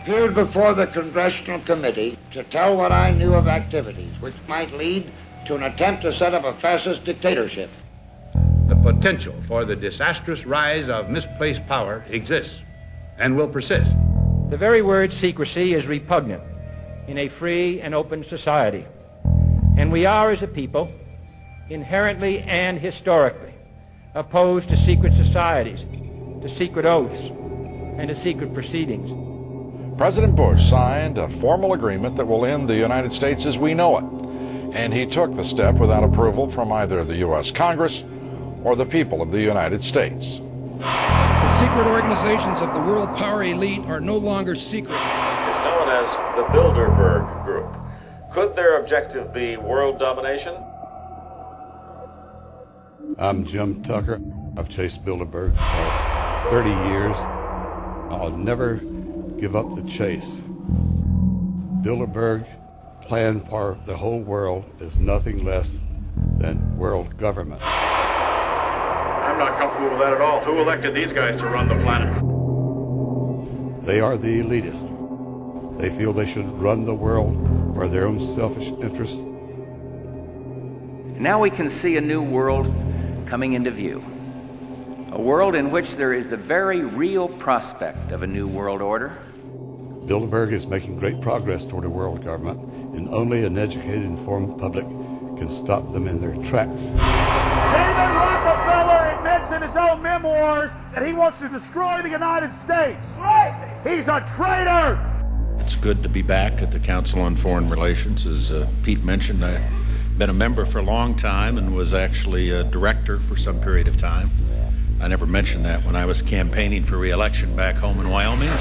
appeared before the Congressional Committee to tell what I knew of activities which might lead to an attempt to set up a fascist dictatorship. The potential for the disastrous rise of misplaced power exists and will persist. The very word secrecy is repugnant in a free and open society, and we are, as a people, inherently and historically opposed to secret societies, to secret oaths, and to secret proceedings. President Bush signed a formal agreement that will end the United States as we know it, and he took the step without approval from either the U.S. Congress or the people of the United States. The secret organizations of the world power elite are no longer secret. It's known as the Bilderberg Group. Could their objective be world domination? I'm Jim Tucker. I've chased Bilderberg for 30 years. I'll never give up the chase. Bilderberg plan for the whole world is nothing less than world government. I'm not comfortable with that at all. Who elected these guys to run the planet? They are the elitists. They feel they should run the world for their own selfish interest. Now we can see a new world coming into view. A world in which there is the very real prospect of a new world order. Bilderberg is making great progress toward a world government, and only an educated, informed public can stop them in their tracks. David Rockefeller admits in his own memoirs that he wants to destroy the United States. Right. He's a traitor. It's good to be back at the Council on Foreign Relations. As Pete mentioned, I've been a member for a long time and was actually a director for some period of time. I never mentioned that when I was campaigning for re-election back home in Wyoming.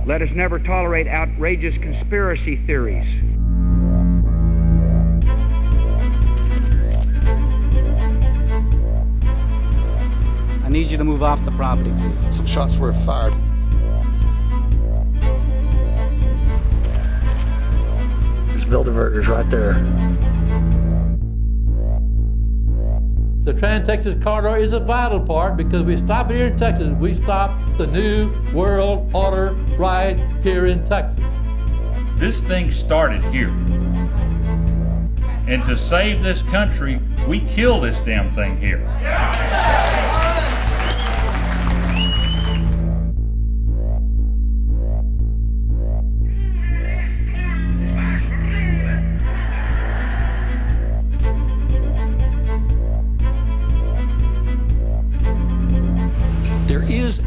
Let us never tolerate outrageous conspiracy theories. I need you to move off the property, please. Some shots were fired. There's Bilderbergers right there. The Trans-Texas Corridor is a vital part because we stop it here in Texas. We stop the New World Order right here in Texas. This thing started here. And to save this country, we kill this damn thing here.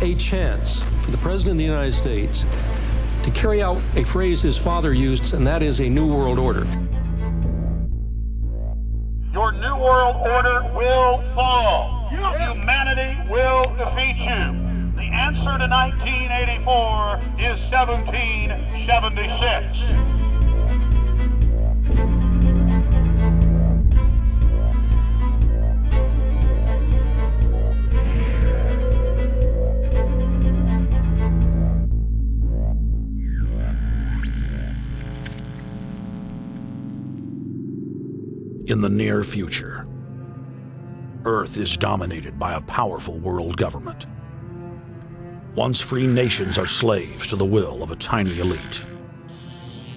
A chance for the President of the United States to carry out a phrase his father used, and that is a New World Order. Your New World Order will fall. Humanity will defeat you. The answer to 1984 is 1776. In the near future, Earth is dominated by a powerful world government. Once free nations are slaves to the will of a tiny elite.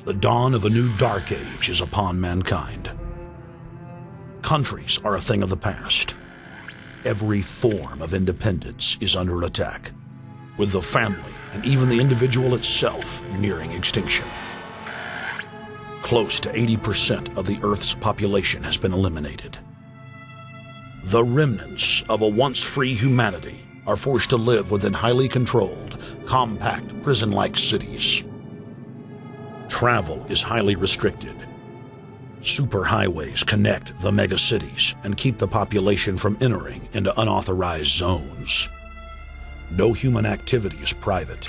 The dawn of a new dark age is upon mankind. Countries are a thing of the past. Every form of independence is under attack, with the family and even the individual itself nearing extinction. Close to 80% of the Earth's population has been eliminated. The remnants of a once free humanity are forced to live within highly controlled, compact, prison-like cities. Travel is highly restricted. Superhighways connect the megacities and keep the population from entering into unauthorized zones. No human activity is private.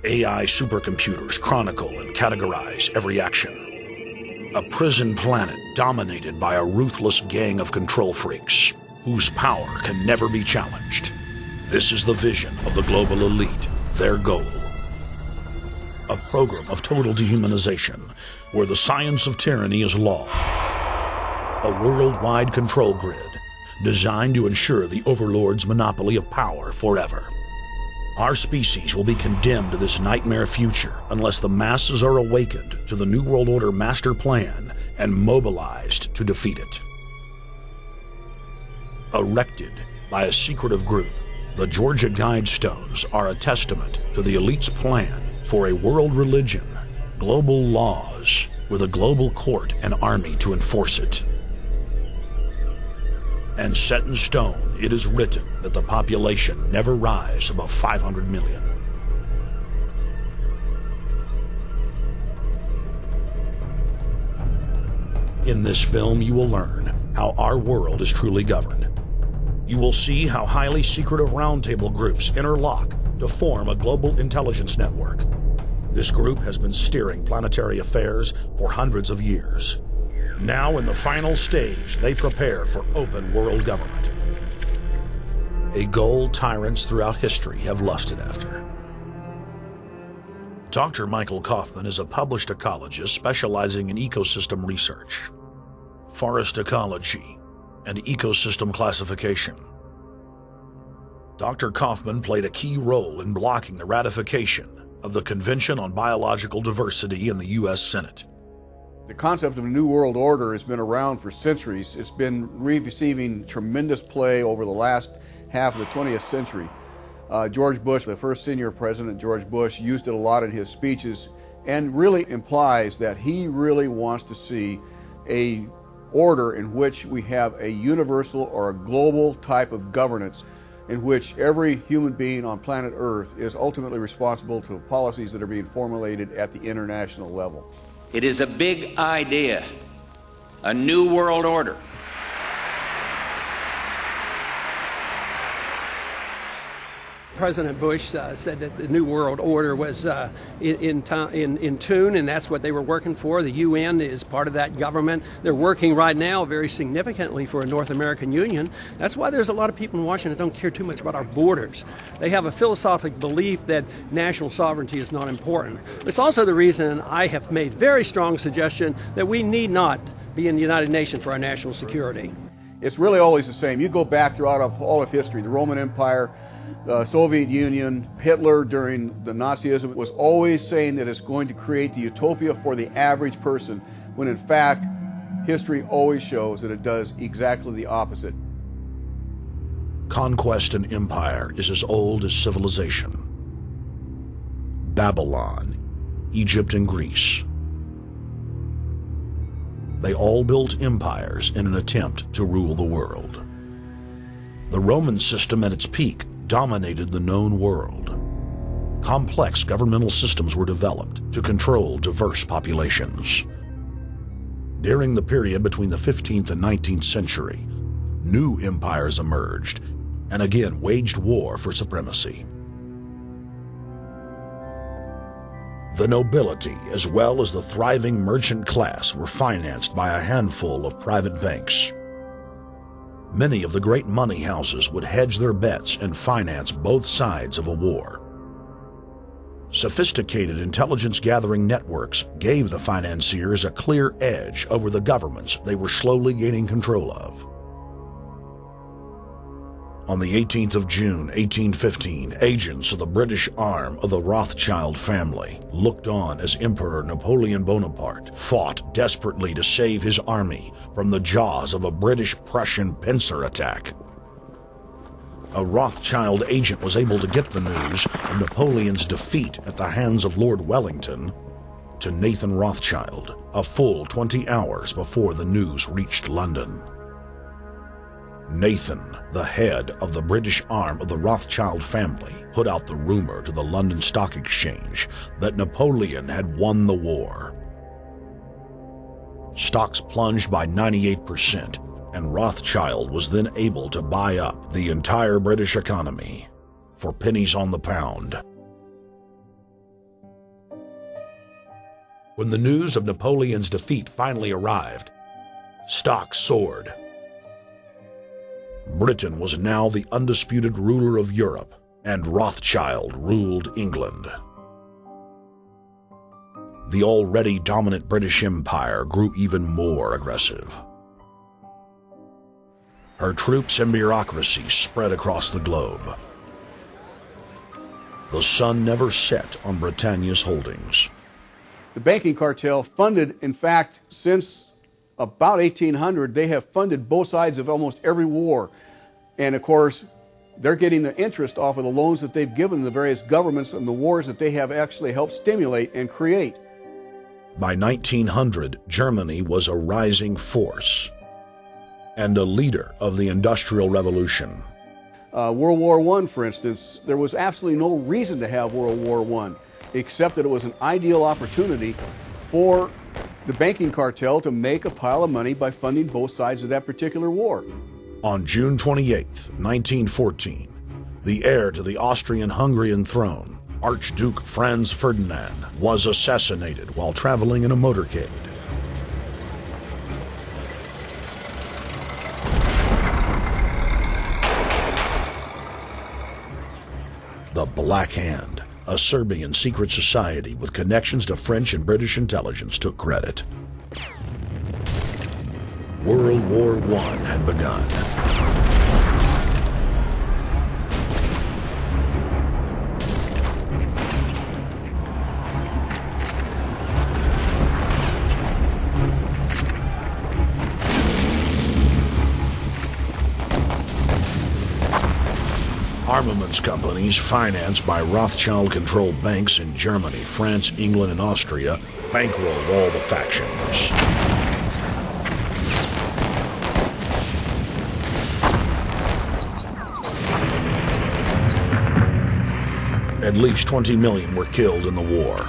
AI supercomputers chronicle and categorize every action. A prison planet dominated by a ruthless gang of control freaks, whose power can never be challenged. This is the vision of the global elite, their goal. A program of total dehumanization, where the science of tyranny is law. A worldwide control grid, designed to ensure the overlord's monopoly of power forever. Our species will be condemned to this nightmare future unless the masses are awakened to the New World Order master plan and mobilized to defeat it. Erected by a secretive group, the Georgia Guidestones are a testament to the elite's plan for a world religion, global laws, with a global court and army to enforce it. And set in stone, it is written that the population never rise above 500 million. In this film, you will learn how our world is truly governed. You will see how highly secretive roundtable groups interlock to form a global intelligence network. This group has been steering planetary affairs for hundreds of years. Now, in the final stage, they prepare for open world government. A goal tyrants throughout history have lusted after. Dr. Michael Kaufman is a published ecologist specializing in ecosystem research, forest ecology, and ecosystem classification. Dr. Kaufman played a key role in blocking the ratification of the Convention on Biological Diversity in the U.S. Senate. The concept of a new world order has been around for centuries. It's been receiving tremendous play over the last half of the 20th century. George Bush, the first senior president, George Bush, used it a lot in his speeches and really implies that he really wants to see a order in which we have a universal or a global type of governance in which every human being on planet Earth is ultimately responsible to policies that are being formulated at the international level. It is a big idea, a new world order. President Bush said that the New World Order was in tune, and that's what they were working for. The UN is part of that government. They're working right now very significantly for a North American Union. That's why there's a lot of people in Washington that don't care too much about our borders. They have a philosophical belief that national sovereignty is not important. It's also the reason I have made very strong suggestion that we need not be in the United Nations for our national security. It's really always the same. You go back throughout all of history, the Roman Empire, the Soviet Union, Hitler during the Nazism was always saying that it's going to create the utopia for the average person, when in fact, history always shows that it does exactly the opposite. Conquest and empire is as old as civilization. Babylon, Egypt, and Greece. They all built empires in an attempt to rule the world. The Roman system at its peak dominated the known world. Complex governmental systems were developed to control diverse populations. During the period between the 15th and 19th century, new empires emerged and again waged war for supremacy. The nobility, as well as the thriving merchant class, were financed by a handful of private banks. Many of the great money houses would hedge their bets and finance both sides of a war. Sophisticated intelligence-gathering networks gave the financiers a clear edge over the governments they were slowly gaining control of. On the 18th of June, 1815, agents of the British arm of the Rothschild family looked on as Emperor Napoleon Bonaparte fought desperately to save his army from the jaws of a British-Prussian pincer attack. A Rothschild agent was able to get the news of Napoleon's defeat at the hands of Lord Wellington to Nathan Rothschild, a full 20 hours before the news reached London. Nathan, the head of the British arm of the Rothschild family, put out the rumor to the London Stock Exchange that Napoleon had won the war. Stocks plunged by 98%, and Rothschild was then able to buy up the entire British economy for pennies on the pound. When the news of Napoleon's defeat finally arrived, stocks soared. Britain was now the undisputed ruler of Europe, and Rothschild ruled England. The already dominant British Empire grew even more aggressive. Her troops and bureaucracy spread across the globe. the sun never set on Britannia's holdings. The banking cartel funded, in fact, since about 1800, they have funded both sides of almost every war. And of course, they're getting the interest off of the loans that they've given the various governments and the wars that they have actually helped stimulate and create. By 1900, Germany was a rising force and a leader of the Industrial Revolution. World War I, for instance, there was absolutely no reason to have World War I, except that it was an ideal opportunity for the banking cartel to make a pile of money by funding both sides of that particular war. On June 28, 1914, the heir to the Austrian-Hungarian throne, Archduke Franz Ferdinand, was assassinated while traveling in a motorcade. The Black Hand, a Serbian secret society with connections to French and British intelligence, took credit. World War I had begun. Armaments companies financed by Rothschild-controlled banks in Germany, France, England, and Austria bankrolled all the factions. At least 20 million were killed in the war.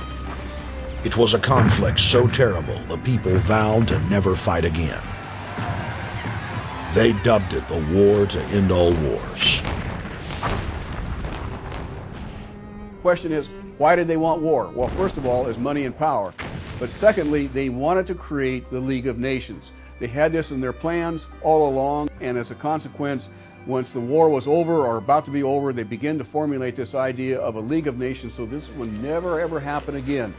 It was a conflict so terrible the people vowed to never fight again. They dubbed it the war to end all wars. Question is, why did they want war? Well, first of all, is money and power. But secondly, they wanted to create the League of Nations. They had this in their plans all along, and as a consequence, once the war was over or about to be over, they began to formulate this idea of a League of Nations, so this would never ever happen again.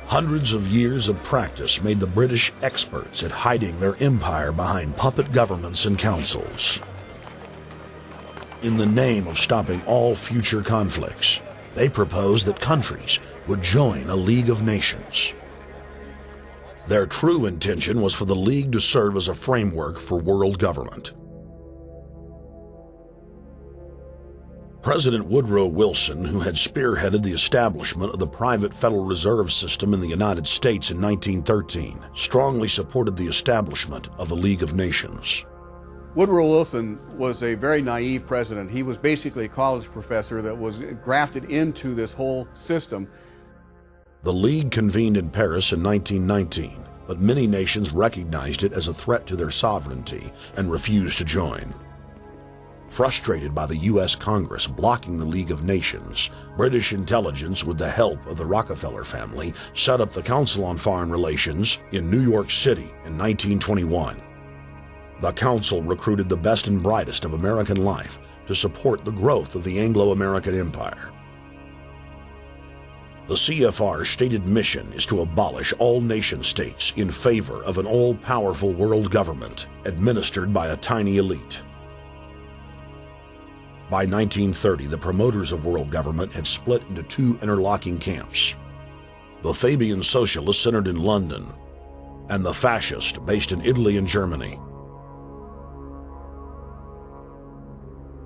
Hundreds of years of practice made the British experts at hiding their empire behind puppet governments and councils. In the name of stopping all future conflicts, they proposed that countries would join a League of Nations. Their true intention was for the League to serve as a framework for world government. President Woodrow Wilson, who had spearheaded the establishment of the private Federal Reserve System in the United States in 1913, strongly supported the establishment of the League of Nations. Woodrow Wilson was a very naive president. He was basically a college professor that was grafted into this whole system. The League convened in Paris in 1919, but many nations recognized it as a threat to their sovereignty and refused to join. Frustrated by the U.S. Congress blocking the League of Nations, British intelligence, with the help of the Rockefeller family, set up the Council on Foreign Relations in New York City in 1921. The council recruited the best and brightest of American life to support the growth of the Anglo-American Empire. The CFR's stated mission is to abolish all nation-states in favor of an all-powerful world government administered by a tiny elite. By 1930, the promoters of world government had split into two interlocking camps: the Fabian socialists centered in London, and the fascist based in Italy and Germany.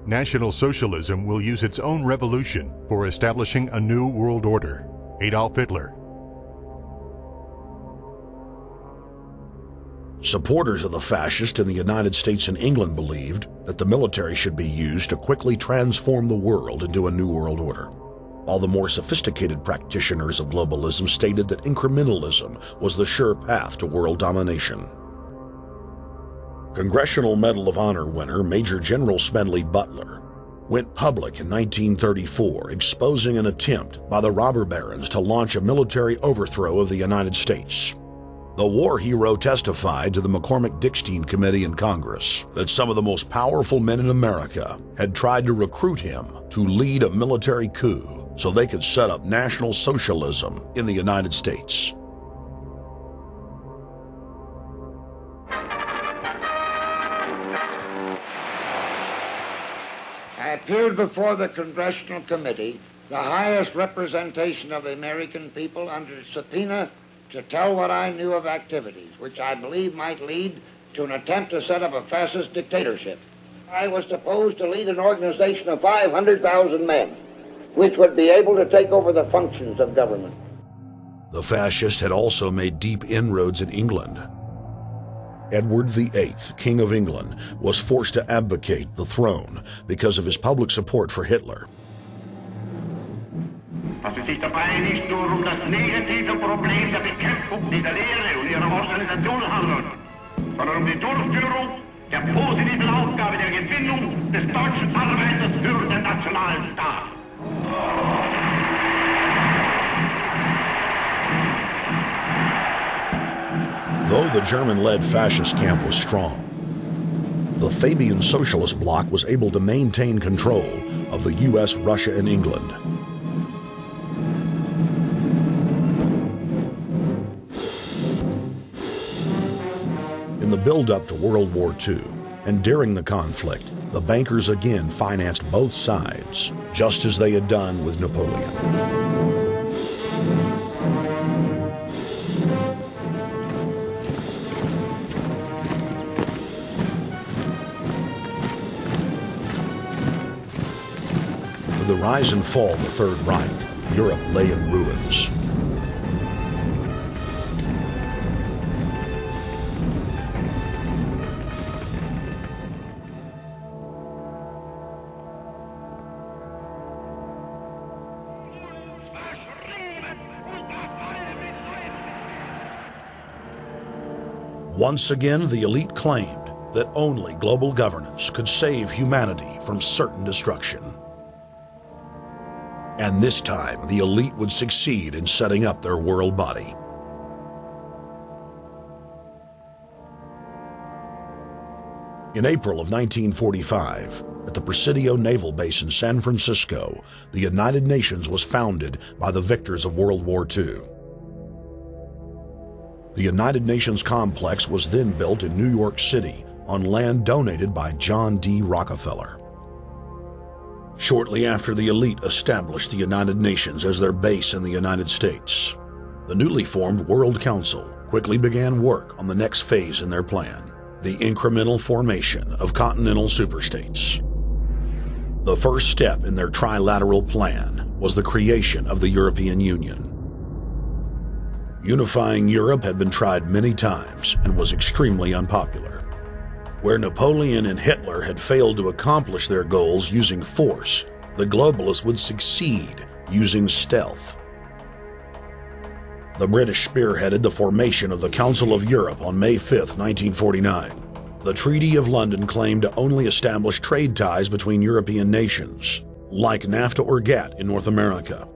National Socialism will use its own revolution for establishing a new world order. Adolf Hitler. Supporters of the fascists in the United States and England believed that the military should be used to quickly transform the world into a new world order, while the more sophisticated practitioners of globalism stated that incrementalism was the sure path to world domination. Congressional Medal of Honor winner Major General Smedley Butler went public in 1934, exposing an attempt by the robber barons to launch a military overthrow of the United States. The war hero testified to the McCormick-Dickstein Committee in Congress that some of the most powerful men in America had tried to recruit him to lead a military coup so they could set up National Socialism in the United States. I appeared before the Congressional Committee the highest representation of the American people, under subpoena to tell what I knew of activities which I believe might lead to an attempt to set up a fascist dictatorship. I was supposed to lead an organization of 500,000 men, which would be able to take over the functions of government. The fascist had also made deep inroads in England. Edward VIII, King of England, was forced to abdicate the throne because of his public support for Hitler. Fast es sich dabei nicht nur das negative Problem der Bekämpfung dieser Lehre und ihrer Organisation handelt, sondern die Durchführung der positiven Aufgabe der Gewinnung des deutschen Arbeiters für den nationalen Staat. Though the German-led fascist camp was strong, the Fabian Socialist Bloc was able to maintain control of the U.S., Russia, and England. In the build-up to World War II, and during the conflict, the bankers again financed both sides, just as they had done with Napoleon. With the rise and fall of the Third Reich, Europe lay in ruins. Once again, the elite claimed that only global governance could save humanity from certain destruction. And this time, the elite would succeed in setting up their world body. In April of 1945, at the Presidio Naval Base in San Francisco, the United Nations was founded by the victors of World War II. The United Nations complex was then built in New York City on land donated by John D. Rockefeller. Shortly after the elite established the United Nations as their base in the United States, the newly formed World Council quickly began work on the next phase in their plan, the incremental formation of continental superstates. The first step in their trilateral plan was the creation of the European Union. Unifying Europe had been tried many times and was extremely unpopular. Where Napoleon and Hitler had failed to accomplish their goals using force, the globalists would succeed using stealth. The British spearheaded the formation of the Council of Europe on May 5, 1949. The Treaty of London claimed to only establish trade ties between European nations, like NAFTA or GATT in North America.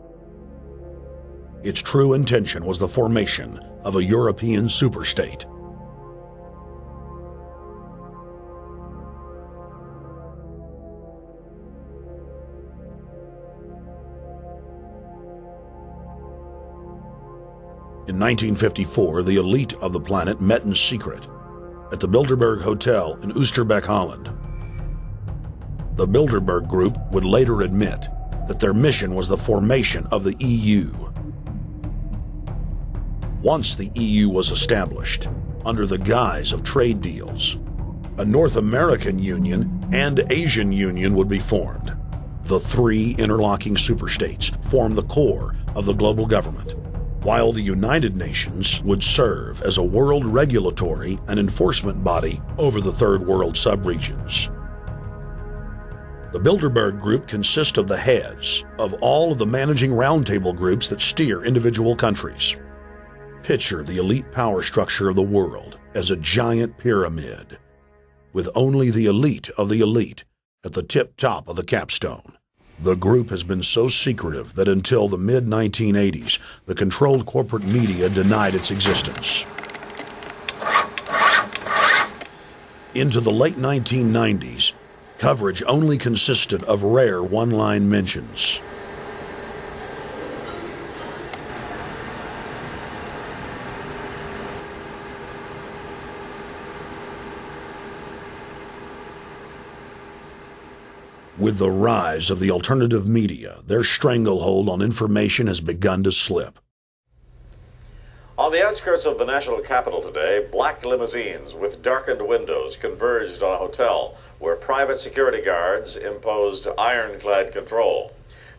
Its true intention was the formation of a European superstate. In 1954, the elite of the planet met in secret at the Bilderberg Hotel in Oosterbeek, Holland. The Bilderberg Group would later admit that their mission was the formation of the EU. Once the EU was established, under the guise of trade deals, a North American Union and Asian Union would be formed. The three interlocking superstates formed the core of the global government, while the United Nations would serve as a world regulatory and enforcement body over the Third World subregions. The Bilderberg Group consists of the heads of all of the managing roundtable groups that steer individual countries. Picture the elite power structure of the world as a giant pyramid, with only the elite of the elite at the tip-top of the capstone. The group has been so secretive that until the mid-1980s, the controlled corporate media denied its existence. Into the late 1990s, coverage only consisted of rare one-line mentions. With the rise of the alternative media, their stranglehold on information has begun to slip. On the outskirts of the national capital today, black limousines with darkened windows converged on a hotel where private security guards imposed ironclad control.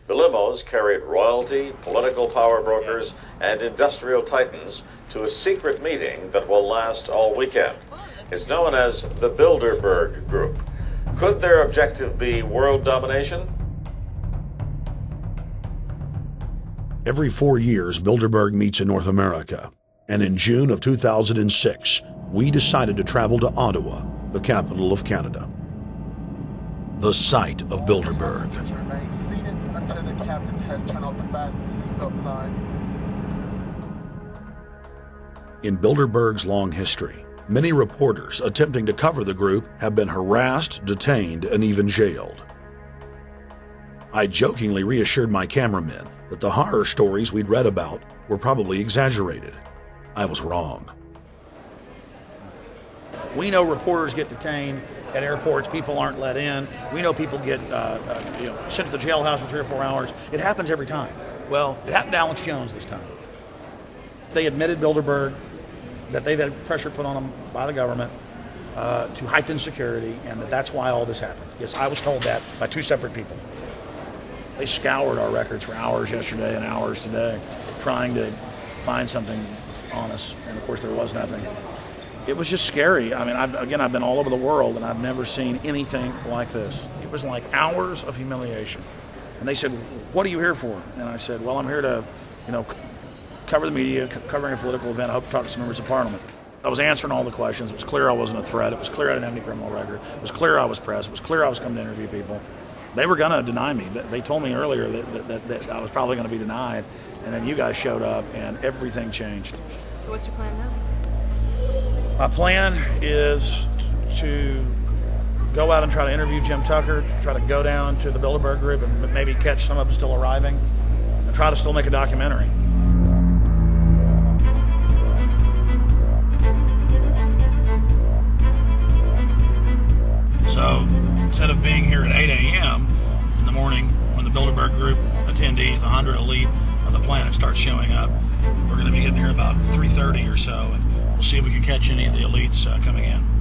The limos carried royalty, political power brokers, and industrial titans to a secret meeting that will last all weekend. It's known as the Bilderberg Group. Could their objective be world domination? Every 4 years, Bilderberg meets in North America, and in June of 2006, we decided to travel to Ottawa, the capital of Canada. The site of Bilderberg. In Bilderberg's long history, many reporters attempting to cover the group have been harassed, detained, and even jailed. I jokingly reassured my cameramen that the horror stories we'd read about were probably exaggerated. I was wrong. We know reporters get detained at airports. People aren't let in. We know people get sent to the jailhouse for 3 or 4 hours. It happens every time. Well, it happened to Alex Jones this time. They admitted Bilderberg that they've had pressure put on them by the government to heighten security, and that's why all this happened. Yes, I was told that by 2 separate people. They scoured our records for hours yesterday and hours today, trying to find something on us, and of course there was nothing. It was just scary. I mean, I've been all over the world, and I've never seen anything like this. It was like hours of humiliation. And they said, "What are you here for?" And I said, "Well, I'm here to, cover the media, covering a political event. I hope to talk to some members of Parliament." I was answering all the questions. It was clear I wasn't a threat. It was clear I didn't have any criminal record. It was clear I was pressed. It was clear I was coming to interview people. They were going to deny me. They told me earlier that I was probably going to be denied, and then you guys showed up, and everything changed. So what's your plan now? My plan is to go out and try to interview Jim Tucker, try to go down to the Bilderberg Group and maybe catch some of them still arriving, and try to still make a documentary. So instead of being here at 8 a.m. in the morning when the Bilderberg Group attendees, the 100 elite of the planet, start showing up, we're going to be getting here about 3:30 or so, and we'll see if we can catch any of the elites coming in.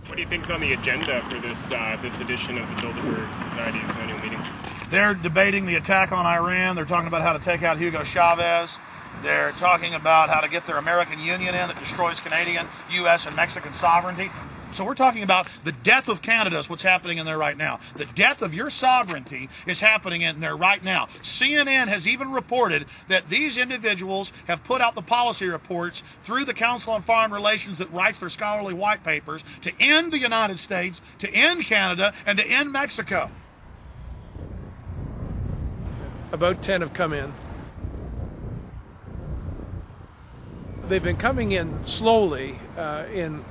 What do you think's on the agenda for this edition of the Bilderberg Society's annual meeting? They're debating the attack on Iran. They're talking about how to take out Hugo Chavez. They're talking about how to get their American Union in that destroys Canadian, U.S., and Mexican sovereignty. So we're talking about the death of Canada is what's happening in there right now. The death of your sovereignty is happening in there right now. CNN has even reported that these individuals have put out the policy reports through the Council on Foreign Relations that writes their scholarly white papers to end the United States, to end Canada, and to end Mexico. About 10 have come in. They've been coming in slowly in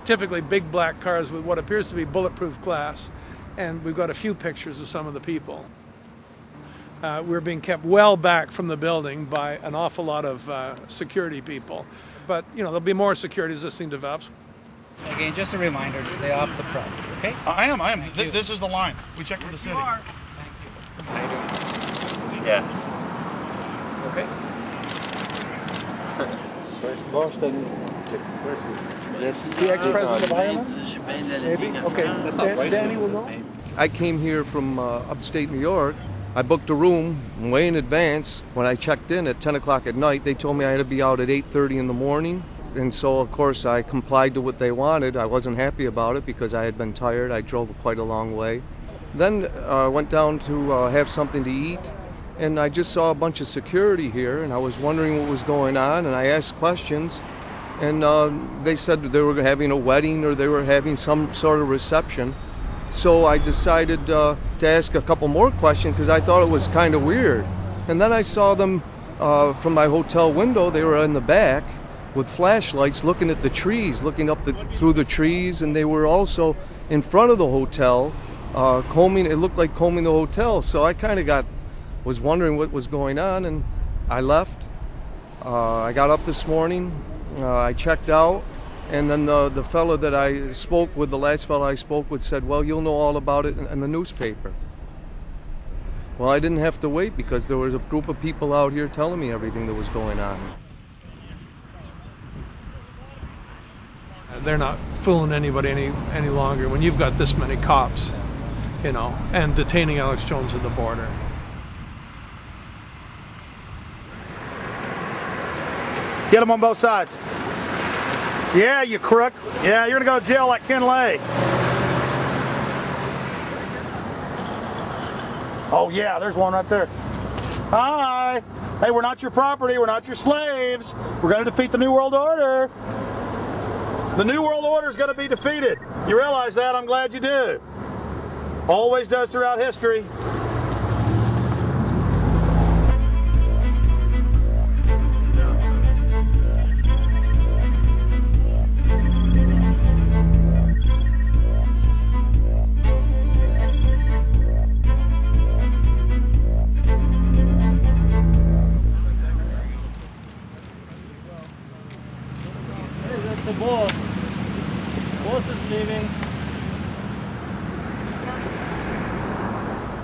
typically big black cars with what appears to be bulletproof glass, and we've got a few pictures of some of the people. We're being kept well back from the building by an awful lot of security people, but there'll be more security as this thing develops. Again, just a reminder to stay off the property, okay? I am. This is the line. We checked with the city. Thank you. Yeah. Okay. The ex-president of Ireland? Maybe? Okay, Danny will know. I came here from upstate New York. I booked a room way in advance. When I checked in at 10 o'clock at night, they told me I had to be out at 8:30 in the morning. And so, of course, I complied to what they wanted. I wasn't happy about it because I had been tired. I drove quite a long way. Then I went down to have something to eat, and I just saw a bunch of security here, and I was wondering what was going on, and I asked questions, and they said they were having a wedding or they were having some sort of reception. So I decided to ask a couple more questions because I thought it was kind of weird. And then I saw them from my hotel window. They were in the back with flashlights looking at the trees, looking up through the trees, and they were also in front of the hotel, combing. It looked like combing the hotel. So I kind of was wondering what was going on, and I left. I got up this morning. I checked out, and then the fellow that I spoke with, the last fellow I spoke with, said, "Well, you'll know all about it in the newspaper." Well, I didn't have to wait because there was a group of people out here telling me everything that was going on. They're not fooling anybody any longer when you've got this many cops, you know, and detaining Alex Jones at the border. Get them on both sides. Yeah, you crook. Yeah, you're going to go to jail like Ken Lay. Oh, yeah, there's one right there. Hi. Hey, we're not your property. We're not your slaves. We're going to defeat the New World Order. The New World Order is going to be defeated. You realize that? I'm glad you do. Always does throughout history.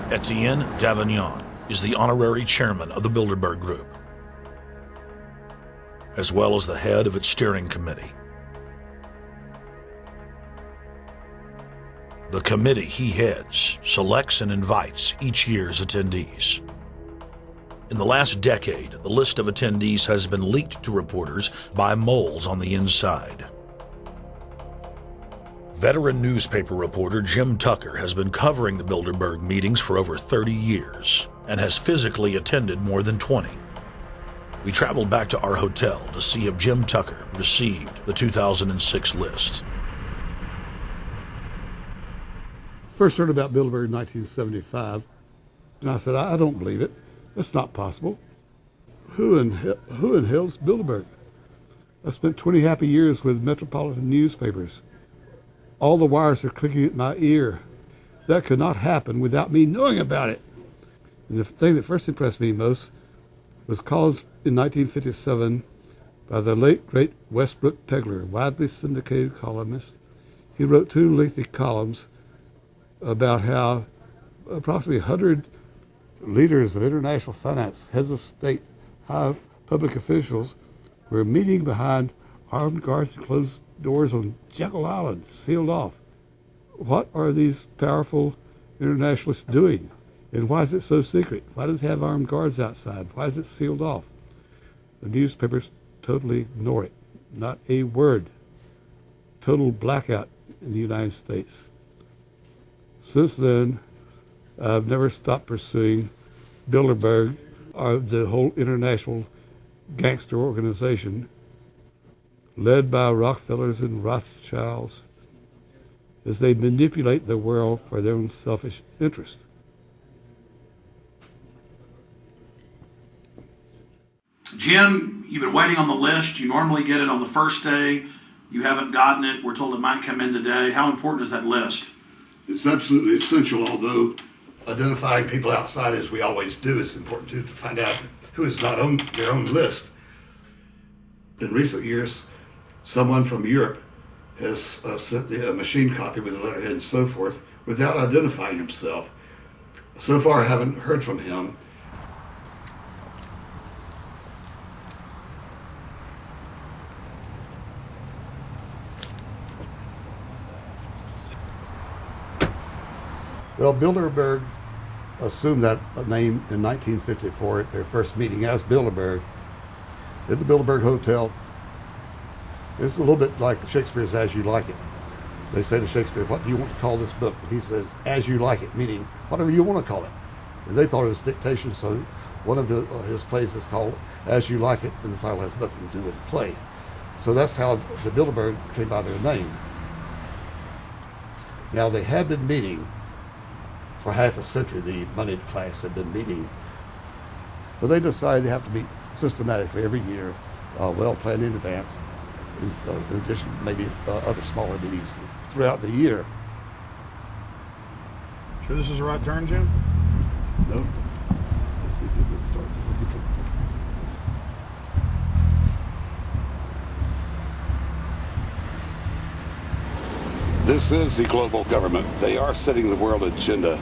Etienne Davignon is the honorary chairman of the Bilderberg Group, as well as the head of its steering committee. The committee he heads selects and invites each year's attendees. In the last decade, the list of attendees has been leaked to reporters by moles on the inside. Veteran newspaper reporter Jim Tucker has been covering the Bilderberg meetings for over 30 years and has physically attended more than 20. We traveled back to our hotel to see if Jim Tucker received the 2006 list. First heard about Bilderberg in 1975, and I said, I don't believe it. That's not possible. Who in hell's Bilderberg? I spent 20 happy years with metropolitan newspapers. All the wires are clicking at my ear. That could not happen without me knowing about it. And the thing that first impressed me most was columns in 1957 by the late, great Westbrook Pegler, widely syndicated columnist. He wrote 2 lengthy columns about how approximately 100 leaders of international finance, heads of state, high public officials were meeting behind armed guards and closed doors on Jekyll Island, sealed off. What are these powerful internationalists doing? And why is it so secret? Why do they have armed guards outside? Why is it sealed off? The newspapers totally ignore it. Not a word. Total blackout in the United States. Since then, I've never stopped pursuing Bilderberg, or the whole international gangster organization led by Rockefellers and Rothschilds, as they manipulate the world for their own selfish interest. Jim, you've been waiting on the list. You normally get it on the first day. You haven't gotten it. We're told it might come in today. How important is that list? It's absolutely essential, although identifying people outside, as we always do, is important too, to find out who is not on their own list. In recent years, someone from Europe has sent a machine copy with a letterhead and so forth without identifying himself. So far, I haven't heard from him. Well, Bilderberg assumed that name in 1954 at their first meeting as Bilderberg at the Bilderberg Hotel. It's a little bit like Shakespeare's As You Like It. They say to Shakespeare, what do you want to call this book? And he says, As You Like It, meaning whatever you want to call it. And they thought it was dictation, so one of his plays is called As You Like It, and the title has nothing to do with the play. So that's how the Bilderberg came by their name. Now, they had been meeting for half a century. The moneyed class had been meeting But they decide they have to meet systematically every year, well planned in advance, in addition to maybe other smaller meetings throughout the year. Sure this is the right turn, Jim? No. Let's see if you can start. This is the global government. They are setting the world agenda.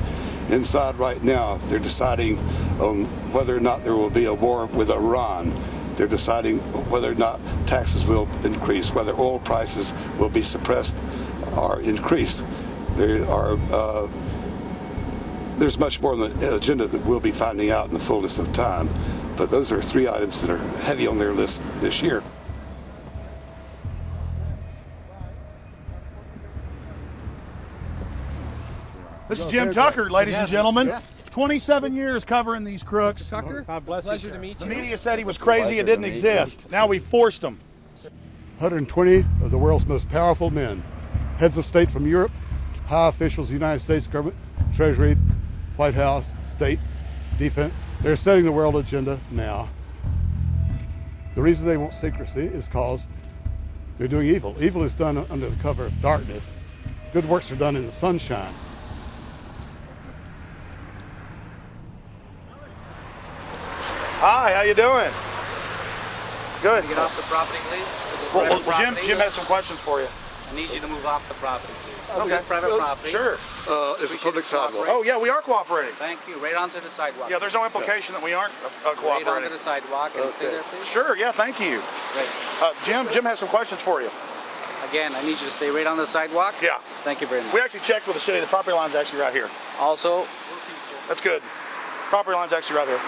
Inside right now, they're deciding on whether or not there will be a war with Iran. They're deciding whether or not taxes will increase, whether oil prices will be suppressed or increased. There's much more on the agenda that we'll be finding out in the fullness of time. But those are 3 items that are heavy on their list this year. This is Jim Tucker, ladies and gentlemen. Yes. 27 years covering these crooks. Mr. Tucker, pleasure to meet you. The media said he was crazy, it didn't exist. Now we forced him. 120 of the world's most powerful men, heads of state from Europe, high officials of the United States government, Treasury, White House, state, defense. They're setting the world agenda now. The reason they want secrecy is because they're doing evil. Evil is done under the cover of darkness. Good works are done in the sunshine. Hi, how you doing? Good. Can you get off the property, please? Well, Jim has some questions for you. I need you to move off the property, please. Okay. It's private property. Sure. It's a public sidewalk. Oh, yeah, we are cooperating. Thank you. Right onto the sidewalk. Yeah, there's no implication that we aren't cooperating. Right onto the sidewalk and stay there, please. Sure, yeah, thank you. Great. Jim has some questions for you. Again, I need you to stay right on the sidewalk. Yeah. Thank you very much. We actually checked with the city. The property line's actually right here. Also, that's good. Property line's actually right here.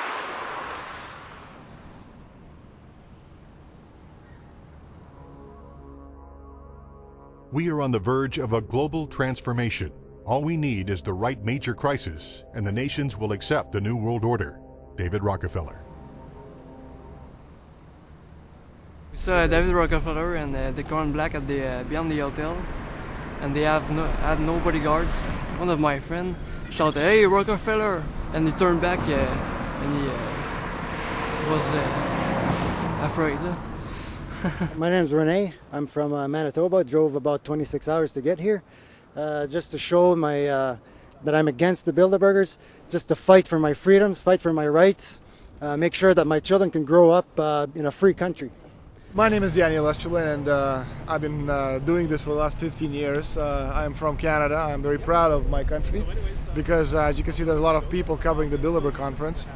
We are on the verge of a global transformation. All we need is the right major crisis, and the nations will accept the New World Order. David Rockefeller. It's David Rockefeller, and they're going black at the beyond the hotel, and they had no bodyguards. One of my friends shouted, "Hey, Rockefeller!" and he turned back, and he was afraid. My name is Rene. I'm from Manitoba. Drove about 26 hours to get here, just to show that I'm against the Bilderbergers, just to fight for my freedoms, fight for my rights, make sure that my children can grow up in a free country. My name is Daniel Estrelin, and I've been doing this for the last 15 years. I'm from Canada. I'm very proud of my country because, as you can see, there are a lot of people covering the Bilderberg conference.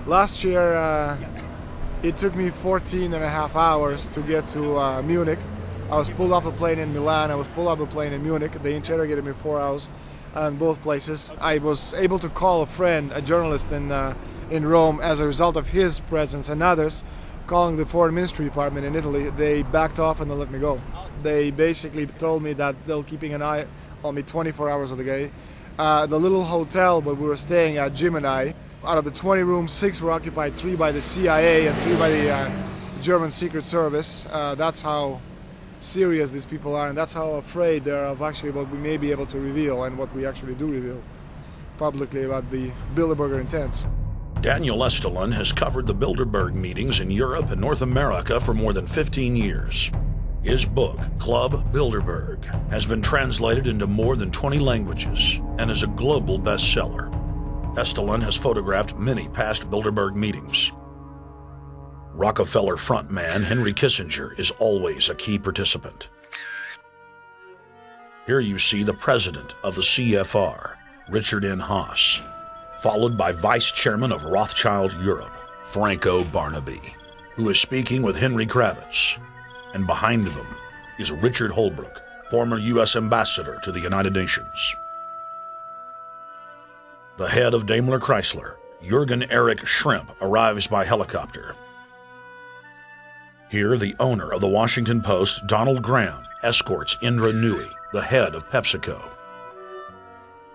Last year, it took me 14 and a half hours to get to Munich. I was pulled off the plane in Milan. I was pulled off the plane in Munich. They interrogated me 4 hours in both places. I was able to call a friend, a journalist in Rome, as a result of his presence and others. Calling the Foreign Ministry Department in Italy, they backed off and they let me go. They basically told me that they're keeping an eye on me 24 hours of the day. The little hotel where we were staying at, Jim and I, out of the 20 rooms, 6 were occupied, 3 by the CIA and 3 by the German Secret Service. That's how serious these people are, and that's how afraid they are of actually what we may be able to reveal and what we actually do reveal publicly about the Bilderberger intents. Daniel Estrelin has covered the Bilderberg meetings in Europe and North America for more than 15 years. His book, Club Bilderberg, has been translated into more than 20 languages and is a global bestseller. Estrelin has photographed many past Bilderberg meetings. Rockefeller frontman Henry Kissinger is always a key participant. Here you see the president of the CFR, Richard N. Haas, followed by Vice Chairman of Rothschild Europe, Franco Barnaby, who is speaking with Henry Kravitz. And behind them is Richard Holbrooke, former U.S. Ambassador to the United Nations. The head of Daimler Chrysler, Jürgen Erich Schrimp, arrives by helicopter. Here, the owner of the Washington Post, Donald Graham, escorts Indra Nooyi, the head of PepsiCo.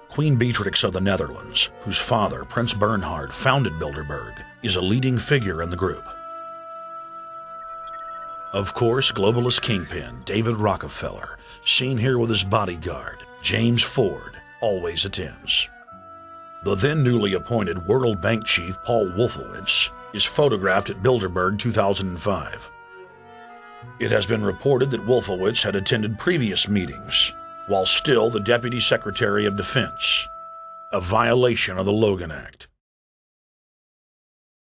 Queen Beatrix of the Netherlands, whose father, Prince Bernhard, founded Bilderberg, is a leading figure in the group. Of course, globalist kingpin David Rockefeller, seen here with his bodyguard, James Ford, always attends. The then newly appointed World Bank chief Paul Wolfowitz is photographed at Bilderberg 2005. It has been reported that Wolfowitz had attended previous meetings while still the Deputy Secretary of Defense, a violation of the Logan Act.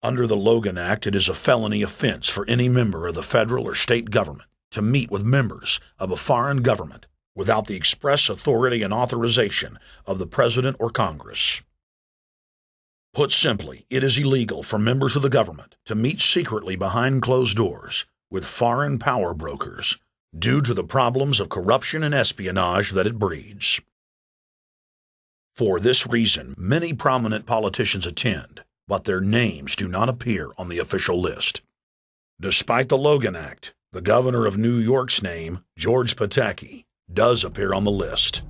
Under the Logan Act, it is a felony offense for any member of the federal or state government to meet with members of a foreign government without the express authority and authorization of the President or Congress. Put simply, it is illegal for members of the government to meet secretly behind closed doors with foreign power brokers due to the problems of corruption and espionage that it breeds. For this reason, many prominent politicians attend, but their names do not appear on the official list. Despite the Logan Act, the governor of New York's name, George Pataki, does appear on the list,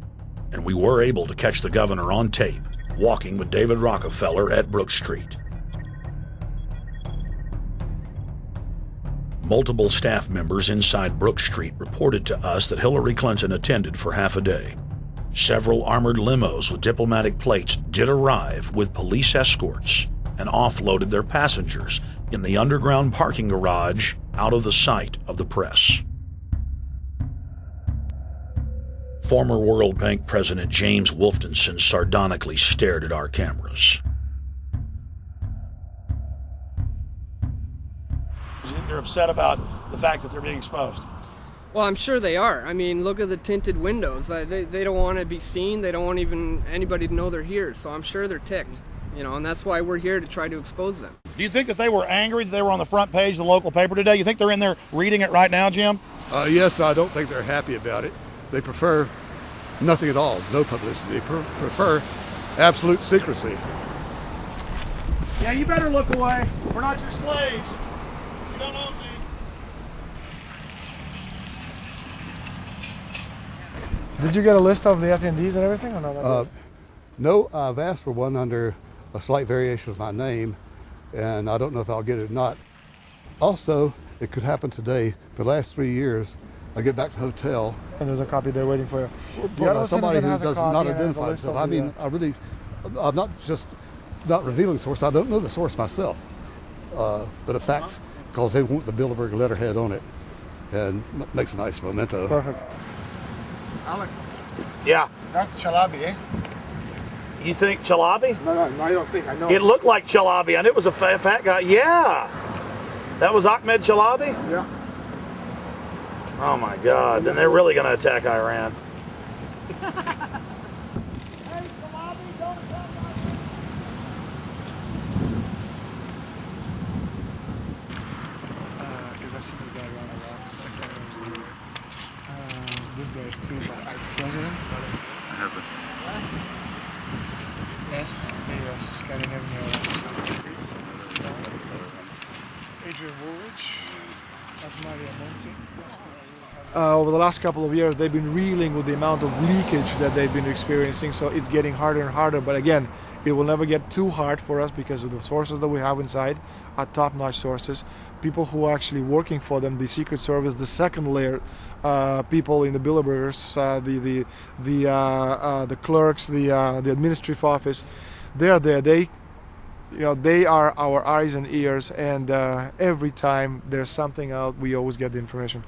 and we were able to catch the governor on tape walking with David Rockefeller at Brook Street. Multiple staff members inside Brook Street reported to us that Hillary Clinton attended for half a day. Several armored limos with diplomatic plates did arrive with police escorts and offloaded their passengers in the underground parking garage out of the sight of the press. Former World Bank President James Wolfensohn sardonically stared at our cameras. They're upset about the fact that they're being exposed. Well, I'm sure they are. I mean, look at the tinted windows. They don't want to be seen. They don't want even anybody to know they're here. So I'm sure they're ticked, and that's why we're here to try to expose them. Do you think that they were angry that they were on the front page of the local paper today? You think they're in there reading it right now, Jim? Yes, I don't think they're happy about it. They prefer nothing at all, no publicity. They prefer absolute secrecy. Yeah, you better look away. We're not your slaves. You don't own me. Did you get a list of the attendees and everything, or not? No, I've asked for one under a slight variation of my name, and I don't know if I'll get it or not. Also, it could happen today. For the last 3 years, I get back to the hotel. And there's a copy there waiting for you. For somebody who does not identify himself. I mean, I'm not just not revealing source. I don't know the source myself. But a fact, because they want the Bilderberg letterhead on it, and makes a nice memento. Perfect. Alex. Yeah. That's Chalabi, eh? You think Chalabi? No, I don't think. I know. It looked like Chalabi. I knew it was a fat guy. Yeah. That was Ahmed Chalabi? Yeah. Oh my God. Then they're really going to attack Iran. This guy is too president. I have it. It's S, Scandinavian. Adrian Woolwich, Maria Monti. Over the last couple of years, they've been reeling with the amount of leakage that they've been experiencing, so it's getting harder and harder. But again, it will never get too hard for us because of the sources that we have inside are top-notch sources. People who are actually working for them, the Secret Service, the second layer, people in the Bilderbergers, the clerks, the administrative office, they're there. They are our eyes and ears, and every time there's something out, we always get the information.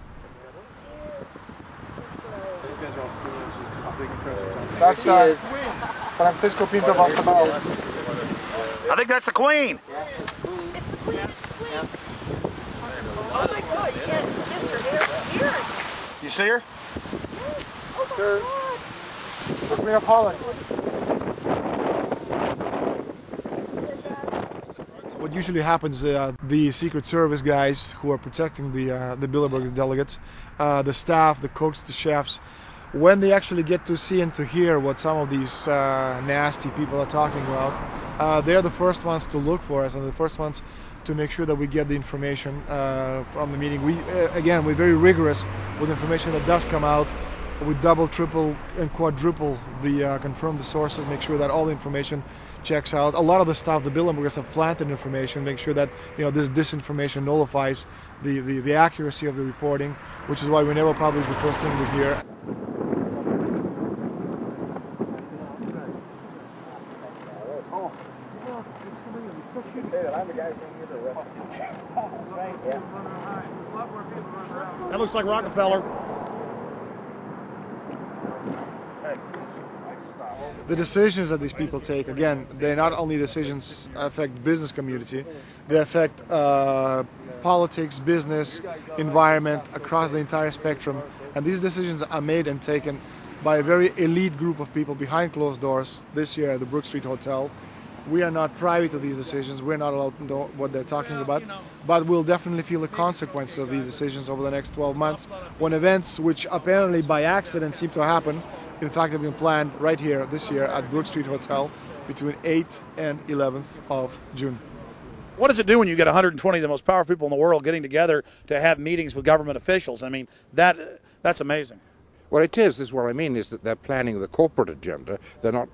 That's Francisco Pinto Balsamao. I think that's the Queen. It's the Queen. Oh my God, you can't kiss her earrings. You see her? Yes. Oh my God. Look me up, Holland. What usually happens, the Secret Service guys who are protecting the Bilderberg delegates, the staff, the cooks, the chefs, when they actually get to see and to hear what some of these nasty people are talking about, they're the first ones to look for us and the first ones to make sure that we get the information from the meeting. We're very rigorous with information that does come out. We double, triple, and quadruple confirm the sources, make sure that all the information checks out. A lot of the stuff, the Bilderbergers have planted information, make sure that this disinformation nullifies the accuracy of the reporting, which is why we never publish the first thing we hear. Oh. That looks like Rockefeller. The decisions that these people take, again, they not only decisions affect business community, they affect politics, business, environment, across the entire spectrum. And these decisions are made and taken by a very elite group of people behind closed doors this year at the Brook Street Hotel. We are not privy to these decisions. We're not allowed to know what they're talking about. But we'll definitely feel the consequences of these decisions over the next 12 months when events which apparently by accident seem to happen, in fact, have been planned right here this year at Brook Street Hotel between 8th and 11th of June. What does it do when you get 120 of the most powerful people in the world getting together to have meetings with government officials? I mean, that's amazing. Well, it is. This is what I mean, is that they're planning the corporate agenda. They're not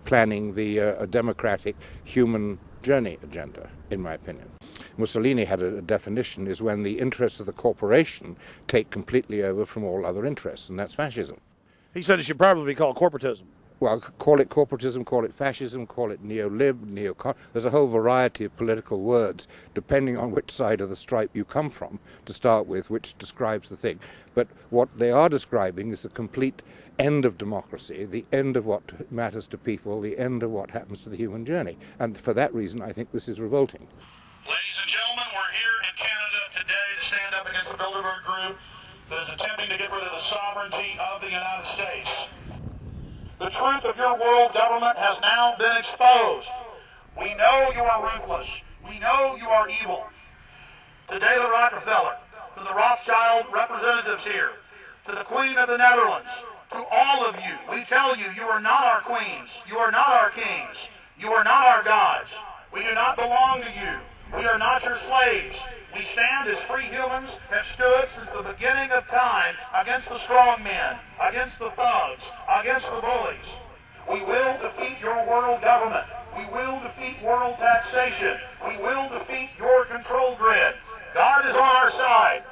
planning the democratic human journey agenda, in my opinion. Mussolini had a definition, is when the interests of the corporation take completely over from all other interests, and that's fascism. He said it should probably be called corporatism. Well, call it corporatism, call it fascism, call it neo-lib, neo-con. There's a whole variety of political words, depending on which side of the stripe you come from, to start with, which describes the thing. But what they are describing is the complete end of democracy, the end of what matters to people, the end of what happens to the human journey. And for that reason, I think this is revolting. Ladies and gentlemen, we're here in Canada today to stand up against the Bilderberg group that is attempting to get rid of the sovereignty of the United States. The truth of your world government has now been exposed. We know you are ruthless. We know you are evil. To David Rockefeller, to the Rothschild representatives here, to the Queen of the Netherlands, to all of you, we tell you, you are not our queens. You are not our kings. You are not our gods. We do not belong to you. We are not your slaves. We stand as free humans, have stood since the beginning of time against the strong men, against the thugs, against the bullies. We will defeat your world government. We will defeat world taxation. We will defeat your control grid. God is on our side.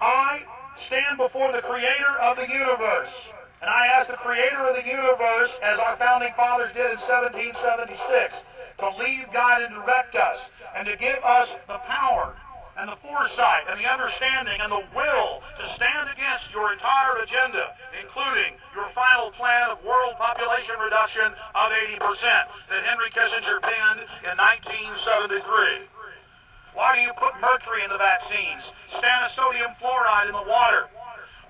I stand before the creator of the universe, and I ask the creator of the universe, as our founding fathers did in 1776, to lead, guide, and direct us, and to give us the power and the foresight and the understanding and the will to stand against your entire agenda, including your final plan of world population reduction of 80% that Henry Kissinger penned in 1973. Why do you put mercury in the vaccines, sodium fluoride in the water?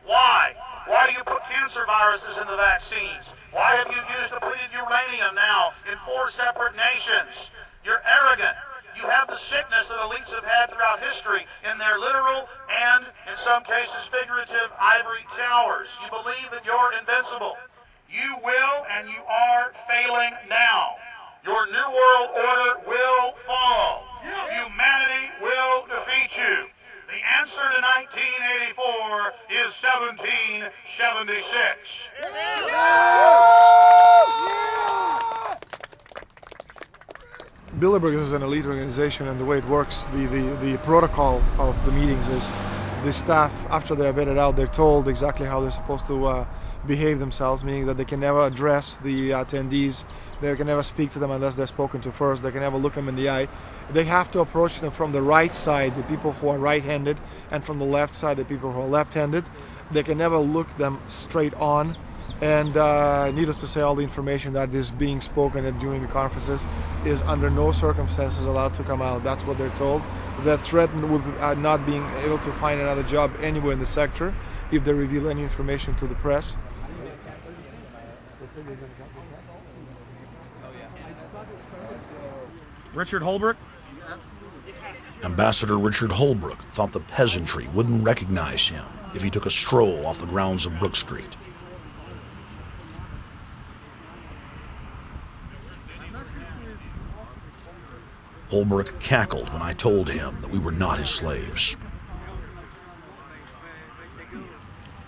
Why? Why do you put cancer viruses in the vaccines? Why have you used depleted uranium now in 4 separate nations? You're arrogant. You have the sickness that elites have had throughout history in their literal and, in some cases, figurative ivory towers. You believe that you're invincible. You will and you are failing now. Your New World Order will fall. Humanity will defeat you. The answer to 1984 is 1776. Bilderberg is an elite organization, and the way it works, the protocol of the meetings is the staff, after they're vetted out, they're told exactly how they're supposed to behave themselves, meaning that they can never address the attendees, they can never speak to them unless they're spoken to first, they can never look them in the eye. They have to approach them from the right side, the people who are right-handed, and from the left side, the people who are left-handed. They can never look them straight on. And needless to say, all the information that is being spoken at during the conferences is under no circumstances allowed to come out. That's what they're told. They're threatened with not being able to find another job anywhere in the sector if they reveal any information to the press. Richard Holbrooke? Ambassador Richard Holbrooke thought the peasantry wouldn't recognize him if he took a stroll off the grounds of Brook Street. Holbrooke cackled when I told him that we were not his slaves.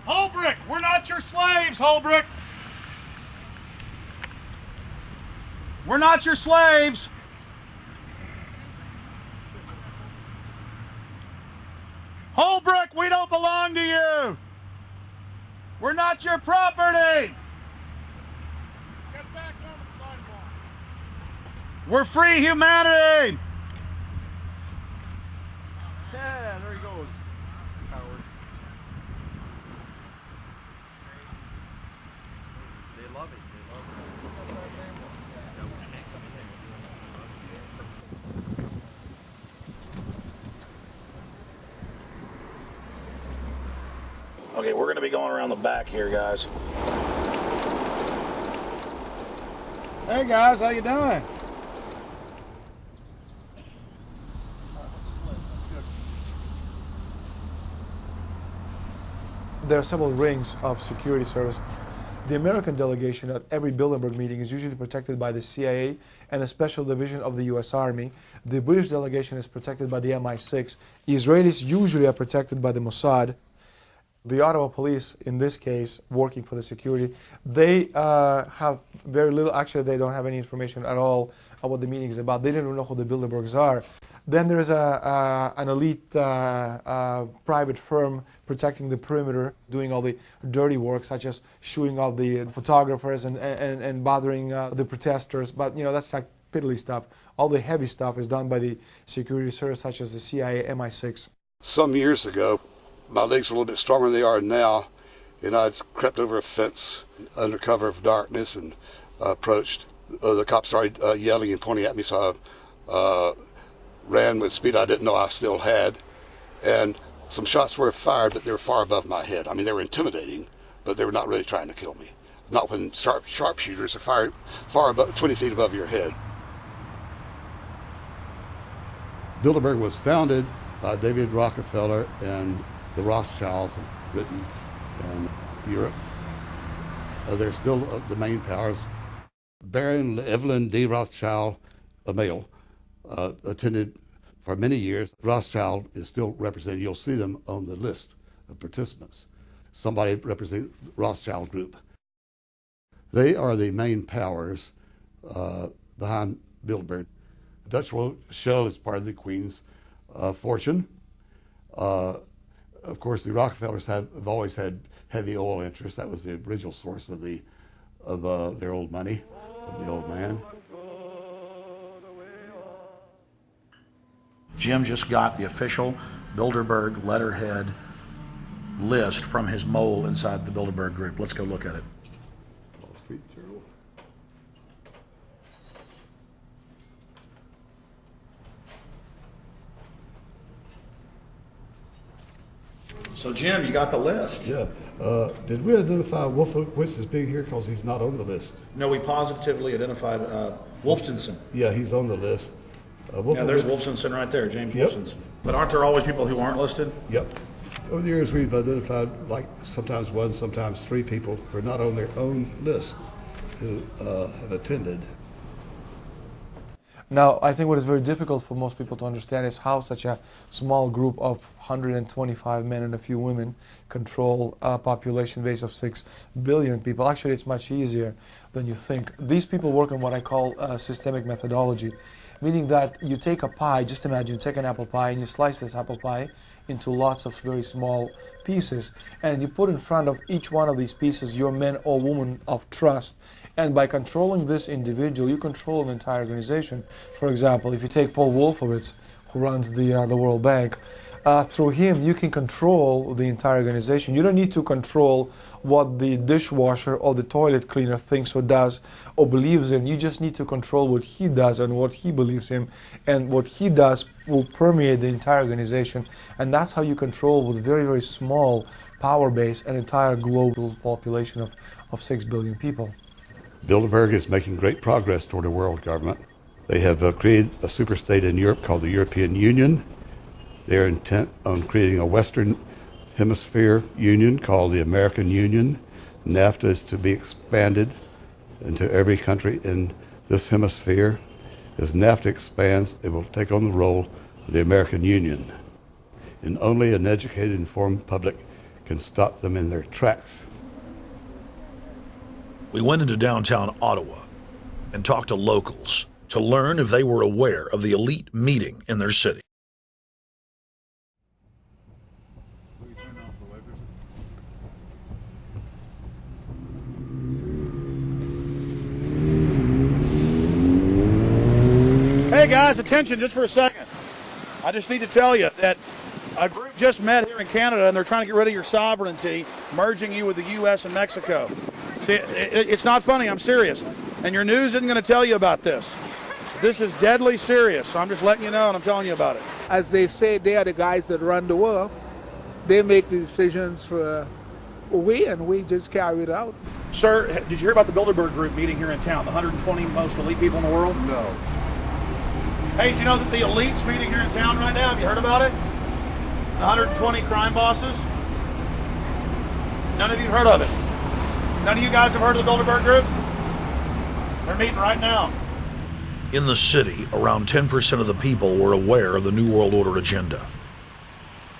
Holbrooke, we're not your slaves, Holbrooke. We're not your slaves. Holbrooke, we don't belong to you. We're not your property. Get back on the sidewalk. We're free humanity! Yeah, there he goes. Howard. They love it. Okay, we're going to be going around the back here, guys. Hey guys, how you doing? There are several rings of security service. The American delegation at every Bilderberg meeting is usually protected by the CIA and a special division of the US Army. The British delegation is protected by the MI6. Israelis usually are protected by the Mossad. The Ottawa police, in this case, working for the security, they have very little, actually they don't have any information at all on what the meeting is about. They don't even know who the Bilderbergs are. Then there's an elite private firm protecting the perimeter, doing all the dirty work, such as shooing off the photographers and bothering the protesters. But, you know, that's like piddly stuff. All the heavy stuff is done by the security service, such as the CIA, MI6. Some years ago, my legs were a little bit stronger than they are now, and I'd crept over a fence under cover of darkness and approached. The cops started yelling and pointing at me, so I ran with speed I didn't know I still had, and some shots were fired, but they were far above my head. I mean, they were intimidating, but they were not really trying to kill me. Not when sharpshooters are fired far above, 20 feet above your head. Bilderberg was founded by David Rockefeller and the Rothschilds in Britain and Europe. They're still the main powers. Baron Evelyn D. Rothschild, a male, attended for many years. Rothschild is still represented. You'll see them on the list of participants. Somebody representing the Rothschild group. They are the main powers behind Bilderberg. The Dutch Shell is part of the Queen's fortune. Of course, the Rockefellers have always had heavy oil interests. That was the original source of their old money from the old man. Jim just got the official Bilderberg letterhead list from his mole inside the Bilderberg group. Let's go look at it. Wall Street Journal. So, Jim, you got the list. Yeah. Did we identify Wolfowitz as being here because he's not on the list? No, we positively identified Wolfenson. Yeah, he's on the list. Yeah, there's Wolfenson right there, James Wolfenson. But aren't there always people who aren't listed? Yep. Over the years, we've identified like sometimes one, sometimes three people who are not on their own list who have attended. Now, I think what is very difficult for most people to understand is how such a small group of 125 men and a few women control a population base of 6 billion people. Actually, it's much easier than you think. These people work on what I call systemic methodology, meaning that you take a pie, just imagine you take an apple pie and you slice this apple pie into lots of very small pieces, and you put in front of each one of these pieces your men or women of trust. And by controlling this individual, you control an entire organization. For example, if you take Paul Wolfowitz, who runs the World Bank, through him you can control the entire organization. You don't need to control what the dishwasher or the toilet cleaner thinks or does or believes in. You just need to control what he does and what he believes in. And what he does will permeate the entire organization. And that's how you control, with very, very small power base, an entire global population of 6 billion people. Bilderberg is making great progress toward a world government. They have created a superstate in Europe called the European Union. They're intent on creating a Western Hemisphere Union called the American Union. NAFTA is to be expanded into every country in this hemisphere. As NAFTA expands, it will take on the role of the American Union. And only an educated, informed public can stop them in their tracks. We went into downtown Ottawa and talked to locals to learn if they were aware of the elite meeting in their city. Okay, guys, attention just for a second. I just need to tell you that a group just met here in Canada, and they're trying to get rid of your sovereignty, merging you with the U.S. and Mexico. See, it's not funny. I'm serious. And your news isn't going to tell you about this. This is deadly serious, so I'm just letting you know, and I'm telling you about it. As they say, they are the guys that run the world. They make the decisions for we, and we just carry it out. Sir, did you hear about the Bilderberg Group meeting here in town, the 120 most elite people in the world? No. Hey, did you know that the elite's meeting here in town right now? Have you heard about it? The 120 crime bosses? None of you heard of it? None of you guys have heard of the Bilderberg Group? They're meeting right now. In the city, around 10% of the people were aware of the New World Order agenda.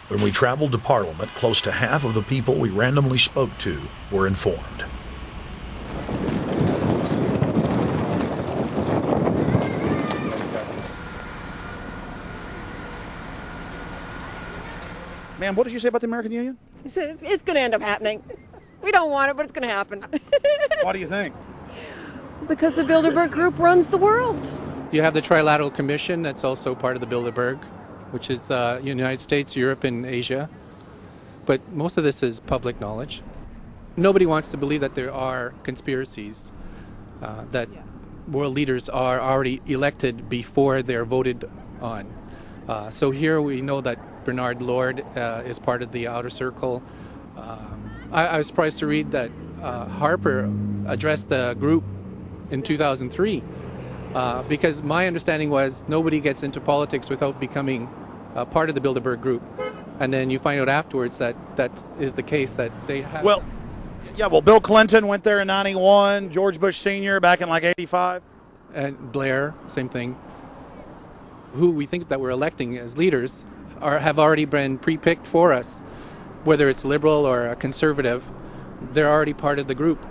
When we traveled to Parliament, close to half of the people we randomly spoke to were informed. Ma'am, what did you say about the American Union? He said it's going to end up happening. We don't want it, but it's going to happen. Why do you think? Because the Bilderberg Group runs the world. You have the Trilateral Commission, that's also part of the Bilderberg, which is the United States, Europe, and Asia. But most of this is public knowledge. Nobody wants to believe that there are conspiracies, that world leaders are already elected before they're voted on. So here we know that Bernard Lord is part of the outer circle. I was surprised to read that Harper addressed the group in 2003 because my understanding was nobody gets into politics without becoming part of the Bilderberg Group. And then you find out afterwards that that is the case, that they have... Well, Bill Clinton went there in 91, George Bush Sr. back in like 85. And Blair, same thing. Who we think that we're electing as leaders have already been pre-picked for us, whether it's liberal or a conservative. They're already part of the group.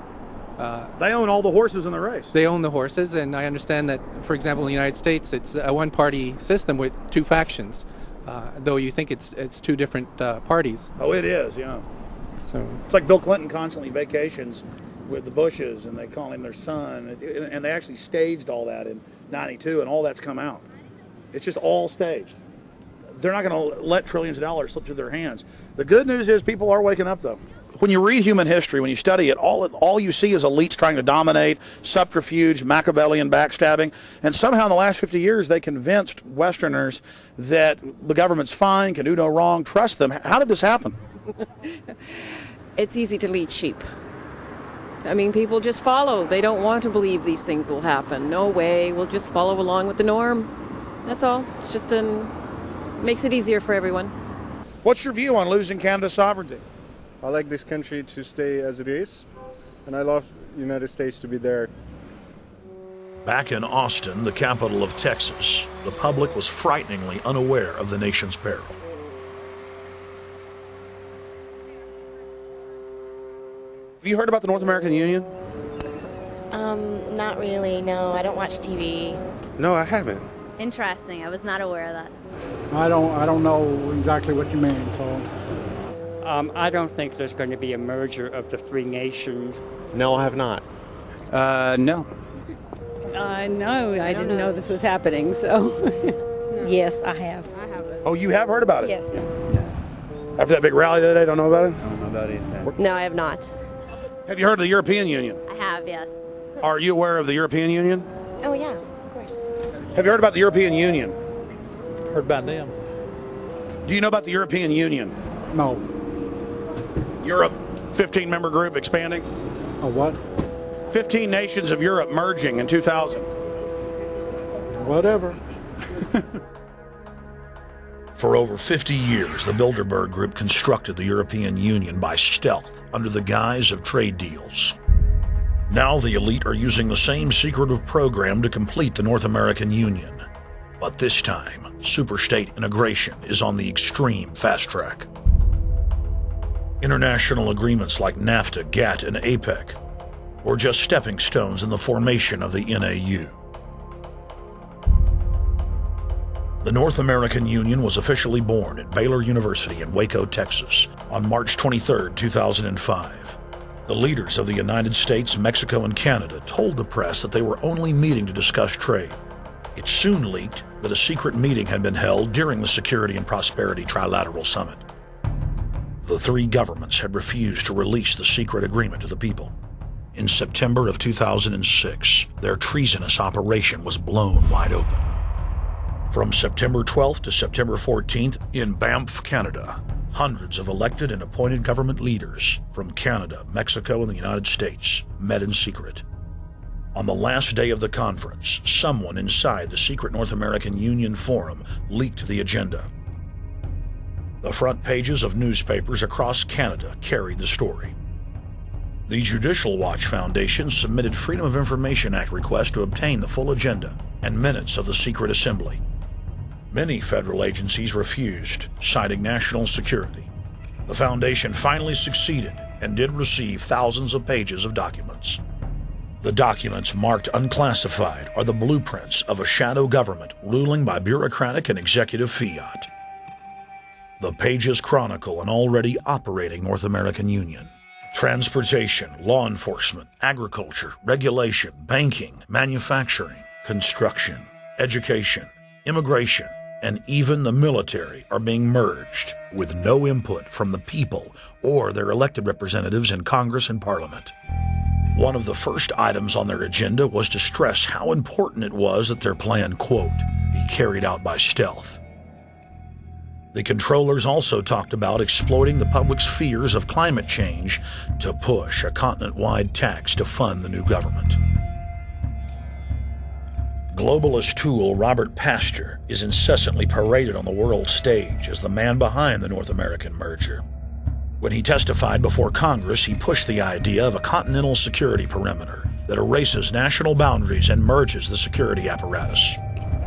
They own all the horses in the race. They own the horses, and I understand that, for example, in the United States, it's a one-party system with two factions, though you think it's two different parties. Oh, it is, yeah. So it's like Bill Clinton constantly vacations with the Bushes, and they call him their son, and they actually staged all that in 92, and all that's come out. It's just all staged. They're not going to let trillions of dollars slip through their hands. The good news is people are waking up, though. When you read human history, when you study it, all you see is elites trying to dominate, subterfuge, Machiavellian backstabbing, and somehow in the last 50 years they convinced Westerners that the government's fine, can do no wrong, trust them. How did this happen? It's easy to lead sheep. I mean, people just follow. They don't want to believe these things will happen. No way, we'll just follow along with the norm. That's all. It's just makes it easier for everyone. What's your view on losing Canada's sovereignty? I like this country to stay as it is, and I love the United States to be there. Back in Austin, the capital of Texas, the public was frighteningly unaware of the nation's peril. Have you heard about the North American Union? Not really, no. I don't watch TV. No, I haven't. Interesting. I was not aware of that. I don't know exactly what you mean, so... I don't think there's going to be a merger of the three nations. No, I have not. No. No, I didn't know this was happening, so... No. Yes, I have. I haven't. Oh, you have heard about it? Yes. After that big rally the other day, don't know about it? I don't know about anything. No, I have not. Have you heard of the European Union? I have, yes. Are you aware of the European Union? Oh, yeah, of course. Have you heard about the European Union? Heard about them. Do you know about the European Union? No. Europe, 15-member group expanding? A what? 15 nations of Europe merging in 2000. Whatever. For over 50 years, the Bilderberg Group constructed the European Union by stealth under the guise of trade deals. Now the elite are using the same secretive program to complete the North American Union. But this time, superstate integration is on the extreme fast track. International agreements like NAFTA, GATT, and APEC were just stepping stones in the formation of the NAU. The North American Union was officially born at Baylor University in Waco, Texas, on March 23, 2005. The leaders of the United States, Mexico, and Canada told the press that they were only meeting to discuss trade. It soon leaked that a secret meeting had been held during the Security and Prosperity Trilateral Summit. The three governments had refused to release the secret agreement to the people. In September of 2006, their treasonous operation was blown wide open. From September 12th to September 14th, in Banff, Canada, hundreds of elected and appointed government leaders from Canada, Mexico, and the United States met in secret. On the last day of the conference, someone inside the secret North American Union Forum leaked the agenda. The front pages of newspapers across Canada carried the story. The Judicial Watch Foundation submitted Freedom of Information Act requests to obtain the full agenda and minutes of the secret assembly. Many federal agencies refused, citing national security. The foundation finally succeeded and did receive thousands of pages of documents. The documents marked unclassified are the blueprints of a shadow government ruling by bureaucratic and executive fiat. The pages chronicle an already operating North American Union. Transportation, law enforcement, agriculture, regulation, banking, manufacturing, construction, education, immigration, and even the military are being merged with no input from the people or their elected representatives in Congress and Parliament. One of the first items on their agenda was to stress how important it was that their plan, quote, be carried out by stealth. The controllers also talked about exploiting the public's fears of climate change to push a continent-wide tax to fund the new government. Globalist tool Robert Pastor is incessantly paraded on the world stage as the man behind the North American merger. When he testified before Congress, he pushed the idea of a continental security perimeter that erases national boundaries and merges the security apparatus.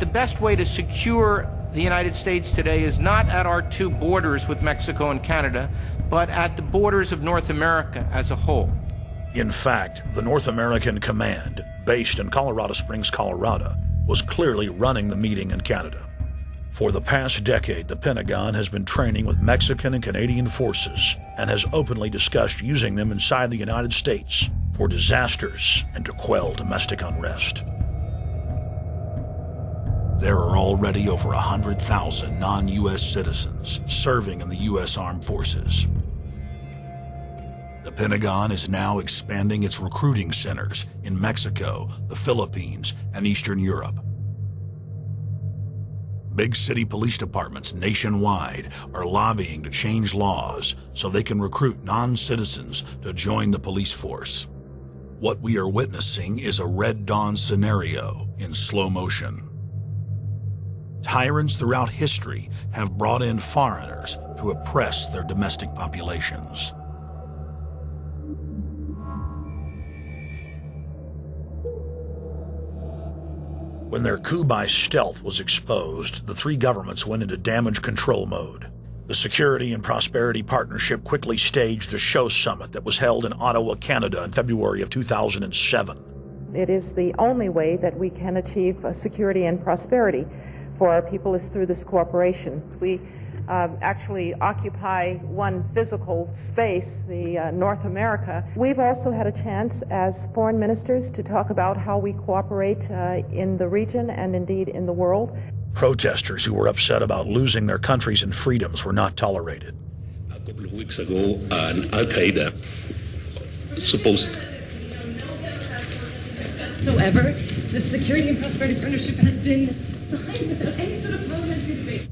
The best way to secure the United States today is not at our two borders with Mexico and Canada, but at the borders of North America as a whole. In fact, the North American Command, based in Colorado Springs, Colorado, was clearly running the meeting in Canada. For the past decade, the Pentagon has been training with Mexican and Canadian forces and has openly discussed using them inside the United States for disasters and to quell domestic unrest. There are already over 100,000 non-U.S. citizens serving in the U.S. Armed Forces. The Pentagon is now expanding its recruiting centers in Mexico, the Philippines, and Eastern Europe. Big city police departments nationwide are lobbying to change laws so they can recruit non-citizens to join the police force. What we are witnessing is a Red Dawn scenario in slow motion. Tyrants throughout history have brought in foreigners to oppress their domestic populations. When their coup by stealth was exposed, the three governments went into damage control mode. The Security and Prosperity Partnership quickly staged a show summit that was held in Ottawa, Canada in February of 2007. It is the only way that we can achieve security and prosperity for our people is through this cooperation. We actually occupy one physical space, the North America. We've also had a chance as foreign ministers to talk about how we cooperate in the region and indeed in the world. Protesters who were upset about losing their countries and freedoms were not tolerated. A couple of weeks ago, an Al-Qaeda supposed whatsoever, the Security and Prosperity Partnership has been signed without any sort of parliamentary debate.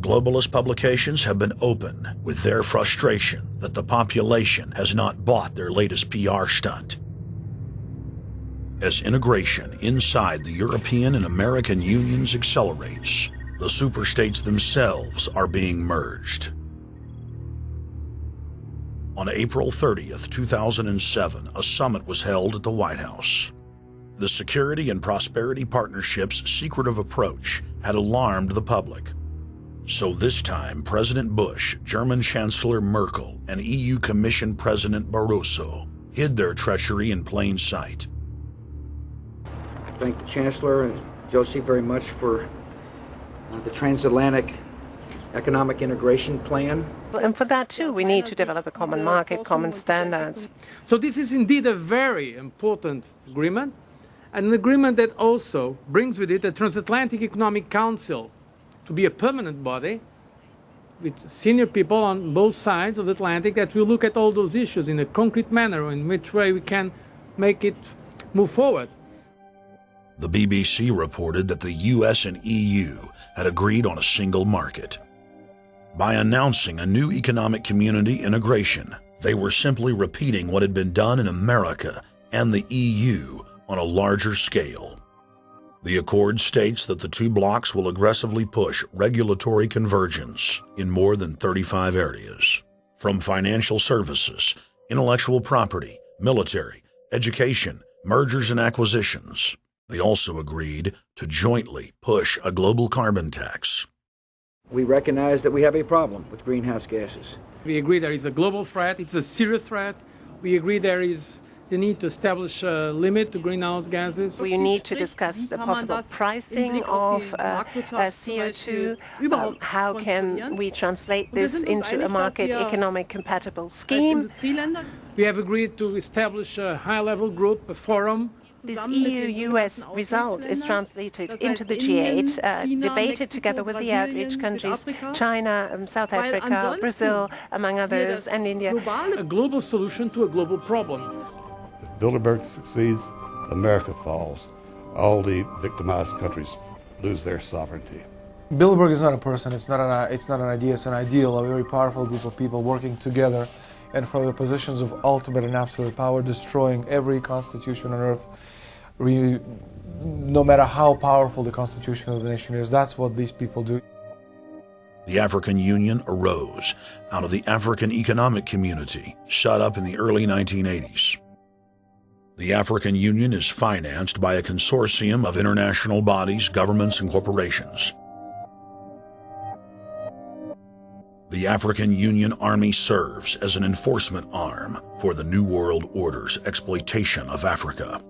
Globalist publications have been open with their frustration that the population has not bought their latest PR stunt. As integration inside the European and American unions accelerates, the superstates themselves are being merged. On April 30th, 2007, a summit was held at the White House. The Security and Prosperity Partnership's secretive approach had alarmed the public. So this time, President Bush, German Chancellor Merkel, and EU Commission President Barroso hid their treachery in plain sight. I thank the Chancellor and Josie very much for the transatlantic economic integration plan. And for that too, we need to develop a common market, common standards. So this is indeed a very important agreement, an agreement that also brings with it a transatlantic economic council to be a permanent body with senior people on both sides of the Atlantic that will look at all those issues in a concrete manner, in which way we can make it move forward. The BBC reported that the US and EU had agreed on a single market. By announcing a new economic community integration, they were simply repeating what had been done in America and the EU on a larger scale. The accord states that the two blocs will aggressively push regulatory convergence in more than 35 areas, from financial services, intellectual property, military, education, mergers and acquisitions. They also agreed to jointly push a global carbon tax. We recognize that we have a problem with greenhouse gases. We agree there is a global threat, it's a serious threat. We agree there is the need to establish a limit to greenhouse gases. We need to discuss the possible pricing of CO2. How can we translate this into a market economic compatible scheme? We have agreed to establish a high-level group, a forum. This EU-US result is translated into the G8, debated together with the outreach countries, China, South Africa, Brazil, among others, and India. A global solution to a global problem. If Bilderberg succeeds, America falls. All the victimized countries lose their sovereignty. Bilderberg is not a person, it's not an idea, it's an ideal, a very powerful group of people working together and from the positions of ultimate and absolute power, destroying every constitution on earth, no matter how powerful the constitution of the nation is. That's what these people do. The African Union arose out of the African Economic Community, set up in the early 1980s. The African Union is financed by a consortium of international bodies, governments, and corporations. The African Union Army serves as an enforcement arm for the New World Order's exploitation of Africa.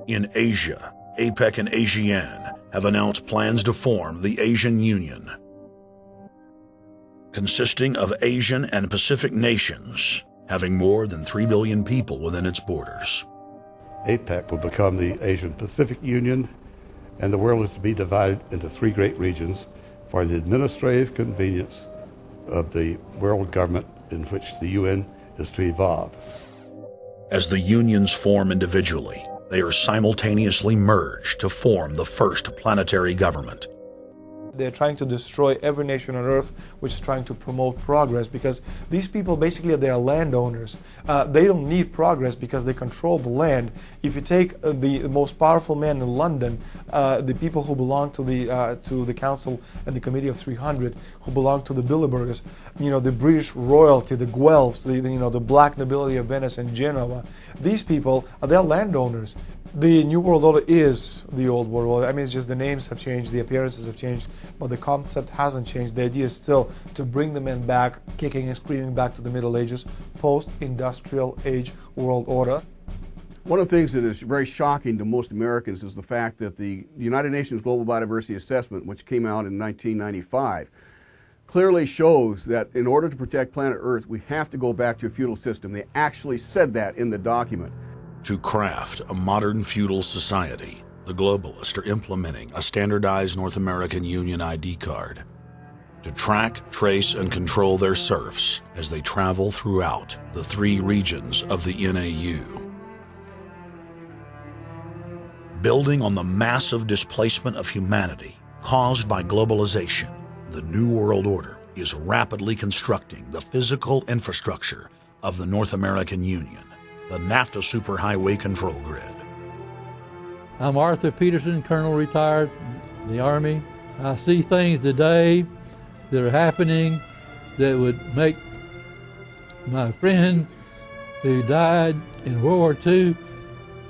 In Asia, APEC and ASEAN have announced plans to form the Asian Union, consisting of Asian and Pacific nations, having more than 3 billion people within its borders. APEC will become the Asian Pacific Union, and the world is to be divided into 3 great regions for the administrative convenience of the world government in which the UN is to evolve. As the unions form individually, they are simultaneously merged to form the first planetary government. They're trying to destroy every nation on earth which is trying to promote progress, because these people basically they are landowners. They don't need progress because they control the land. If you take the most powerful man in London, the people who belong to the Council and the Committee of 300, who belong to the Bilderbergers, the British royalty, the Guelphs, the black nobility of Venice and Genoa, these people they're landowners. The New World Order is the Old World Order. I mean, it's just the names have changed, the appearances have changed, but the concept hasn't changed. The idea is still to bring the men back, kicking and screaming back to the Middle Ages, post-industrial age world order. One of the things that is very shocking to most Americans is the fact that the United Nations Global Biodiversity Assessment, which came out in 1995, clearly shows that in order to protect planet Earth, we have to go back to a feudal system. They actually said that in the document. To craft a modern feudal society, the globalists are implementing a standardized North American Union ID card to track, trace, and control their serfs as they travel throughout the 3 regions of the NAU. Building on the massive displacement of humanity caused by globalization, the New World Order is rapidly constructing the physical infrastructure of the North American Union, the NAFTA Superhighway Control Grid. I'm Arthur Peterson, Colonel retired in the Army. I see things today that are happening that would make my friend who died in World War II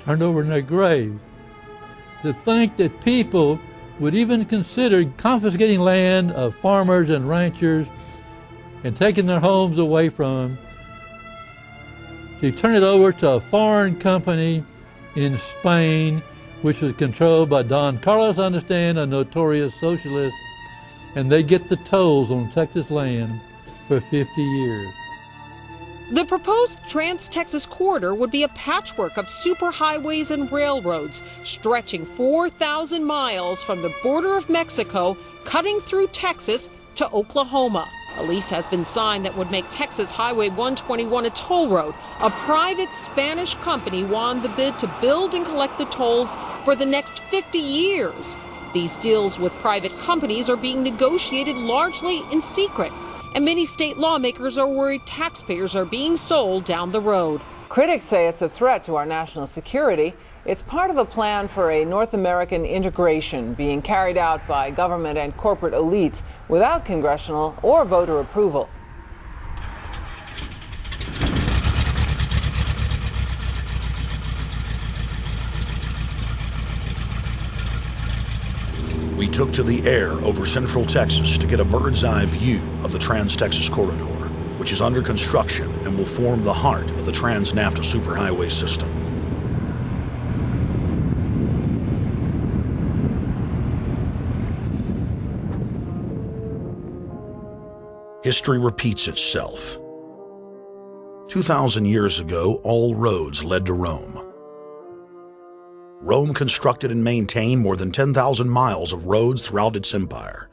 turn over in their grave. To think that people would even consider confiscating land of farmers and ranchers and taking their homes away from them, to turn it over to a foreign company in Spain, which was controlled by Don Carlos, I understand, a notorious socialist, and they get the tolls on Texas land for 50 years. The proposed Trans-Texas corridor would be a patchwork of superhighways and railroads stretching 4,000 miles from the border of Mexico, cutting through Texas to Oklahoma. A lease has been signed that would make Texas Highway 121 a toll road. A private Spanish company won the bid to build and collect the tolls for the next 50 years. These deals with private companies are being negotiated largely in secret, and many state lawmakers are worried taxpayers are being sold down the road. Critics say it's a threat to our national security. It's part of a plan for a North American integration being carried out by government and corporate elites without congressional or voter approval. We took to the air over central Texas to get a bird's eye view of the Trans-Texas Corridor, which is under construction and will form the heart of the Trans-NAFTA superhighway system. History repeats itself. 2,000 years ago, all roads led to Rome. Rome constructed and maintained more than 10,000 miles of roads throughout its empire.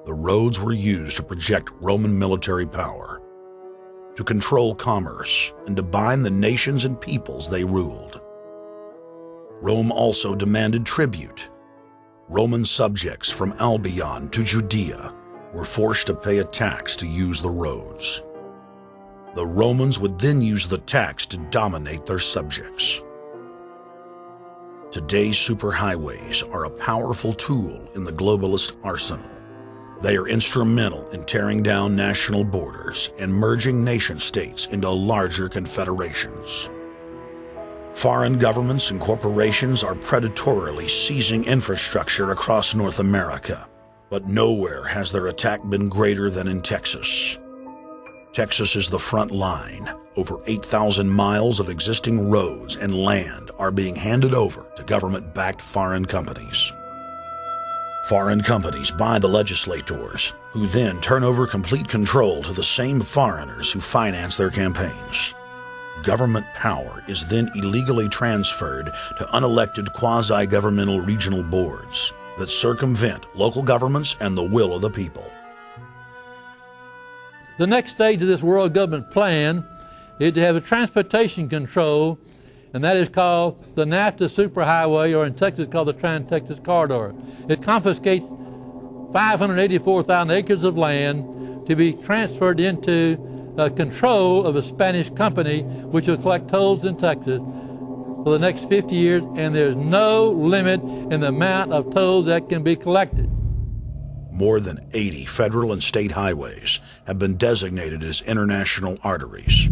The roads were used to project Roman military power, to control commerce, and to bind the nations and peoples they ruled. Rome also demanded tribute. Roman subjects from Albion to Judea were forced to pay a tax to use the roads. The Romans would then use the tax to dominate their subjects. Today's superhighways are a powerful tool in the globalist arsenal. They are instrumental in tearing down national borders and merging nation-states into larger confederations. Foreign governments and corporations are predatorily seizing infrastructure across North America, but nowhere has their attack been greater than in Texas. Texas is the front line. Over 8,000 miles of existing roads and land are being handed over to government-backed foreign companies. Foreign companies buy the legislators, who then turn over complete control to the same foreigners who finance their campaigns. Government power is then illegally transferred to unelected quasi-governmental regional boards that circumvent local governments and the will of the people. The next stage of this world government plan is to have a transportation control, and that is called the NAFTA superhighway, or in Texas called the Trans-Texas Corridor. It confiscates 584,000 acres of land to be transferred into control of a Spanish company which will collect tolls in Texas for the next 50 years, and there's no limit in the amount of tolls that can be collected. More than 80 federal and state highways have been designated as international arteries.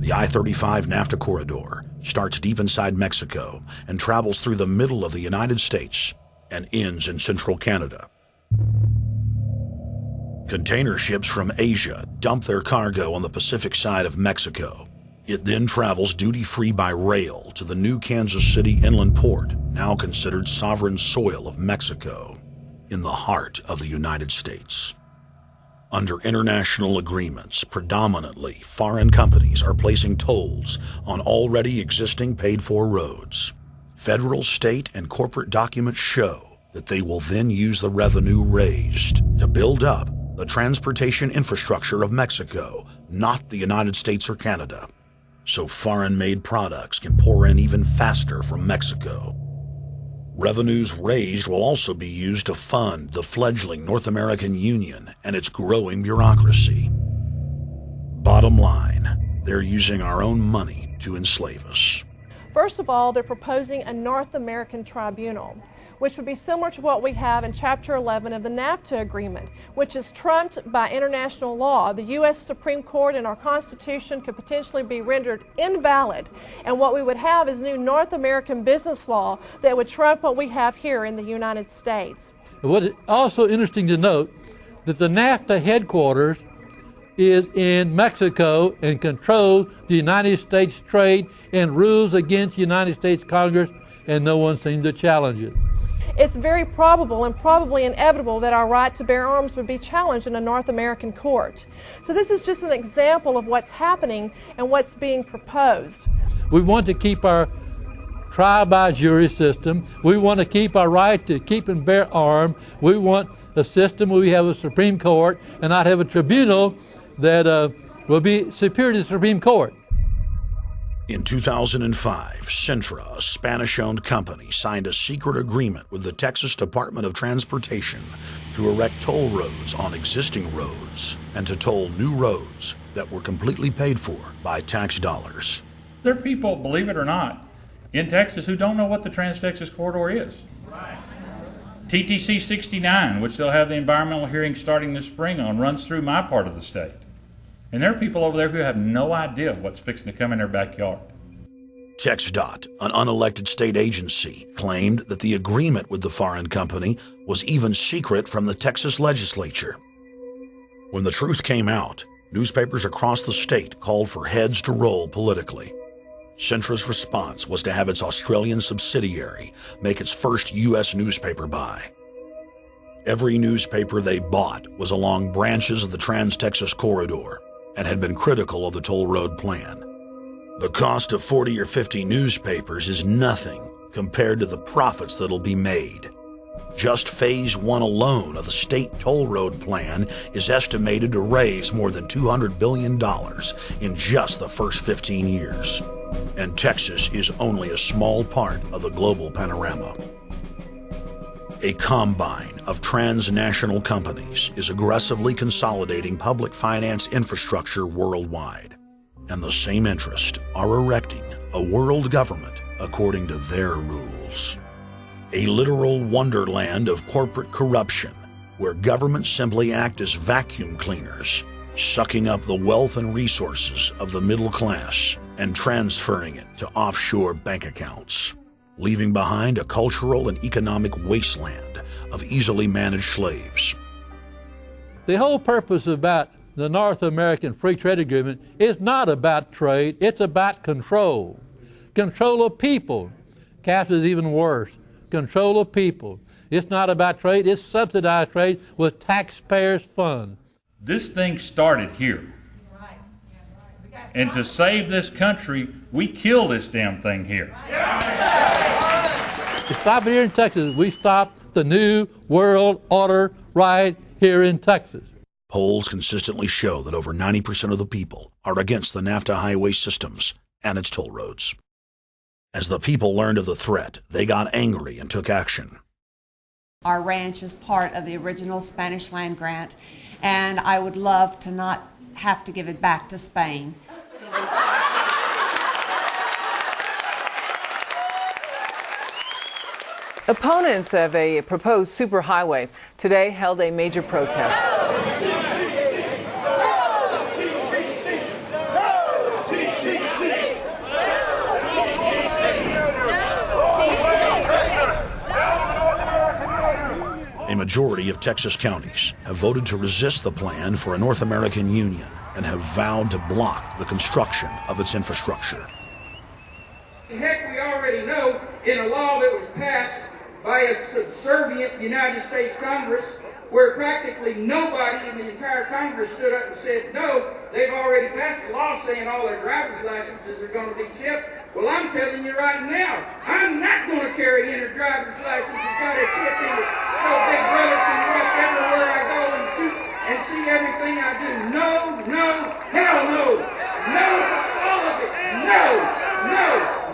The I-35 NAFTA corridor starts deep inside Mexico and travels through the middle of the United States and ends in central Canada. Container ships from Asia dump their cargo on the Pacific side of Mexico. It then travels duty-free by rail to the new Kansas City inland port, now considered sovereign soil of Mexico, in the heart of the United States. Under international agreements, predominantly foreign companies are placing tolls on already existing paid-for roads. Federal, state, and corporate documents show that they will then use the revenue raised to build up the transportation infrastructure of Mexico, not the United States or Canada, so foreign-made products can pour in even faster from Mexico. Revenues raised will also be used to fund the fledgling North American Union and its growing bureaucracy. Bottom line, they're using our own money to enslave us. First of all, they're proposing a North American tribunal, which would be similar to what we have in Chapter 11 of the NAFTA agreement, which is trumped by international law. The U.S. Supreme Court and our Constitution could potentially be rendered invalid, and what we would have is new North American business law that would trump what we have here in the United States. What is also interesting to note that the NAFTA headquarters is in Mexico and controls the United States trade and rules against the United States Congress, and no one seems to challenge it. it's very probable and probably inevitable that our right to bear arms would be challenged in a North American court. So this is just an example of what's happening and what's being proposed. We want to keep our trial by jury system. We want to keep our right to keep and bear arms. We want a system where we have a Supreme Court and not have a tribunal that will be superior to the Supreme Court. In 2005, Cintra, a Spanish-owned company, signed a secret agreement with the Texas Department of Transportation to erect toll roads on existing roads and to toll new roads that were completely paid for by tax dollars. There are people, believe it or not, in Texas who don't know what the Trans-Texas Corridor is. TTC 69, which they'll have the environmental hearing starting this spring on, runs through my part of the state. And there are people over there who have no idea what's fixing to come in their backyard. TxDOT, an unelected state agency, claimed that the agreement with the foreign company was even secret from the Texas legislature. When the truth came out, newspapers across the state called for heads to roll politically. Cintra's response was to have its Australian subsidiary make its first U.S. newspaper buy. Every newspaper they bought was along branches of the Trans-Texas Corridor and had been critical of the toll road plan. The cost of 40 or 50 newspapers is nothing compared to the profits that'll be made. Just Phase 1 alone of the state toll road plan is estimated to raise more than $200 billion in just the first 15 years. And Texas is only a small part of the global panorama. A combine of transnational companies is aggressively consolidating public finance infrastructure worldwide, and the same interests are erecting a world government according to their rules. A literal wonderland of corporate corruption, where governments simply act as vacuum cleaners, sucking up the wealth and resources of the middle class and transferring it to offshore bank accounts, leaving behind a cultural and economic wasteland of easily managed slaves. The whole purpose about the North American Free Trade Agreement is not about trade, it's about control. Control of people. CAFTA is even worse. Control of people. It's not about trade, it's subsidized trade with taxpayers' funds. This thing started here. And to save this country, we kill this damn thing here. To stop it here in Texas, we stop the New World Order right here in Texas. Polls consistently show that over 90% of the people are against the NAFTA highway systems and its toll roads. As the people learned of the threat, they got angry and took action. Our ranch is part of the original Spanish land grant, and I would love to not have to give it back to Spain. Opponents of a proposed superhighway today held a major protest. A majority of Texas counties have voted to resist the plan for a North American union and have vowed to block the construction of its infrastructure. Heck, we already know in a law that was passed by a subservient United States Congress, where practically nobody in the entire Congress stood up and said no, they've already passed a law saying all their driver's licenses are going to be chipped. Well, I'm telling you right now, I'm not going to carry in a driver's license that's got a chip in it so Big Brother can watch everywhere I go and see everything I do. No, no, hell no. No, all of it. No, no.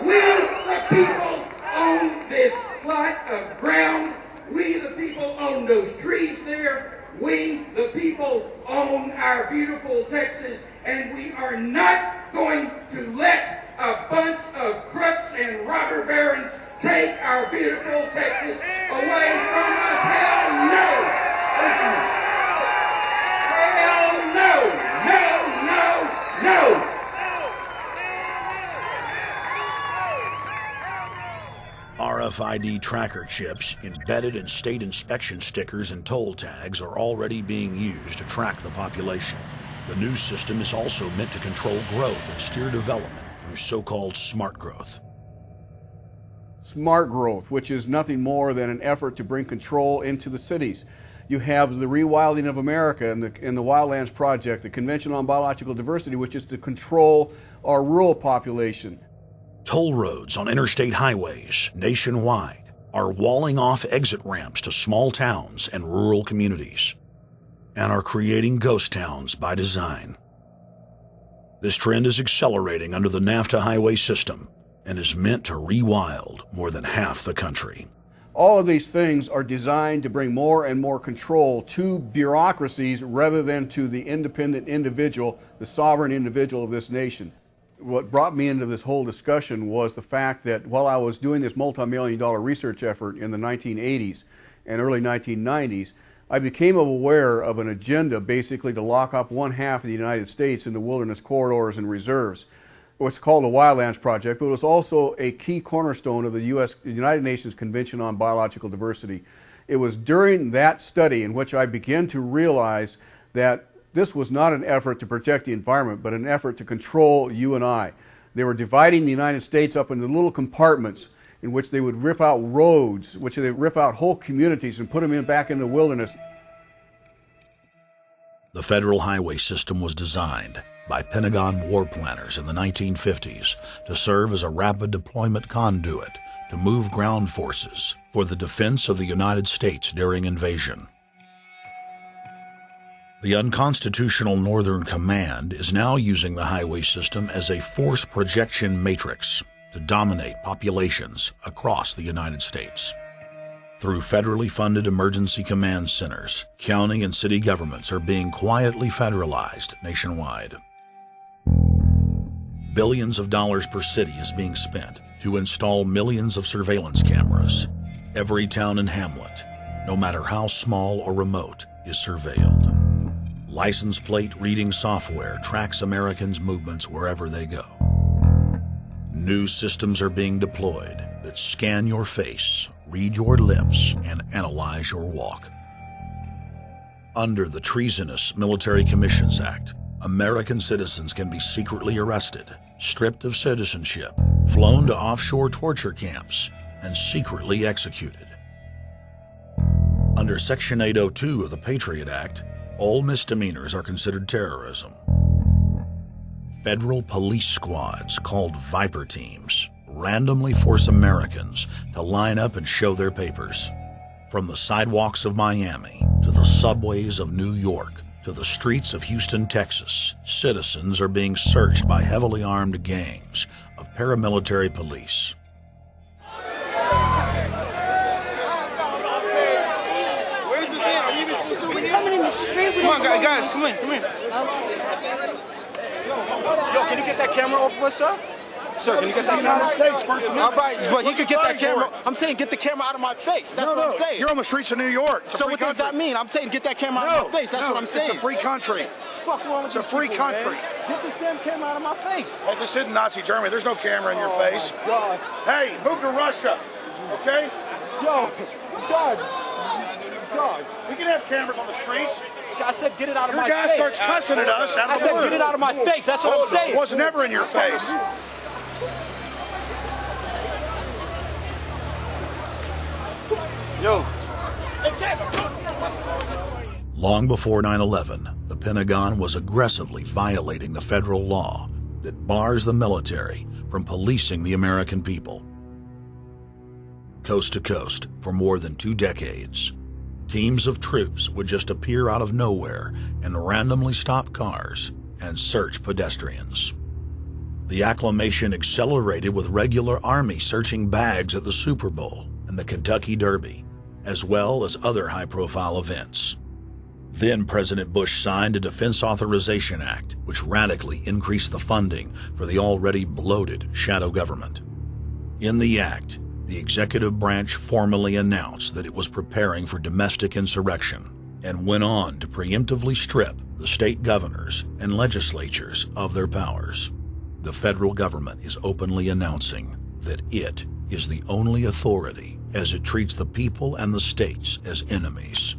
We, the people, own this plot of ground. We, the people, own those trees there. We, the people, own our beautiful Texas, and we are not going to let a bunch of crooks and robber barons take our beautiful Texas away from us. Hell no! Hell no! No, no, no! RFID tracker chips embedded in state inspection stickers and toll tags are already being used to track the population. The new system is also meant to control growth and steer development through so-called smart growth. smart growth, which is nothing more than an effort to bring control into the cities. You have the rewilding of America and the Wildlands Project, the Convention on Biological Diversity, which is to control our rural population. Toll roads on interstate highways nationwide are walling off exit ramps to small towns and rural communities, and are creating ghost towns by design. This trend is accelerating under the NAFTA highway system and is meant to rewild more than half the country. All of these things are designed to bring more and more control to bureaucracies rather than to the independent individual, the sovereign individual of this nation. What brought me into this whole discussion was the fact that while I was doing this multi-million-dollar research effort in the 1980s and early 1990s, I became aware of an agenda basically to lock up one half of the United States into wilderness corridors and reserves. What's called the Wildlands Project, but it was also a key cornerstone of the United Nations Convention on Biological Diversity. It was during that study in which I began to realize that this was not an effort to protect the environment, but an effort to control you and I. They were dividing the United States up into little compartments in which they would rip out roads, which they would rip out whole communities and put them back in the wilderness. The federal highway system was designed by Pentagon war planners in the 1950s to serve as a rapid deployment conduit to move ground forces for the defense of the United States during invasion. The unconstitutional Northern Command is now using the highway system as a force projection matrix to dominate populations across the United States. Through federally funded emergency command centers, county and city governments are being quietly federalized nationwide. Billions of dollars per city is being spent to install millions of surveillance cameras. Every town and hamlet, no matter how small or remote, is surveilled. License plate reading software tracks Americans' movements wherever they go. New systems are being deployed that scan your face, read your lips, and analyze your walk. Under the Treasonous Military Commissions Act, American citizens can be secretly arrested, stripped of citizenship, flown to offshore torture camps, and secretly executed. Under Section 802 of the Patriot Act, all misdemeanors are considered terrorism. Federal police squads, called Viper teams, randomly force Americans to line up and show their papers. From the sidewalks of Miami to the subways of New York to the streets of Houston, Texas, citizens are being searched by heavily armed gangs of paramilitary police. Come on, guys, come in. Yo, can you get that camera off of us, sir? Sir, can you get that United States First Amendment? All right, but you can get that camera. I'm saying get the camera out of my face. That's what I'm saying. You're on the streets of New York. So what does that mean? I'm saying get that camera out of my face. That's what I'm saying. It's a free country. Fuck wrong with It's a free country. Get this damn camera out of my face. Hey, this isn't Nazi Germany. There's no camera in your face. God. Hey, move to Russia, okay? Yo, Sarge. We can have cameras on the streets. I said get it out of my face. Your guy starts cussing at us out of the blue. I said get it out of my face. That's what I'm saying. It was never in your face. Yo. Long before 9/11, the Pentagon was aggressively violating the federal law that bars the military from policing the American people. Coast to coast, for more than 2 decades, teams of troops would just appear out of nowhere and randomly stop cars and search pedestrians. The acclamation accelerated with regular Army searching bags at the Super Bowl and the Kentucky Derby, as well as other high-profile events. Then President Bush signed a Defense Authorization Act, which radically increased the funding for the already bloated shadow government. In the act, the executive branch formally announced that it was preparing for domestic insurrection and went on to preemptively strip the state governors and legislatures of their powers. The federal government is openly announcing that it is the only authority as it treats the people and the states as enemies.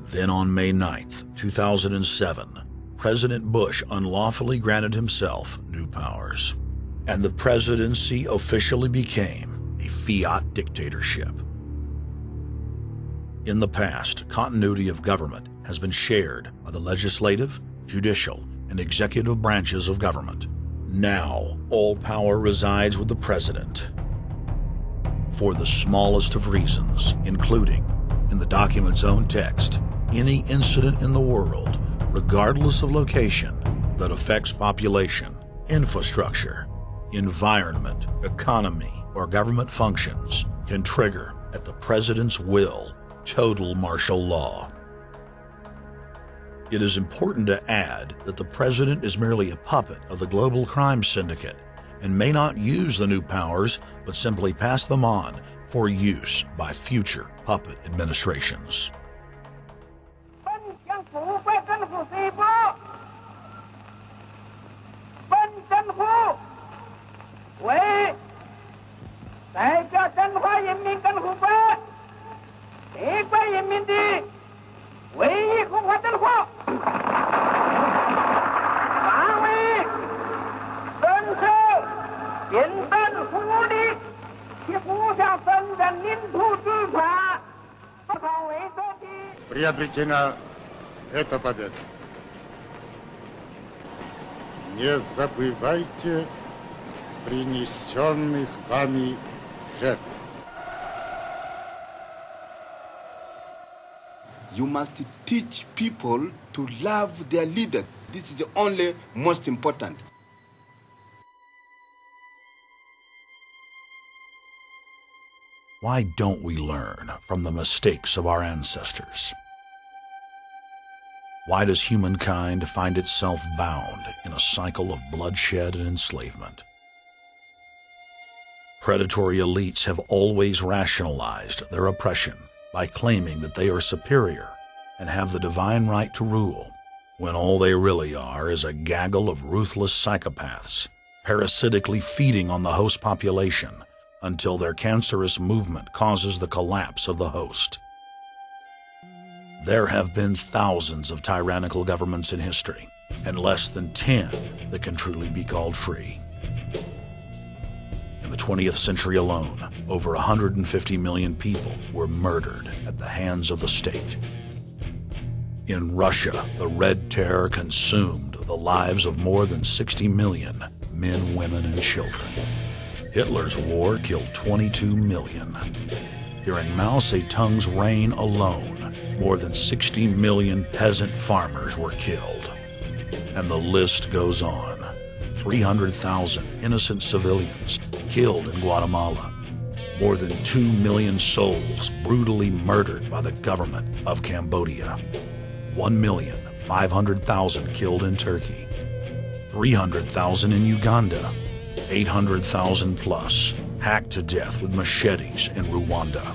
Then on May 9th, 2007, President Bush unlawfully granted himself new powers. and the presidency officially became a fiat dictatorship. In the past, continuity of government has been shared by the legislative, judicial, and executive branches of government. Now, all power resides with the president. For the smallest of reasons, including, in the document's own text, any incident in the world, regardless of location, that affects population, infrastructure, environment, economy, or government functions can trigger, at the president's will, total martial law. It is important to add that the president is merely a puppet of the global crime syndicate and may not use the new powers, but simply pass them on for use by future puppet administrations. Приобретена эта победа. Не забывайте принесенных вами жертв. You must teach people to love their leader. This is the only most important. Why don't we learn from the mistakes of our ancestors? Why does humankind find itself bound in a cycle of bloodshed and enslavement? Predatory elites have always rationalized their oppression by claiming that they are superior and have the divine right to rule, when all they really are is a gaggle of ruthless psychopaths, parasitically feeding on the host population until their cancerous movement causes the collapse of the host. There have been thousands of tyrannical governments in history, and less than 10 that can truly be called free. In the 20th century alone, over 150 million people were murdered at the hands of the state. In Russia, the Red Terror consumed the lives of more than 60 million men, women, and children. Hitler's war killed 22 million. During Mao Zedong's reign alone, more than 60 million peasant farmers were killed. And the list goes on. 300,000 innocent civilians killed in Guatemala. More than 2 million souls brutally murdered by the government of Cambodia. 1,500,000 killed in Turkey. 300,000 in Uganda. 800,000 plus hacked to death with machetes in Rwanda.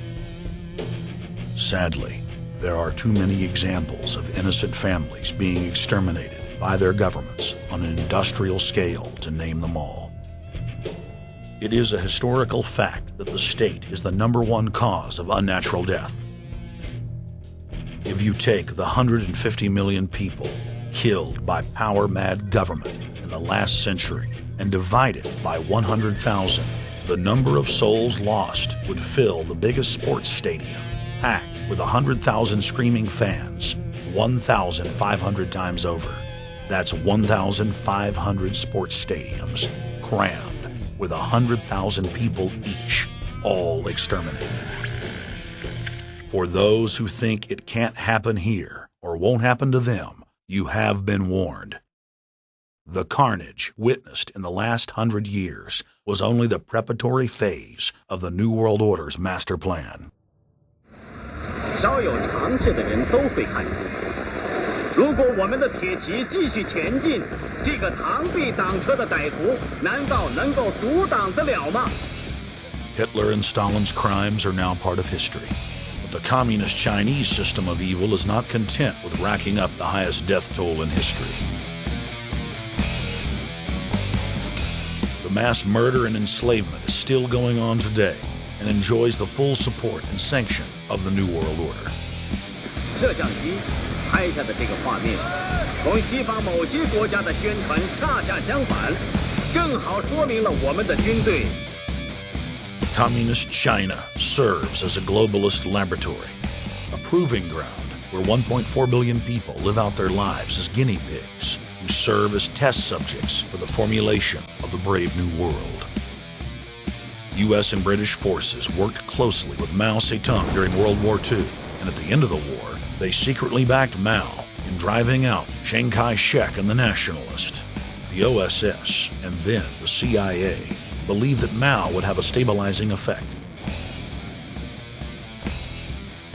Sadly, there are too many examples of innocent families being exterminated by their governments on an industrial scale to name them all. It is a historical fact that the state is the #1 cause of unnatural death. If you take the 150 million people killed by power-mad government in the last century and divide it by 100,000, the number of souls lost would fill the biggest sports stadium, packed with 100,000 screaming fans, 1,500 times over. That's 1,500 sports stadiums, crammed with 100,000 people each, all exterminated. For those who think it can't happen here or won't happen to them, you have been warned. The carnage witnessed in the last 100 years was only the preparatory phase of the New World Order's master plan. 稍有常识的人都会看出，如果我们的铁骑继续前进，这个螳臂挡车的歹徒难道能够阻挡得了吗？ Hitler and Stalin's crimes are now part of history, but the communist Chinese system of evil is not content with racking up the highest death toll in history. The mass murder and enslavement is still going on today and enjoys the full support and sanction of the New World Order. 摄像机拍下的这个画面，同西方某些国家的宣传恰恰相反。正好说明了我们的军队。 Communist China serves as a globalist laboratory, a proving ground where 1.4 billion people live out their lives as guinea pigs who serve as test subjects for the formulation of the brave new world. U.S. and British forces worked closely with Mao Zedong during World War II, and at the end of the war, they secretly backed Mao in driving out Chiang Kai-shek and the Nationalist. The OSS, and then the CIA, believed that Mao would have a stabilizing effect.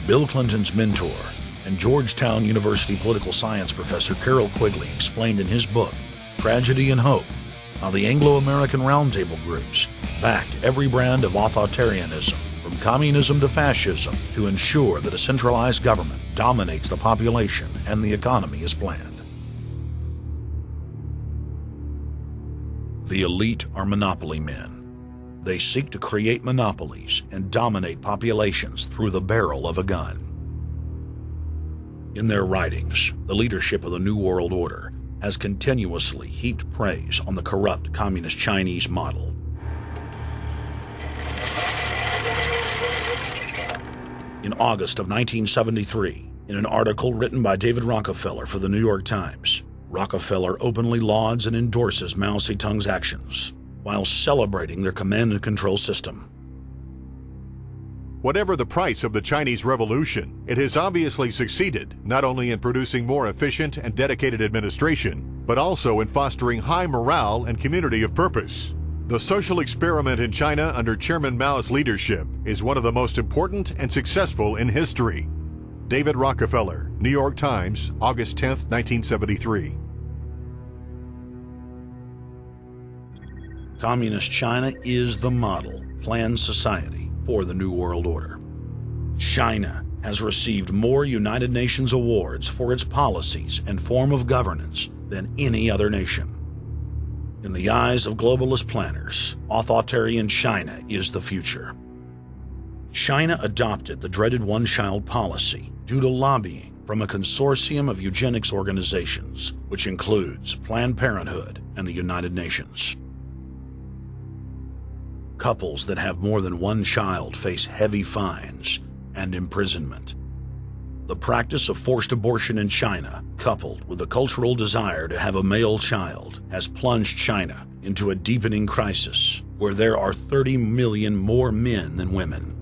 Bill Clinton's mentor and Georgetown University political science professor Carroll Quigley explained in his book, Tragedy and Hope, how the Anglo-American Roundtable groups backed every brand of authoritarianism, from communism to fascism, to ensure that a centralized government dominates the population and the economy as planned. The elite are monopoly men. They seek to create monopolies and dominate populations through the barrel of a gun. In their writings, the leadership of the New World Order has continuously heaped praise on the corrupt communist Chinese model. In August of 1973, in an article written by David Rockefeller for the New York Times, Rockefeller openly lauds and endorses Mao Zedong's actions, while celebrating their command and control system. Whatever the price of the Chinese Revolution, it has obviously succeeded not only in producing more efficient and dedicated administration, but also in fostering high morale and community of purpose. The social experiment in China under Chairman Mao's leadership is one of the most important and successful in history. David Rockefeller, New York Times, August 10, 1973. Communist China is the model planned society for the New World Order. China has received more United Nations awards for its policies and form of governance than any other nation. In the eyes of globalist planners, authoritarian China is the future. China adopted the dreaded one-child policy due to lobbying from a consortium of eugenics organizations, which includes Planned Parenthood and the United Nations. Couples that have more than one child face heavy fines and imprisonment. The practice of forced abortion in China, coupled with the cultural desire to have a male child, has plunged China into a deepening crisis where there are 30 million more men than women.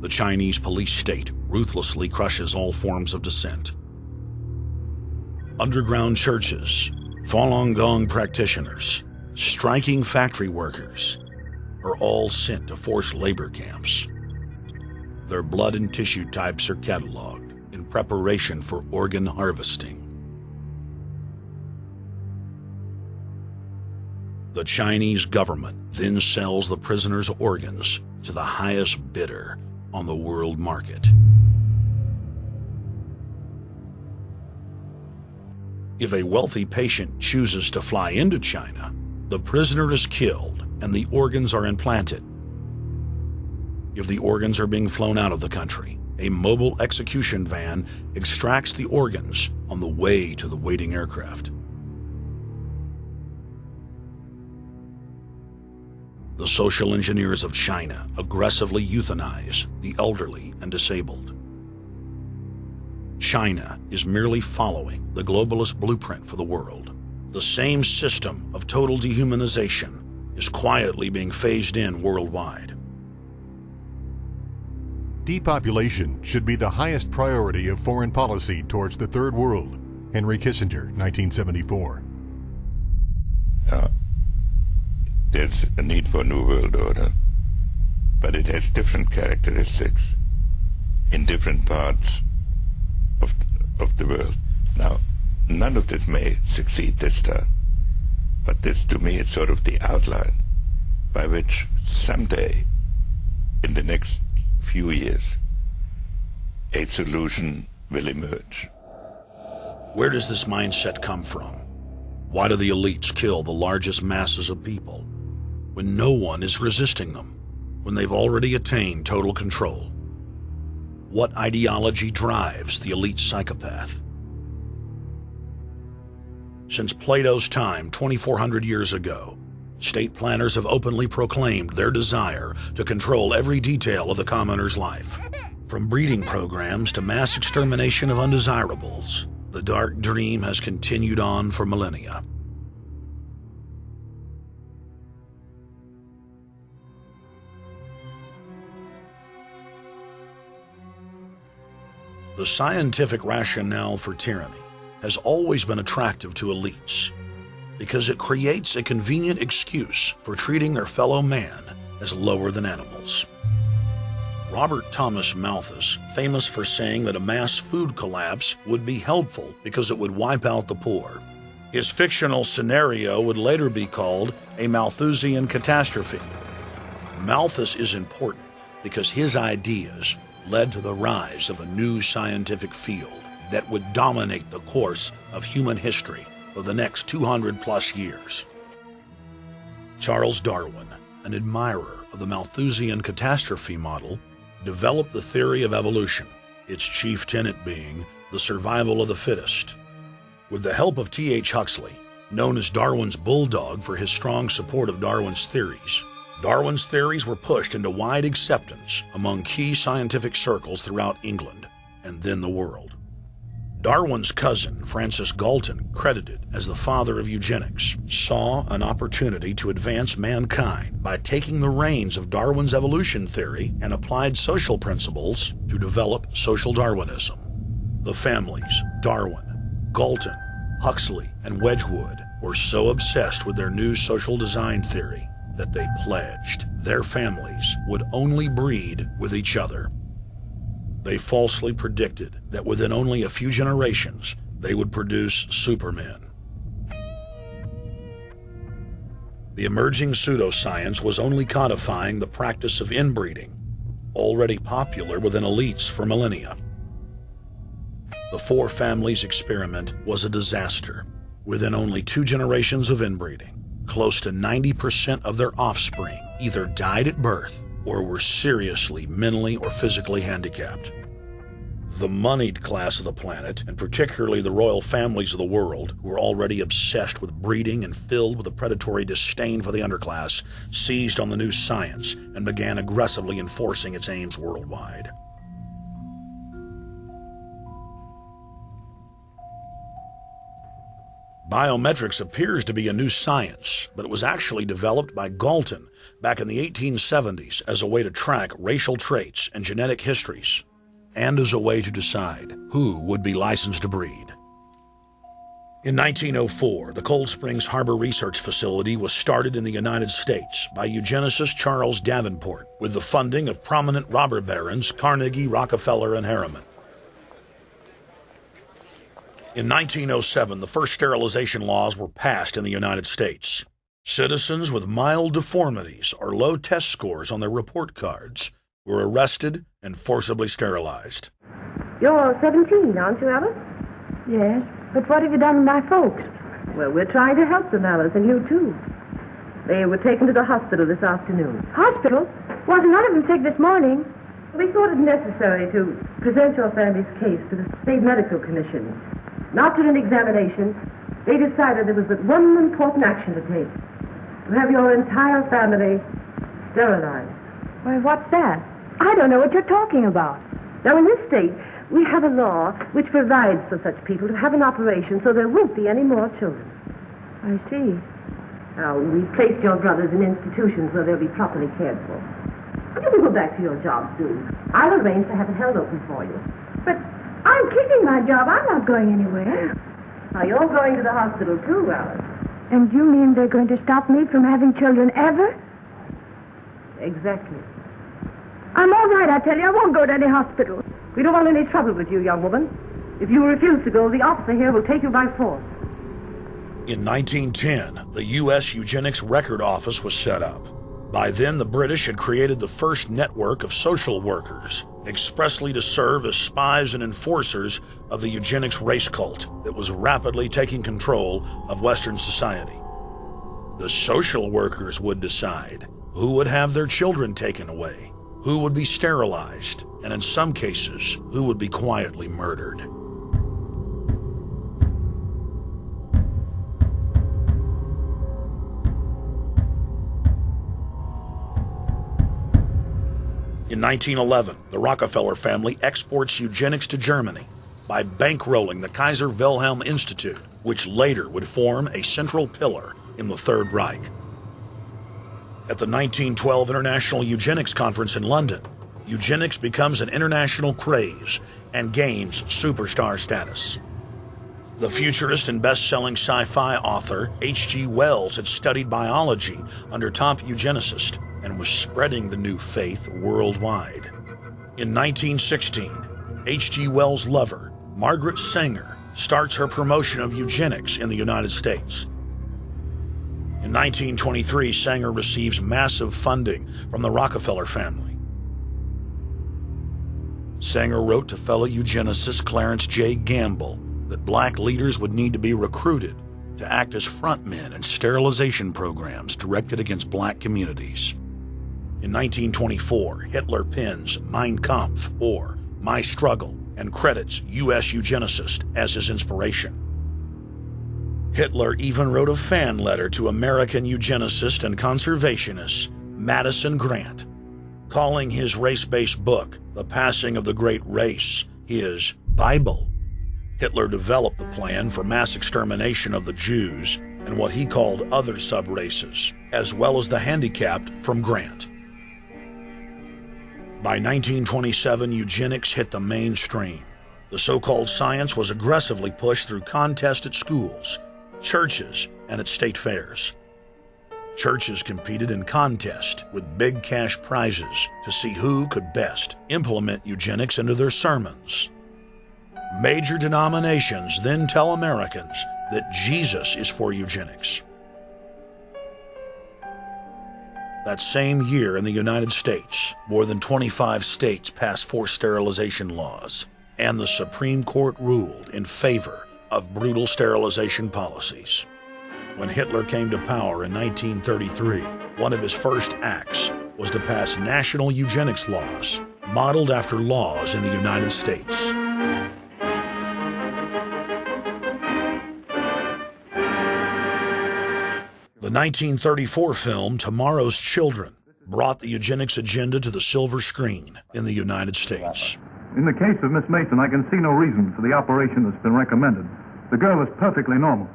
The Chinese police state ruthlessly crushes all forms of dissent. Underground churches, Falun Gong practitioners, striking factory workers are all sent to forced labor camps. Their blood and tissue types are cataloged in preparation for organ harvesting. The Chinese government then sells the prisoners' organs to the highest bidder on the world market. If a wealthy patient chooses to fly into China, the prisoner is killed and the organs are implanted. If the organs are being flown out of the country, a mobile execution van extracts the organs on the way to the waiting aircraft. The social engineers of China aggressively euthanize the elderly and disabled. China is merely following the globalist blueprint for the world. The same system of total dehumanization is quietly being phased in worldwide. Depopulation should be the highest priority of foreign policy towards the Third World. Henry Kissinger, 1974. There's a need for a new world order, but it has different characteristics in different parts of the world. Now, none of this may succeed this time, but this to me is sort of the outline by which someday, in the next few years, a solution will emerge. Where does this mindset come from? Why do the elites kill the largest masses of people when no one is resisting them, when they've already attained total control? What ideology drives the elite psychopath? Since Plato's time 2,400 years ago, state planners have openly proclaimed their desire to control every detail of the commoner's life. From breeding programs to mass extermination of undesirables, the dark dream has continued on for millennia. The scientific rationale for tyranny has always been attractive to elites because it creates a convenient excuse for treating their fellow man as lower than animals. Robert Thomas Malthus, famous for saying that a mass food collapse would be helpful because it would wipe out the poor. His fictional scenario would later be called a Malthusian catastrophe. Malthus is important because his ideas led to the rise of a new scientific field that would dominate the course of human history for the next 200+ years. Charles Darwin, an admirer of the Malthusian catastrophe model, developed the theory of evolution, its chief tenet being the survival of the fittest. With the help of T.H. Huxley, known as Darwin's bulldog for his strong support of Darwin's theories were pushed into wide acceptance among key scientific circles throughout England and then the world. Darwin's cousin, Francis Galton, credited as the father of eugenics, saw an opportunity to advance mankind by taking the reins of Darwin's evolution theory and applied social principles to develop social Darwinism. The families, Darwin, Galton, Huxley, and Wedgwood, were so obsessed with their new social design theory that they pledged their families would only breed with each other. They falsely predicted that within only a few generations, they would produce supermen. The emerging pseudoscience was only codifying the practice of inbreeding, already popular within elites for millennia. The four families experiment was a disaster. Within only 2 generations of inbreeding, close to 90% of their offspring either died at birth or were seriously mentally or physically handicapped. The moneyed class of the planet, and particularly the royal families of the world, who were already obsessed with breeding and filled with a predatory disdain for the underclass, seized on the new science and began aggressively enforcing its aims worldwide. Biometrics appears to be a new science, but it was actually developed by Galton back in the 1870s as a way to track racial traits and genetic histories, and as a way to decide who would be licensed to breed. In 1904, the Cold Springs Harbor Research Facility was started in the United States by eugenicist Charles Davenport with the funding of prominent robber barons Carnegie, Rockefeller, and Harriman. In 1907, the first sterilization laws were passed in the United States. Citizens with mild deformities or low test scores on their report cards were arrested and forcibly sterilized. You're 17, aren't you, Alice? Yes, but what have you done with my folks? Well, we're trying to help them, Alice, and you too. They were taken to the hospital this afternoon. Hospital? Wasn't none of them sick this morning? We thought it necessary to present your family's case to the State Medical Commission. After an examination, they decided there was but one important action to take: to have your entire family sterilized. Why, what's that? I don't know what you're talking about. Now, in this state, we have a law which provides for such people to have an operation so there won't be any more children. I see. Now, we've placed your brothers in institutions where they'll be properly cared for. But you can go back to your job soon. I'll arrange to have it held open for you. But I'm keeping my job. I'm not going anywhere. Now, you're going to the hospital too, Alice. And you mean they're going to stop me from having children ever? Exactly. I'm all right, I tell you. I won't go to any hospital. We don't want any trouble with you, young woman. If you refuse to go, the officer here will take you by force. In 1910, the U.S. Eugenics Record Office was set up. By then, the British had created the first network of social workers, expressly to serve as spies and enforcers of the eugenics race cult that was rapidly taking control of Western society. The social workers would decide who would have their children taken away, who would be sterilized, and in some cases, who would be quietly murdered. In 1911, the Rockefeller family exports eugenics to Germany by bankrolling the Kaiser Wilhelm Institute, which later would form a central pillar in the Third Reich. At the 1912 International Eugenics Conference in London, eugenics becomes an international craze and gains superstar status. The futurist and best-selling sci-fi author H.G. Wells had studied biology under top eugenicists and was spreading the new faith worldwide. In 1916, H.G. Wells' lover, Margaret Sanger, starts her promotion of eugenics in the United States. In 1923, Sanger receives massive funding from the Rockefeller family. Sanger wrote to fellow eugenicist Clarence J. Gamble that black leaders would need to be recruited to act as frontmen in sterilization programs directed against black communities. In 1924, Hitler pens Mein Kampf, or My Struggle, and credits U.S. eugenicists as his inspiration. Hitler even wrote a fan letter to American eugenicist and conservationist Madison Grant, calling his race-based book, The Passing of the Great Race, his Bible. Hitler developed the plan for mass extermination of the Jews and what he called other sub-races, as well as the handicapped, from Grant. By 1927, eugenics hit the mainstream. The so-called science was aggressively pushed through contests at schools, churches, and at state fairs. Churches competed in contests with big cash prizes to see who could best implement eugenics into their sermons. Major denominations then tell Americans that Jesus is for eugenics. That same year in the United States, more than 25 states passed forced sterilization laws, and the Supreme Court ruled in favor of brutal sterilization policies. When Hitler came to power in 1933, one of his first acts was to pass national eugenics laws, modeled after laws in the United States. The 1934 film Tomorrow's Children brought the eugenics agenda to the silver screen in the United States. In the case of Miss Mason, I can see no reason for the operation that's been recommended. The girl is perfectly normal.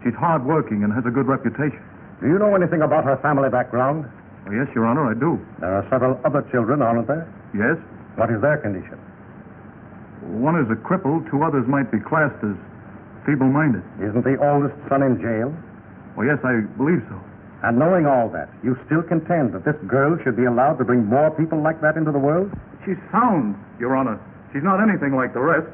She's hard-working and has a good reputation. Do you know anything about her family background? Oh, yes, Your Honor, I do. There are several other children, aren't there? Yes. What is their condition? One is a cripple. Two others might be classed as feeble-minded. Isn't the oldest son in jail? Oh, yes, I believe so. And knowing all that, you still contend that this girl should be allowed to bring more people like that into the world? She's sound, Your Honor. She's not anything like the rest.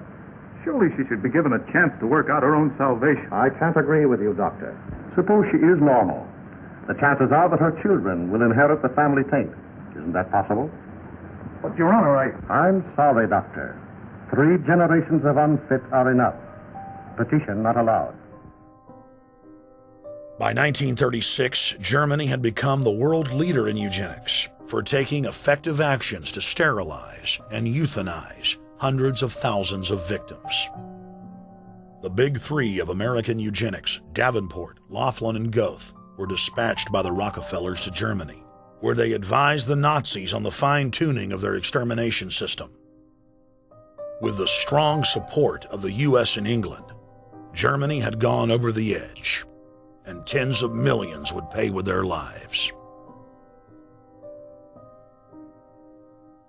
Surely she should be given a chance to work out her own salvation. I can't agree with you, Doctor. Suppose she is normal. The chances are that her children will inherit the family taint. Isn't that possible? But, Your Honor, I'm sorry, Doctor. 3 generations of unfit are enough. Petition not allowed. By 1936, Germany had become the world leader in eugenics for taking effective actions to sterilize and euthanize hundreds of thousands of victims. The big 3 of American eugenics, Davenport, Laughlin, and Goethe, were dispatched by the Rockefellers to Germany, where they advised the Nazis on the fine-tuning of their extermination system. With the strong support of the U.S. and England, Germany had gone over the edge, and tens of millions would pay with their lives.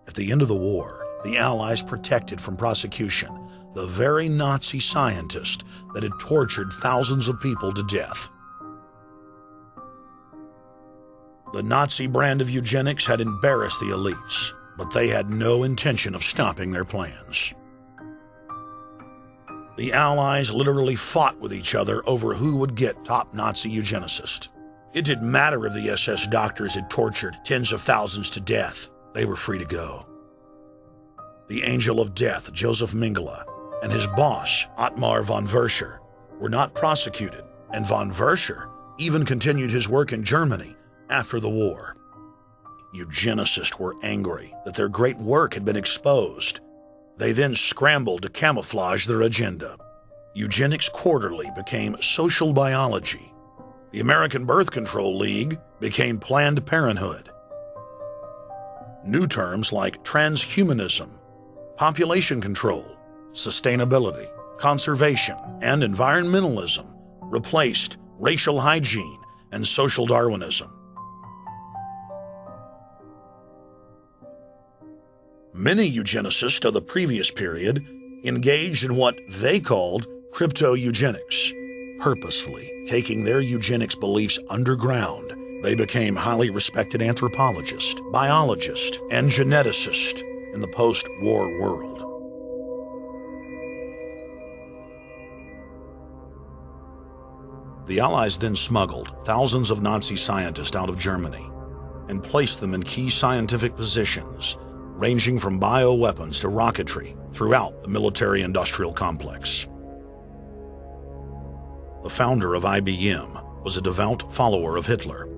At the end of the war, the Allies protected from prosecution the very Nazi scientist that had tortured thousands of people to death. The Nazi brand of eugenics had embarrassed the elites, but they had no intention of stopping their plans. The Allies literally fought with each other over who would get top Nazi eugenicist. It didn't matter if the SS doctors had tortured tens of thousands to death. They were free to go. The Angel of Death, Joseph Mengele, and his boss, Ottmar von Verscher, were not prosecuted, and von Verscher even continued his work in Germany after the war. Eugenicists were angry that their great work had been exposed. They then scrambled to camouflage their agenda. Eugenics Quarterly became Social Biology. The American Birth Control League became Planned Parenthood. New terms like transhumanism, population control, sustainability, conservation, and environmentalism replaced racial hygiene and social Darwinism. Many eugenicists of the previous period engaged in what they called crypto-eugenics. Purposefully taking their eugenics beliefs underground, they became highly respected anthropologists, biologists, and geneticists in the post-war world. The Allies then smuggled thousands of Nazi scientists out of Germany and placed them in key scientific positions, ranging from bioweapons to rocketry throughout the military-industrial complex. The founder of IBM was a devout follower of Hitler.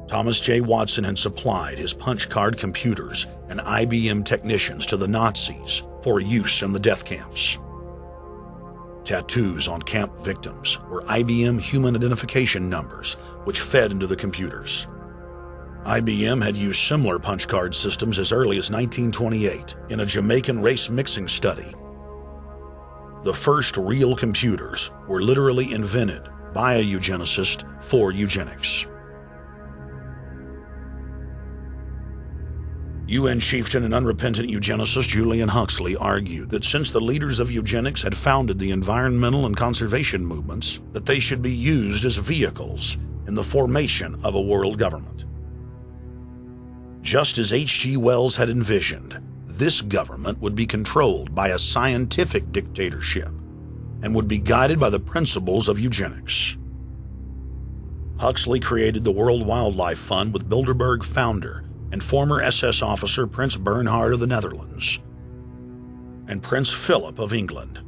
Thomas J. Watson had supplied his punch card computers and IBM technicians to the Nazis for use in the death camps. Tattoos on camp victims were IBM human identification numbers, which fed into the computers. IBM had used similar punch card systems as early as 1928 in a Jamaican race mixing study. The first real computers were literally invented by a eugenicist for eugenics. UN chieftain and unrepentant eugenicist Julian Huxley argued that since the leaders of eugenics had founded the environmental and conservation movements, that they should be used as vehicles in the formation of a world government. Just as H.G. Wells had envisioned, this government would be controlled by a scientific dictatorship and would be guided by the principles of eugenics. Huxley created the World Wildlife Fund with Bilderberg founder and former SS officer Prince Bernhard of the Netherlands and Prince Philip of England.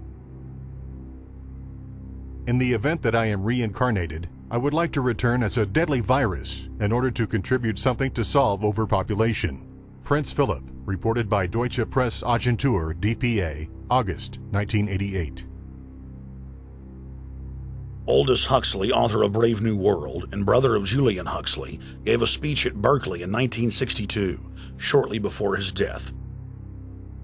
In the event that I am reincarnated, I would like to return as a deadly virus in order to contribute something to solve overpopulation. Prince Philip, reported by Deutsche Presse-Agentur DPA, August 1988. Aldous Huxley, author of Brave New World and brother of Julian Huxley, gave a speech at Berkeley in 1962, shortly before his death.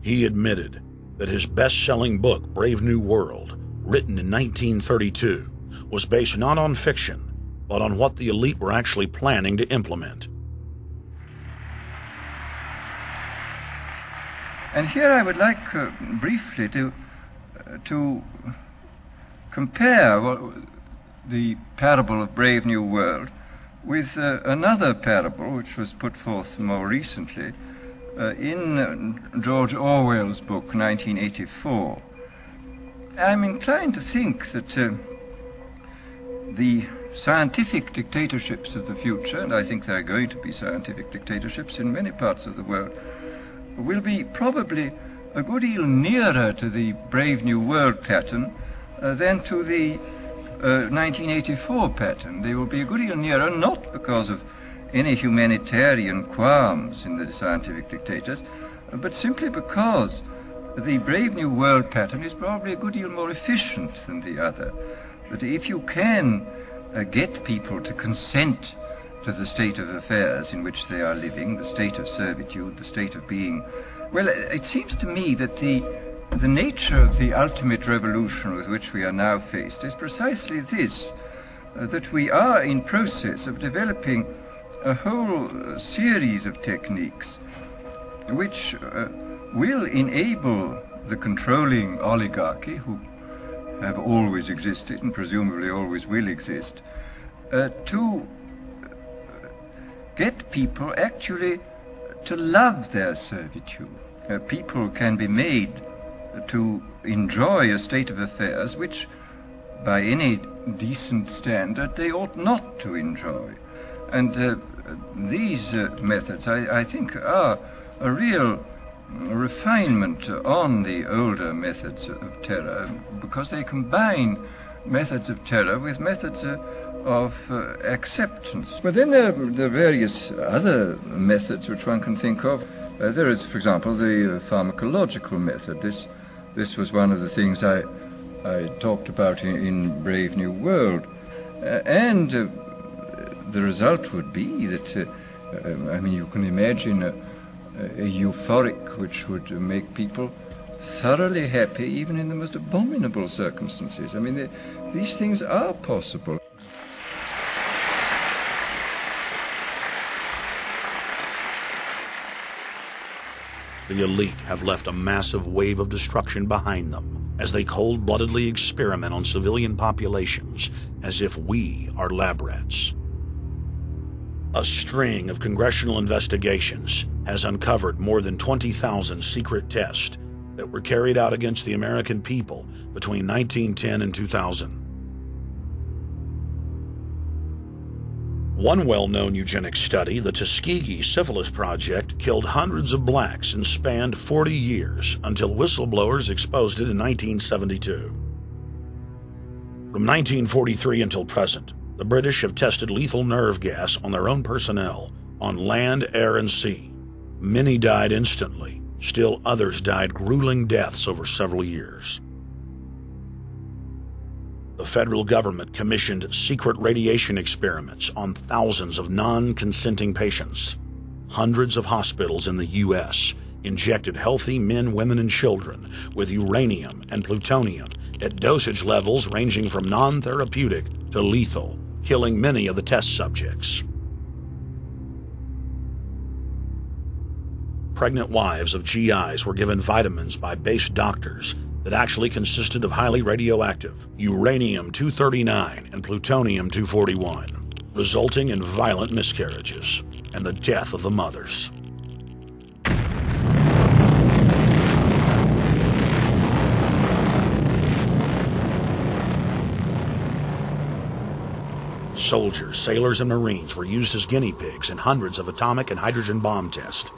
He admitted that his best-selling book, Brave New World, written in 1932, was based not on fiction, but on what the elite were actually planning to implement. And here I would like briefly to compare the parable of Brave New World with another parable which was put forth more recently in George Orwell's book 1984. I'm inclined to think that the scientific dictatorships of the future, and I think there are going to be scientific dictatorships in many parts of the world, will be probably a good deal nearer to the Brave New World pattern than to the 1984 pattern. They will be a good deal nearer, not because of any humanitarian qualms in the scientific dictators, but simply because the Brave New World pattern is probably a good deal more efficient than the other. That if you can get people to consent to the state of affairs in which they are living, the state of servitude, the state of being, well, it seems to me that the nature of the ultimate revolution with which we are now faced is precisely this, that we are in process of developing a whole series of techniques which will enable the controlling oligarchy, who have always existed and presumably always will exist, to get people actually to love their servitude. People can be made to enjoy a state of affairs which, by any decent standard, they ought not to enjoy. And these methods, I think, are a real refinement on the older methods of terror, because they combine methods of terror with methods of acceptance. But then there are various other methods which one can think of. There is, for example, the pharmacological method. This was one of the things I talked about in Brave New World. And the result would be that I mean, you can imagine a euphoric which would make people thoroughly happy even in the most abominable circumstances. I mean, these things are possible. The elite have left a massive wave of destruction behind them as they cold-bloodedly experiment on civilian populations as if we are lab rats. A string of congressional investigations has uncovered more than 20,000 secret tests that were carried out against the American people between 1910 and 2000. One well-known eugenics study, the Tuskegee Syphilis Project, killed hundreds of blacks and spanned 40 years until whistleblowers exposed it in 1972. From 1943 until present, the British have tested lethal nerve gas on their own personnel, on land, air, and sea. Many died instantly. Still others died grueling deaths over several years. The federal government commissioned secret radiation experiments on thousands of non-consenting patients. Hundreds of hospitals in the U.S. injected healthy men, women, and children with uranium and plutonium at dosage levels ranging from non-therapeutic to lethal, killing many of the test subjects. Pregnant wives of GIs were given vitamins by base doctors that actually consisted of highly radioactive uranium-239 and plutonium-241, resulting in violent miscarriages and the death of the mothers. Soldiers, sailors, and Marines were used as guinea pigs in hundreds of atomic and hydrogen bomb tests.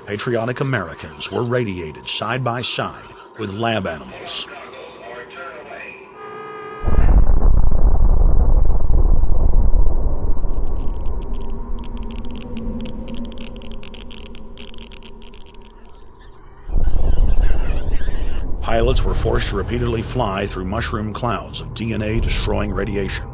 Patriotic Americans were radiated side by side with lab animals. Pilots were forced to repeatedly fly through mushroom clouds of DNA-destroying radiation.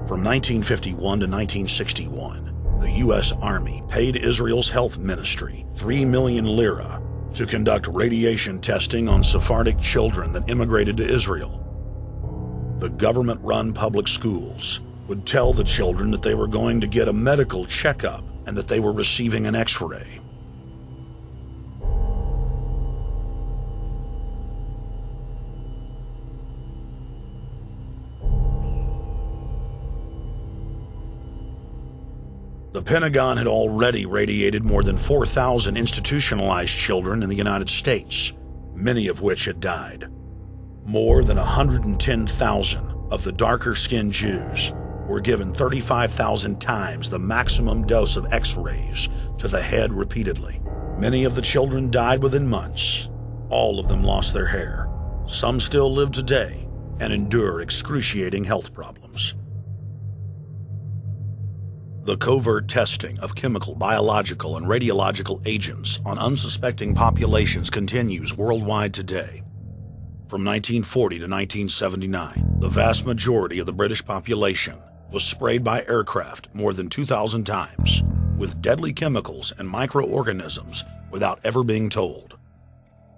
From 1951 to 1961, the U.S. Army paid Israel's health ministry 3 million lira to conduct radiation testing on Sephardic children that immigrated to Israel. The government-run public schools would tell the children that they were going to get a medical checkup and that they were receiving an X-ray. The Pentagon had already radiated more than 4,000 institutionalized children in the United States, many of which had died. More than 110,000 of the darker-skinned Jews were given 35,000 times the maximum dose of X-rays to the head repeatedly. Many of the children died within months. All of them lost their hair. Some still live today and endure excruciating health problems. The covert testing of chemical, biological, and radiological agents on unsuspecting populations continues worldwide today. From 1940 to 1979, the vast majority of the British population was sprayed by aircraft more than 2,000 times with deadly chemicals and microorganisms without ever being told.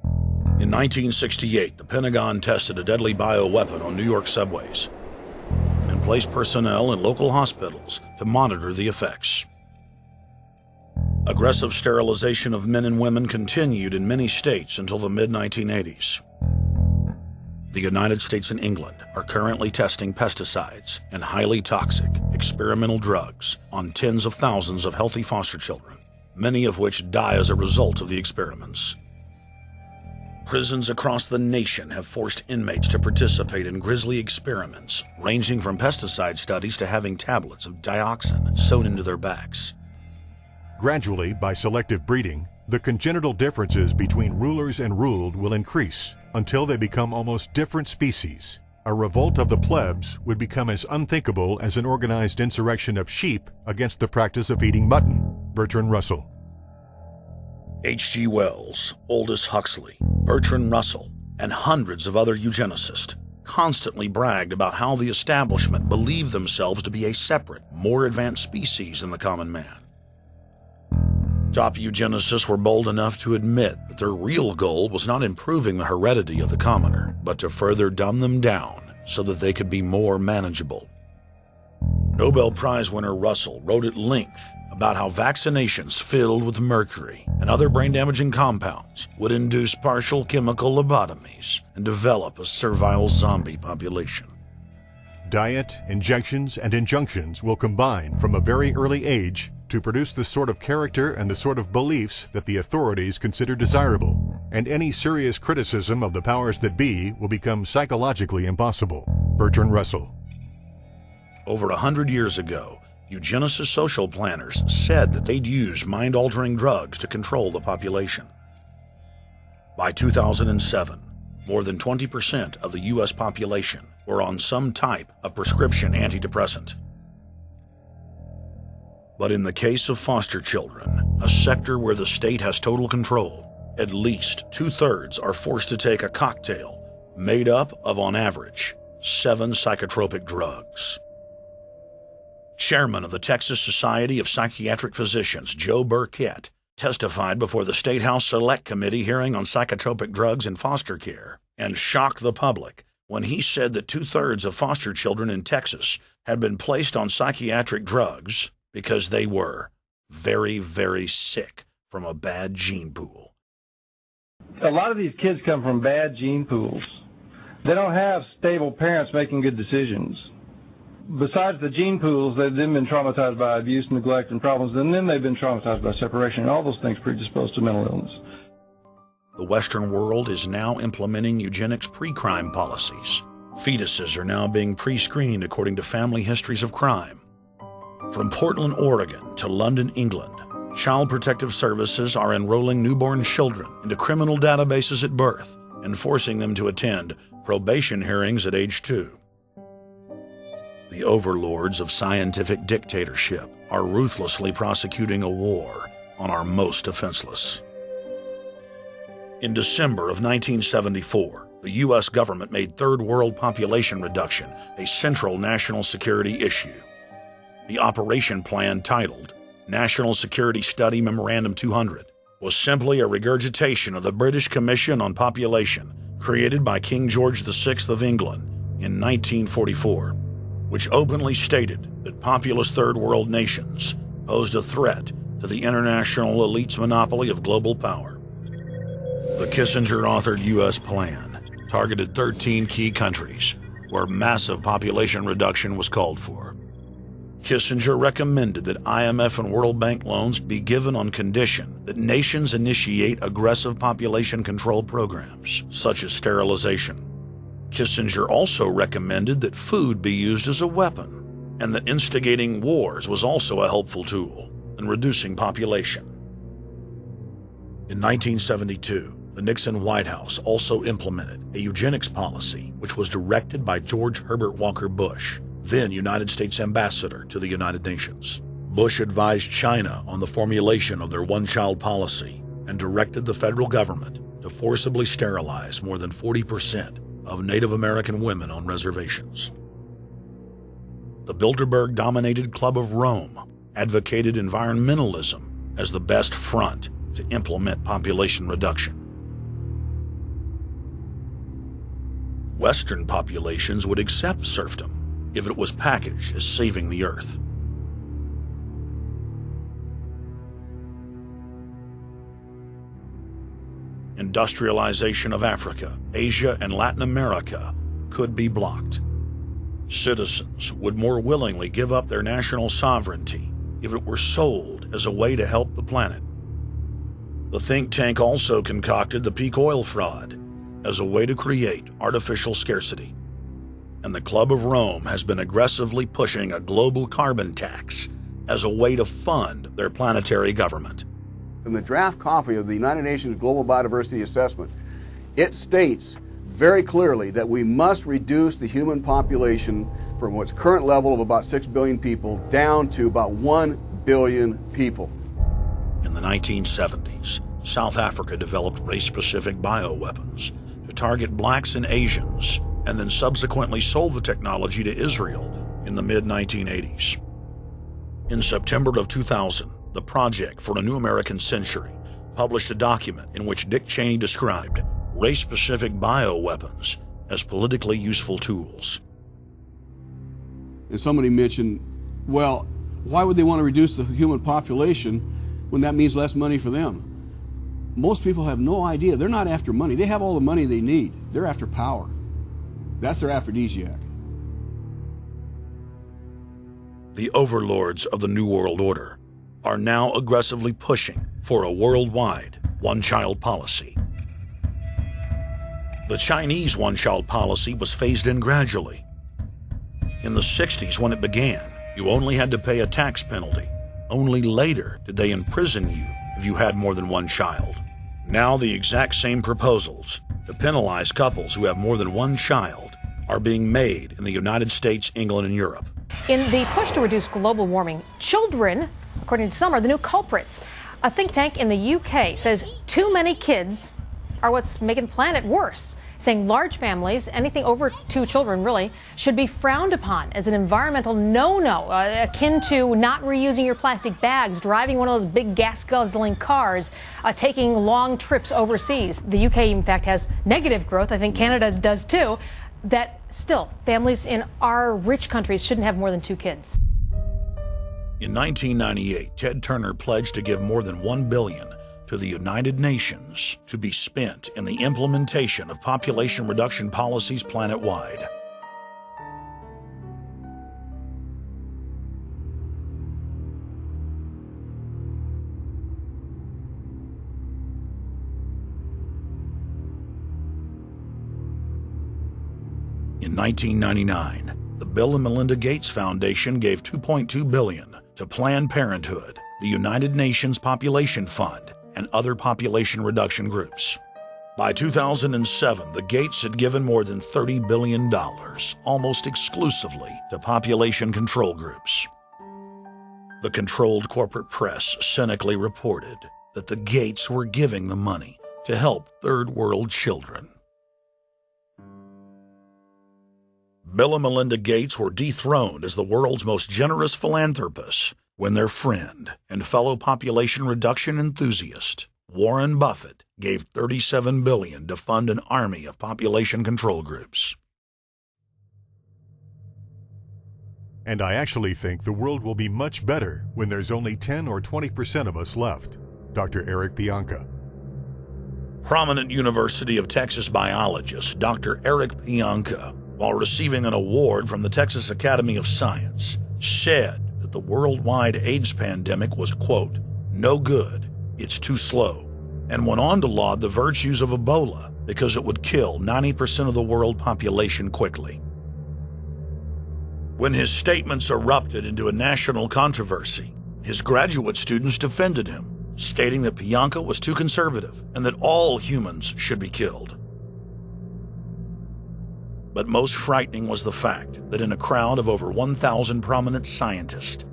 In 1968, the Pentagon tested a deadly bioweapon on New York subways and placed personnel in local hospitals to monitor the effects. Aggressive sterilization of men and women continued in many states until the mid-1980s. The United States and England are currently testing pesticides and highly toxic experimental drugs on tens of thousands of healthy foster children, many of which die as a result of the experiments. Prisons across the nation have forced inmates to participate in grisly experiments, ranging from pesticide studies to having tablets of dioxin sewn into their backs. Gradually, by selective breeding, the congenital differences between rulers and ruled will increase until they become almost different species, a revolt of the plebs would become as unthinkable as an organized insurrection of sheep against the practice of eating mutton. Bertrand Russell. H.G. Wells, Aldous Huxley, Bertrand Russell, and hundreds of other eugenicists constantly bragged about how the establishment believed themselves to be a separate, more advanced species than the common man. Top eugenicists were bold enough to admit that their real goal was not improving the heredity of the commoner, but to further dumb them down so that they could be more manageable. Nobel Prize winner Russell wrote at length about how vaccinations filled with mercury and other brain-damaging compounds would induce partial chemical lobotomies and develop a servile zombie population. Diet, injections, and injunctions will combine from a very early age to produce the sort of character and the sort of beliefs that the authorities consider desirable, and any serious criticism of the powers that be will become psychologically impossible. Bertrand Russell. Over 100 years ago, eugenicist social planners said that they'd use mind-altering drugs to control the population. By 2007, more than 20% of the U.S. population were on some type of prescription antidepressant. But in the case of foster children, a sector where the state has total control, at least 2/3 are forced to take a cocktail made up of, on average, 7 psychotropic drugs. Chairman of the Texas Society of Psychiatric Physicians, Joe Burkett, testified before the State House Select Committee hearing on psychotropic drugs in foster care and shocked the public when he said that 2/3 of foster children in Texas had been placed on psychiatric drugs because they were very, very sick from a bad gene pool. A lot of these kids come from bad gene pools. They don't have stable parents making good decisions. Besides the gene pools, they've then been traumatized by abuse, neglect, and problems, and then they've been traumatized by separation, and all those things predispose to mental illness. The Western world is now implementing eugenics pre-crime policies. Fetuses are now being pre-screened according to family histories of crime. From Portland, Oregon to London, England, Child Protective Services are enrolling newborn children into criminal databases at birth and forcing them to attend probation hearings at age 2. The overlords of scientific dictatorship are ruthlessly prosecuting a war on our most defenseless. In December of 1974, the U.S. government made third world population reduction a central national security issue. The operation plan, titled National Security Study Memorandum 200, was simply a regurgitation of the British Commission on Population created by King George VI of England in 1944, which openly stated that populous third world nations posed a threat to the international elite's monopoly of global power. The Kissinger-authored U.S. plan targeted 13 key countries where massive population reduction was called for. Kissinger recommended that IMF and World Bank loans be given on condition that nations initiate aggressive population control programs, such as sterilization. Kissinger also recommended that food be used as a weapon, and that instigating wars was also a helpful tool in reducing population. In 1972, the Nixon White House also implemented a eugenics policy which was directed by George Herbert Walker Bush, then United States Ambassador to the United Nations. Bush advised China on the formulation of their one-child policy and directed the federal government to forcibly sterilize more than 40% of Native American women on reservations. The Bilderberg-dominated Club of Rome advocated environmentalism as the best front to implement population reduction. Western populations would accept serfdom if it was packaged as saving the earth. Industrialization of Africa, Asia, and Latin America could be blocked. Citizens would more willingly give up their national sovereignty if it were sold as a way to help the planet. The think tank also concocted the peak oil fraud as a way to create artificial scarcity. And the Club of Rome has been aggressively pushing a global carbon tax as a way to fund their planetary government. In the draft copy of the United Nations Global Biodiversity Assessment, it states very clearly that we must reduce the human population from its current level of about 6 billion people down to about 1 billion people. In the 1970s, South Africa developed race-specific bioweapons to target blacks and Asians, and then subsequently sold the technology to Israel in the mid-1980s. In September of 2000, the Project for a New American Century published a document in which Dick Cheney described race-specific bioweapons as politically useful tools. And somebody mentioned, well, why would they want to reduce the human population when that means less money for them? Most people have no idea. They're not after money. They have all the money they need. They're after power. That's their aphrodisiac. The overlords of the New World Order are now aggressively pushing for a worldwide one-child policy. The Chinese one-child policy was phased in gradually. In the 60s, when it began, you only had to pay a tax penalty. Only later did they imprison you if you had more than one child. Now the exact same proposals to penalize couples who have more than one child are being made in the United States, England, and Europe. In the push to reduce global warming, children, according to some, are the new culprits. A think tank in the UK says too many kids are what's making the planet worse, saying large families, anything over 2 children really, should be frowned upon as an environmental no-no, akin to not reusing your plastic bags, driving one of those big gas-guzzling cars, taking long trips overseas. The UK, in fact, has negative growth. I think Canada does too. That still, families in our rich countries shouldn't have more than 2 kids. In 1998, Ted Turner pledged to give more than $1 billion to the United Nations to be spent in the implementation of population reduction policies planet-wide. In 1999, the Bill and Melinda Gates Foundation gave $2.2 billion to Planned Parenthood, the United Nations Population Fund, and other population reduction groups. By 2007, the Gates had given more than $30 billion, almost exclusively to population control groups. The controlled corporate press cynically reported that the Gates were giving the money to help third world children. Bill and Melinda Gates were dethroned as the world's most generous philanthropists when their friend and fellow population reduction enthusiast, Warren Buffett, gave $37 billion to fund an army of population control groups. And I actually think the world will be much better when there's only 10 or 20% of us left. Dr. Eric Pianka. Prominent University of Texas biologist Dr. Eric Pianka, while receiving an award from the Texas Academy of Science, said that the worldwide AIDS pandemic was, quote, no good, it's too slow, and went on to laud the virtues of Ebola because it would kill 90% of the world population quickly. When his statements erupted into a national controversy, his graduate students defended him, stating that Pianka was too conservative and that all humans should be killed. But most frightening was the fact that in a crowd of over 1,000 prominent scientists,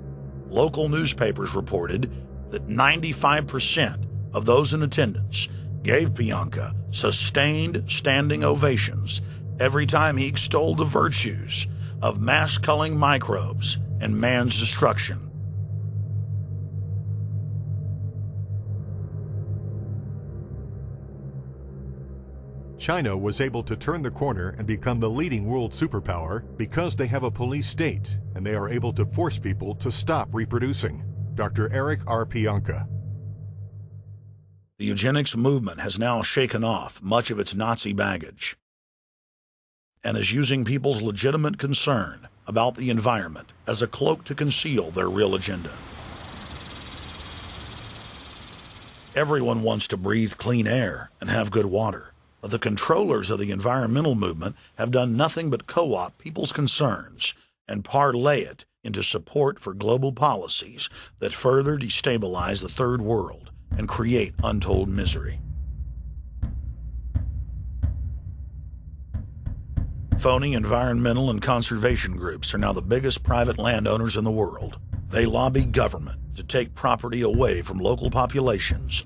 local newspapers reported that 95% of those in attendance gave Pianka sustained standing ovations every time he extolled the virtues of mass-culling microbes and man's destruction. China was able to turn the corner and become the leading world superpower because they have a police state and they are able to force people to stop reproducing. Dr. Eric R. Pianka. The eugenics movement has now shaken off much of its Nazi baggage and is using people's legitimate concern about the environment as a cloak to conceal their real agenda. Everyone wants to breathe clean air and have good water, but the controllers of the environmental movement have done nothing but co-opt people's concerns and parlay it into support for global policies that further destabilize the third world and create untold misery. Phony environmental and conservation groups are now the biggest private landowners in the world. They lobby government to take property away from local populations,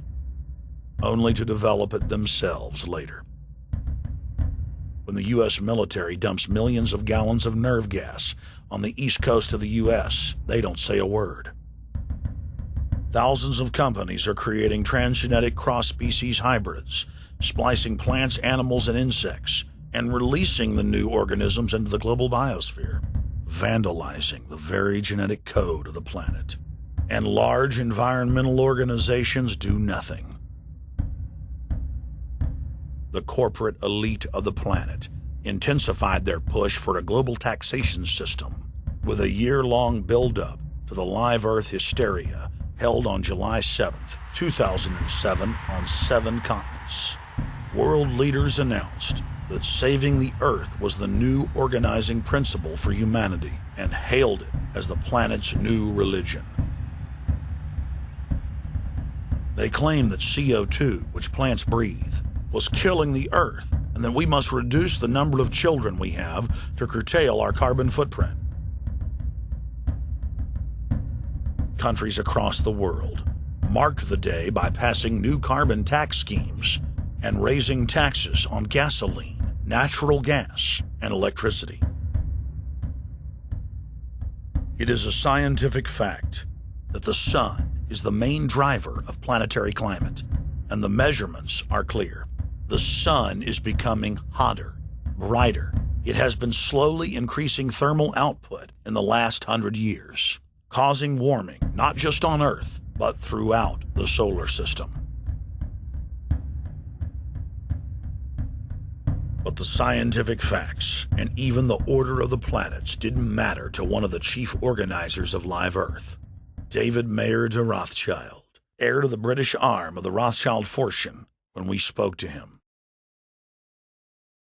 only to develop it themselves later. When the U.S. military dumps millions of gallons of nerve gas on the east coast of the U.S., they don't say a word. Thousands of companies are creating transgenetic cross-species hybrids, splicing plants, animals, and insects, and releasing the new organisms into the global biosphere, vandalizing the very genetic code of the planet. And large environmental organizations do nothing. The corporate elite of the planet intensified their push for a global taxation system with a year-long build-up to the Live Earth hysteria held on July 7th, 2007 on 7 continents. World leaders announced that saving the Earth was the new organizing principle for humanity and hailed it as the planet's new religion. They claimed that CO2, which plants breathe, was killing the Earth, and that we must reduce the number of children we have to curtail our carbon footprint. Countries across the world marked the day by passing new carbon tax schemes and raising taxes on gasoline, natural gas, and electricity. It is a scientific fact that the sun is the main driver of planetary climate, and the measurements are clear. The sun is becoming hotter, brighter. It has been slowly increasing thermal output in the last 100 years, causing warming not just on Earth, but throughout the solar system. But the scientific facts and even the order of the planets didn't matter to one of the chief organizers of Live Earth, David Mayer de Rothschild, heir to the British arm of the Rothschild fortune, when we spoke to him.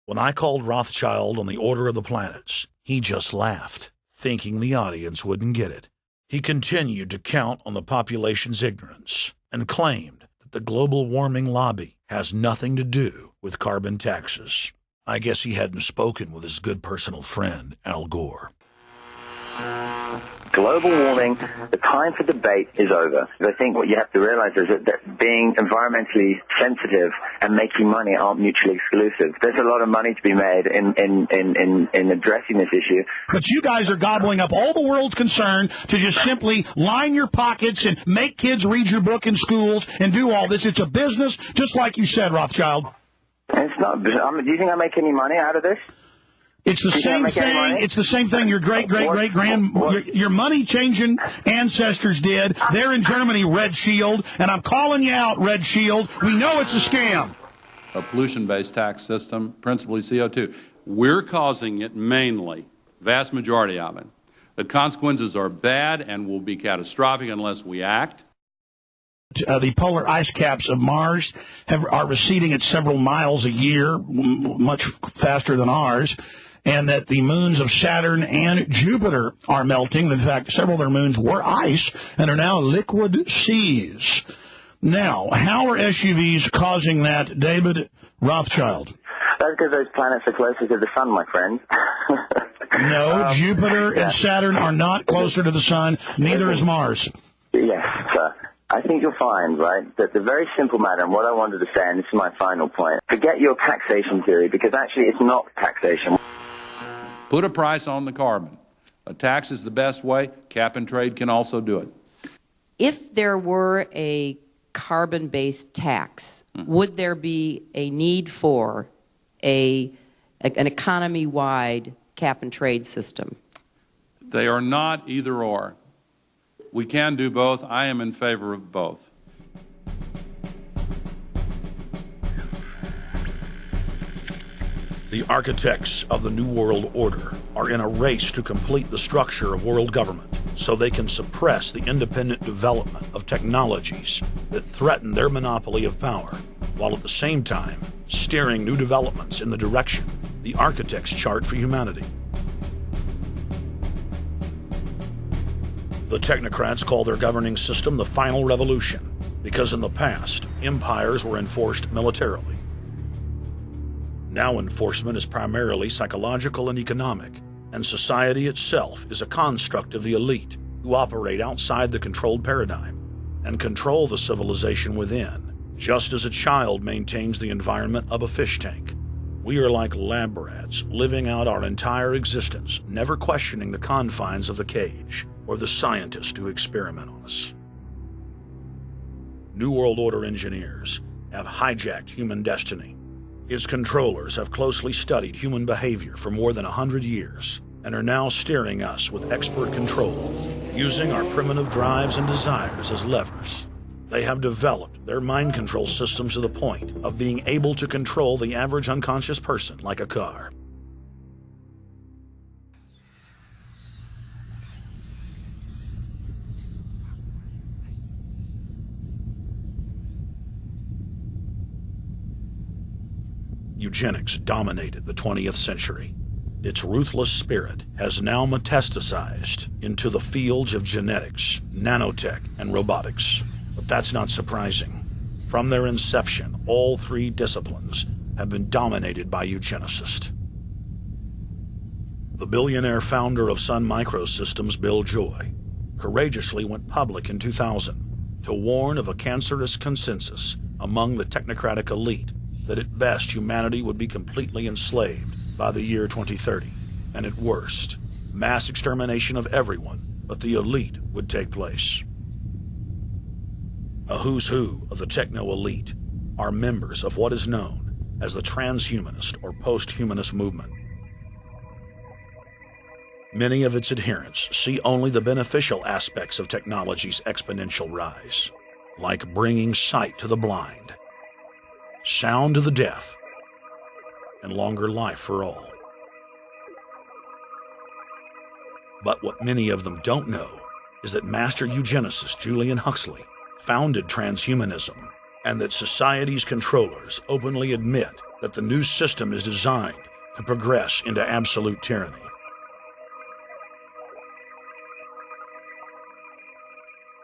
When I called Rothschild on the order of the planets, he just laughed, thinking the audience wouldn't get it. He continued to count on the population's ignorance and claimed that the global warming lobby has nothing to do with carbon taxes. I guess he hadn't spoken with his good personal friend, Al Gore. Global warming, the time for debate is over. I think what you have to realize is that being environmentally sensitive and making money aren't mutually exclusive. There's a lot of money to be made in addressing this issue. But you guys are gobbling up all the world's concern to just simply line your pockets and make kids read your book in schools and do all this. It's a business, just like you said, Rothschild. It's not. Do you think I make any money out of this? It's the same thing. It's the same thing your your money-changing ancestors did. They're in Germany, Red Shield, and I'm calling you out, Red Shield. We know it's a scam. A pollution-based tax system, principally CO2. We're causing it mainly, vast majority of it. The consequences are bad and will be catastrophic unless we act. The polar ice caps of Mars are receding at several miles a year, much faster than ours, and that the moons of Saturn and Jupiter are melting. In fact, several of their moons were ice and are now liquid seas. Now, how are SUVs causing that, David Rothschild? That's because those planets are closer to the sun, my friend. No, Jupiter and Saturn are not closer to the sun. Neither is Mars. Yes, sir. I think you'll find, right, that the very simple matter, and what I wanted to say, and this is my final point, forget your taxation theory, because actually it's not taxation. Put a price on the carbon. A tax is the best way. Cap and trade can also do it. If there were a carbon-based tax, would there be a need for an economy-wide cap and trade system? They are not either or. We can do both. I am in favor of both. The architects of the New World Order are in a race to complete the structure of world government so they can suppress the independent development of technologies that threaten their monopoly of power, while at the same time steering new developments in the direction the architects chart for humanity. The technocrats call their governing system the final revolution because in the past, empires were enforced militarily. Now enforcement is primarily psychological and economic, and society itself is a construct of the elite who operate outside the controlled paradigm and control the civilization within, just as a child maintains the environment of a fish tank. We are like lab rats, living out our entire existence, never questioning the confines of the cage or the scientists who experiment on us. New World Order engineers have hijacked human destiny. Its controllers have closely studied human behavior for more than 100 years and are now steering us with expert control, using our primitive drives and desires as levers. They have developed their mind control systems to the point of being able to control the average unconscious person like a car. Eugenics dominated the 20th century. Its ruthless spirit has now metastasized into the fields of genetics, nanotech, and robotics. But that's not surprising. From their inception, all three disciplines have been dominated by eugenicists. The billionaire founder of Sun Microsystems, Bill Joy, courageously went public in 2000 to warn of a cancerous consensus among the technocratic elite that at best humanity would be completely enslaved by the year 2030, and at worst, mass extermination of everyone but the elite would take place. A who's who of the techno-elite are members of what is known as the transhumanist or post-humanist movement. Many of its adherents see only the beneficial aspects of technology's exponential rise, like bringing sight to the blind, sound to the deaf, and longer life for all. But what many of them don't know is that master eugenicist Julian Huxley founded transhumanism, and that society's controllers openly admit that the new system is designed to progress into absolute tyranny.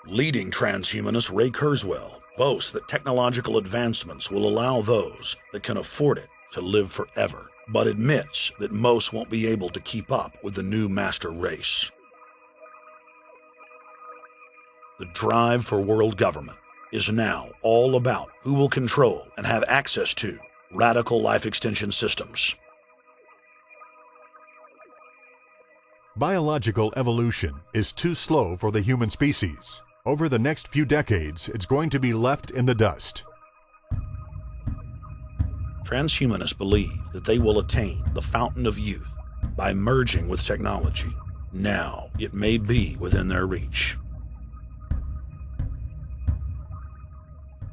Leading transhumanist Ray Kurzweil boasts that technological advancements will allow those that can afford it to live forever, but admits that most won't be able to keep up with the new master race. The drive for world government is now all about who will control and have access to radical life extension systems. Biological evolution is too slow for the human species. Over the next few decades, it's going to be left in the dust. Transhumanists believe that they will attain the fountain of youth by merging with technology. Now, it may be within their reach.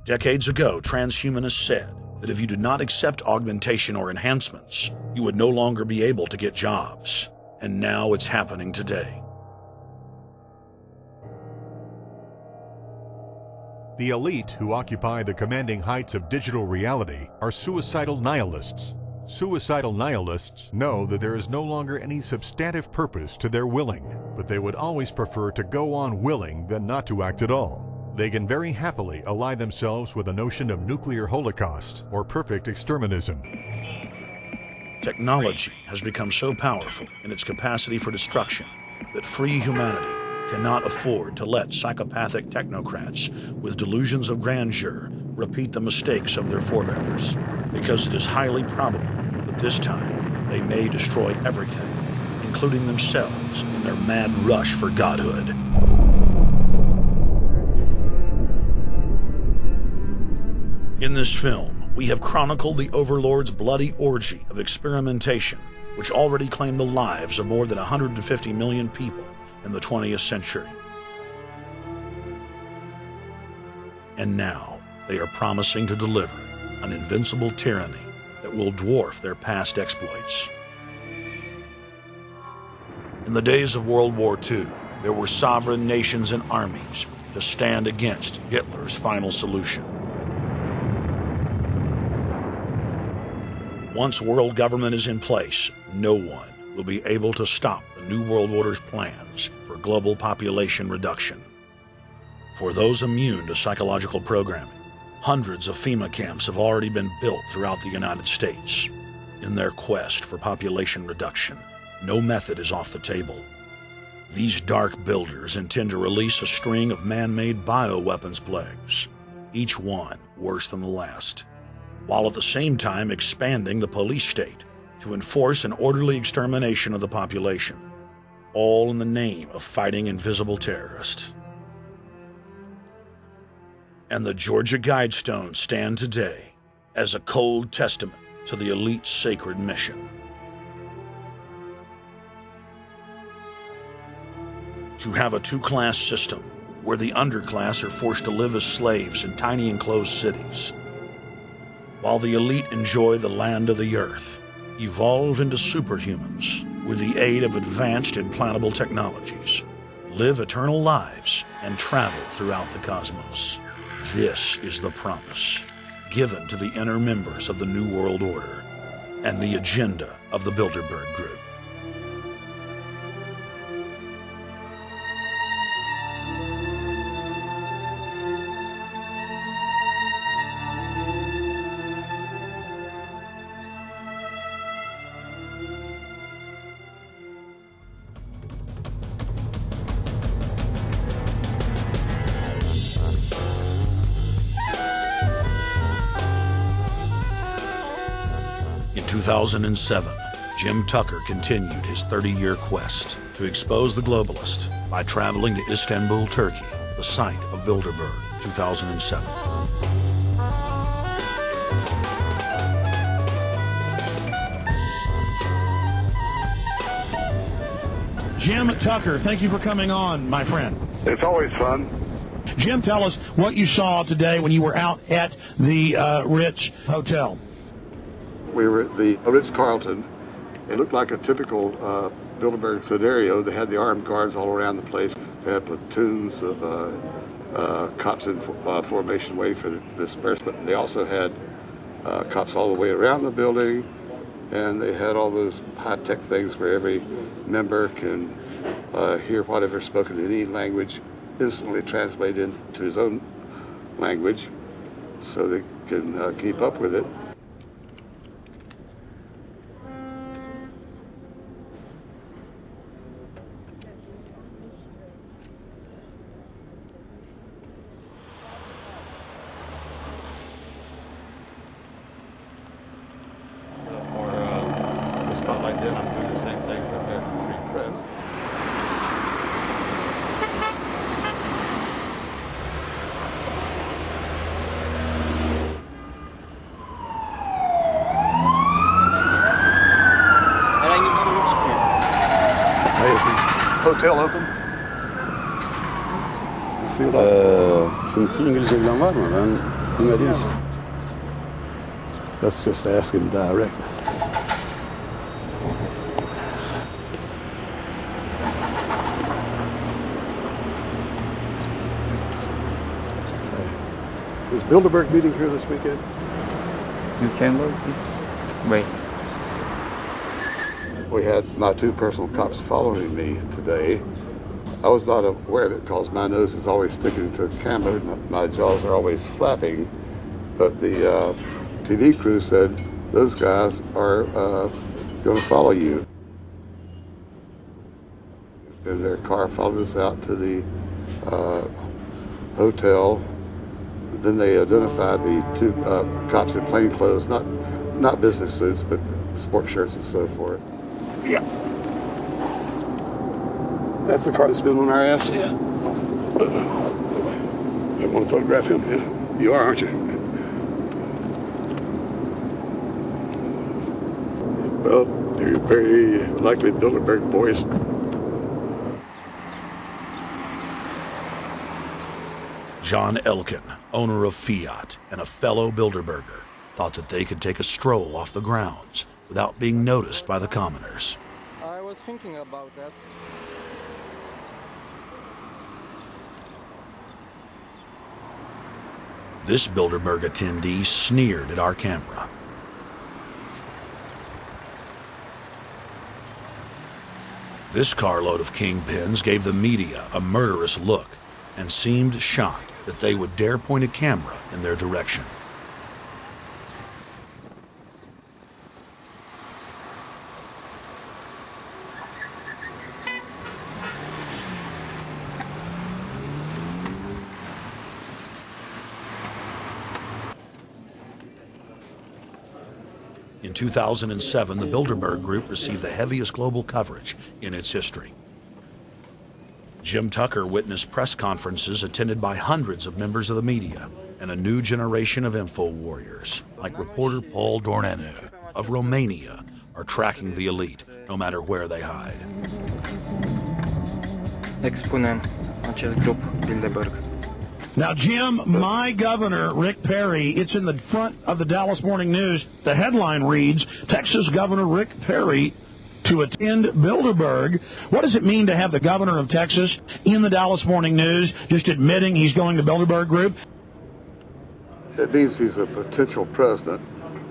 Decades ago, transhumanists said that if you did not accept augmentation or enhancements, you would no longer be able to get jobs. And now it's happening today. The elite who occupy the commanding heights of digital reality are suicidal nihilists. Suicidal nihilists know that there is no longer any substantive purpose to their willing, but they would always prefer to go on willing than not to act at all. They can very happily ally themselves with the notion of nuclear holocaust or perfect exterminism. Technology has become so powerful in its capacity for destruction that free humanity cannot afford to let psychopathic technocrats with delusions of grandeur repeat the mistakes of their forebears, because it is highly probable that this time they may destroy everything, including themselves in their mad rush for godhood. In this film, we have chronicled the Overlord's bloody orgy of experimentation, which already claimed the lives of more than 150 million people in the 20th century. And now, they are promising to deliver an invincible tyranny that will dwarf their past exploits. In the days of World War II, there were sovereign nations and armies to stand against Hitler's final solution. Once world government is in place, no one will be able to stop the New World Order's plans for global population reduction. For those immune to psychological programming, hundreds of FEMA camps have already been built throughout the United States. In their quest for population reduction, no method is off the table. These dark builders intend to release a string of man-made bioweapons plagues, each one worse than the last, while at the same time expanding the police state to enforce an orderly extermination of the population, all in the name of fighting invisible terrorists. And the Georgia Guidestones stand today as a cold testament to the elite's sacred mission. To have a two-class system where the underclass are forced to live as slaves in tiny enclosed cities, while the elite enjoy the land of the earth, evolve into superhumans with the aid of advanced implantable technologies, live eternal lives, and travel throughout the cosmos. This is the promise given to the inner members of the New World Order and the agenda of the Bilderberg Group. In 2007, Jim Tucker continued his 30-year quest to expose the globalist by traveling to Istanbul, Turkey, the site of Bilderberg, 2007. Jim Tucker, thank you for coming on, my friend. It's always fun. Jim, tell us what you saw today when you were out at the Ritz Hotel. We were at the Ritz-Carlton. It looked like a typical Bilderberg scenario. They had the armed guards all around the place. They had platoons of cops in formation waiting for the disbursement. They also had cops all the way around the building, and they had all those high-tech things where every member can hear whatever's spoken in any language, instantly translate into his own language so they can keep up with it. Spotlight then, I'm doing the same thing for American Free Press. Hey, is the hotel open? Sealed up? Şu İngilizce bilen var mı? Ben bilmediğim için. Let's just ask him directly. Is Bilderberg meeting here this weekend? You can look this way. We had my two personal cops following me today. I was not aware of it because my nose is always sticking to the camera and my jaws are always flapping. But the TV crew said those guys are going to follow you. And their car followed us out to the hotel. Then they identified the two cops in plain clothes, not business suits, but sport shirts and so forth. Yeah. That's the car that's been on our ass? Yeah. I want to photograph him? Yeah. You are, aren't you? Well, they're very likely Bilderberg boys. John Elkin, owner of Fiat and a fellow Bilderberger, thought that they could take a stroll off the grounds without being noticed by the commoners. I was thinking about that. This Bilderberg attendee sneered at our camera. This carload of kingpins gave the media a murderous look and seemed shocked that they would dare point a camera in their direction. In 2007, the Bilderberg Group received the heaviest global coverage in its history. Jim Tucker witnessed press conferences attended by hundreds of members of the media and a new generation of info warriors, like reporter Paul Dornanu of Romania, are tracking the elite no matter where they hide. Expunem acest grup Bilderberg. Now, Jim, my governor, Rick Perry, it's in the front of the Dallas Morning News. The headline reads, Texas Governor Rick Perry to attend Bilderberg. What does it mean to have the governor of Texas in the Dallas Morning News just admitting he's going to Bilderberg Group? It means he's a potential president,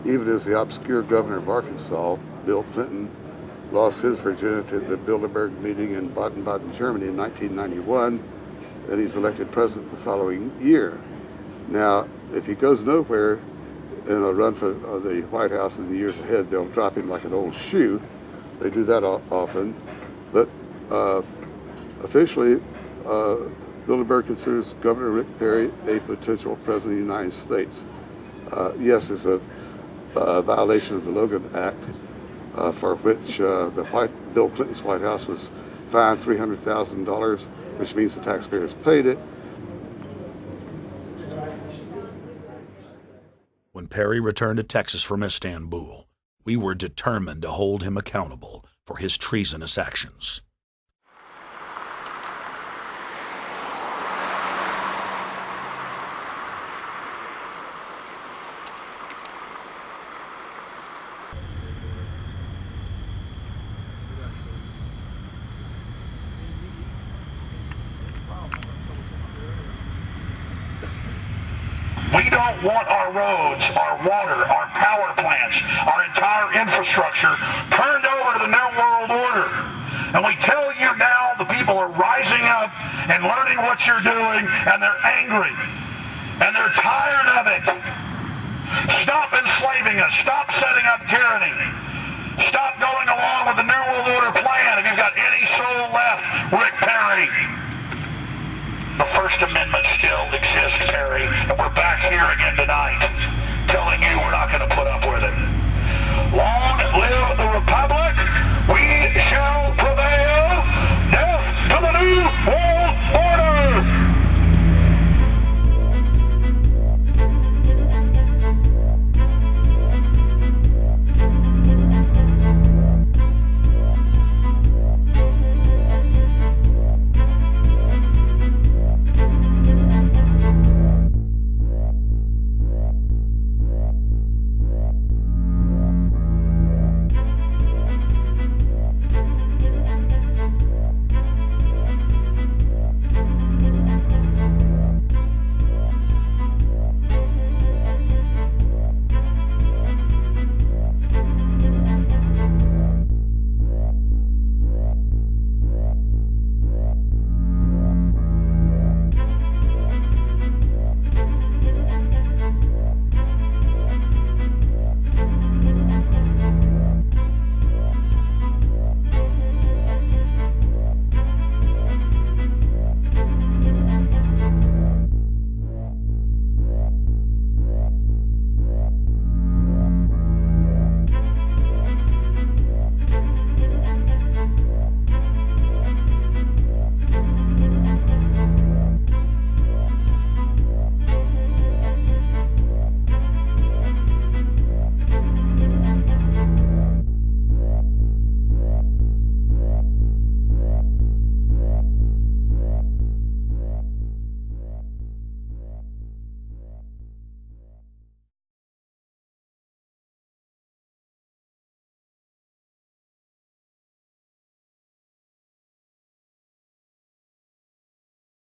even as the obscure governor of Arkansas, Bill Clinton, lost his virginity at the Bilderberg meeting in Baden-Baden, Germany in 1991, and he's elected president the following year. Now, if he goes nowhere in a run for the White House in the years ahead, they'll drop him like an old shoe. They do that often, but officially, Bilderberg considers Governor Rick Perry a potential president of the United States. Yes, it's a violation of the Logan Act, for which Bill Clinton's White House was fined $300,000, which means the taxpayers paid it. When Perry returned to Texas from Istanbul, we were determined to hold him accountable for his treasonous actions. We don't want our roads, our water, our power plants, our entire infrastructure turned over to the New World Order. And we tell you now the people are rising up and learning what you're doing, and they're angry. And they're tired of it. Stop enslaving us. Stop setting up tyranny. Stop going along with the New World Order plan. If you've got any soul left, Rick Perry. The First Amendment still exists, Perry, and we're back here again tonight telling you we're not going to put up with it. Long live the Republic!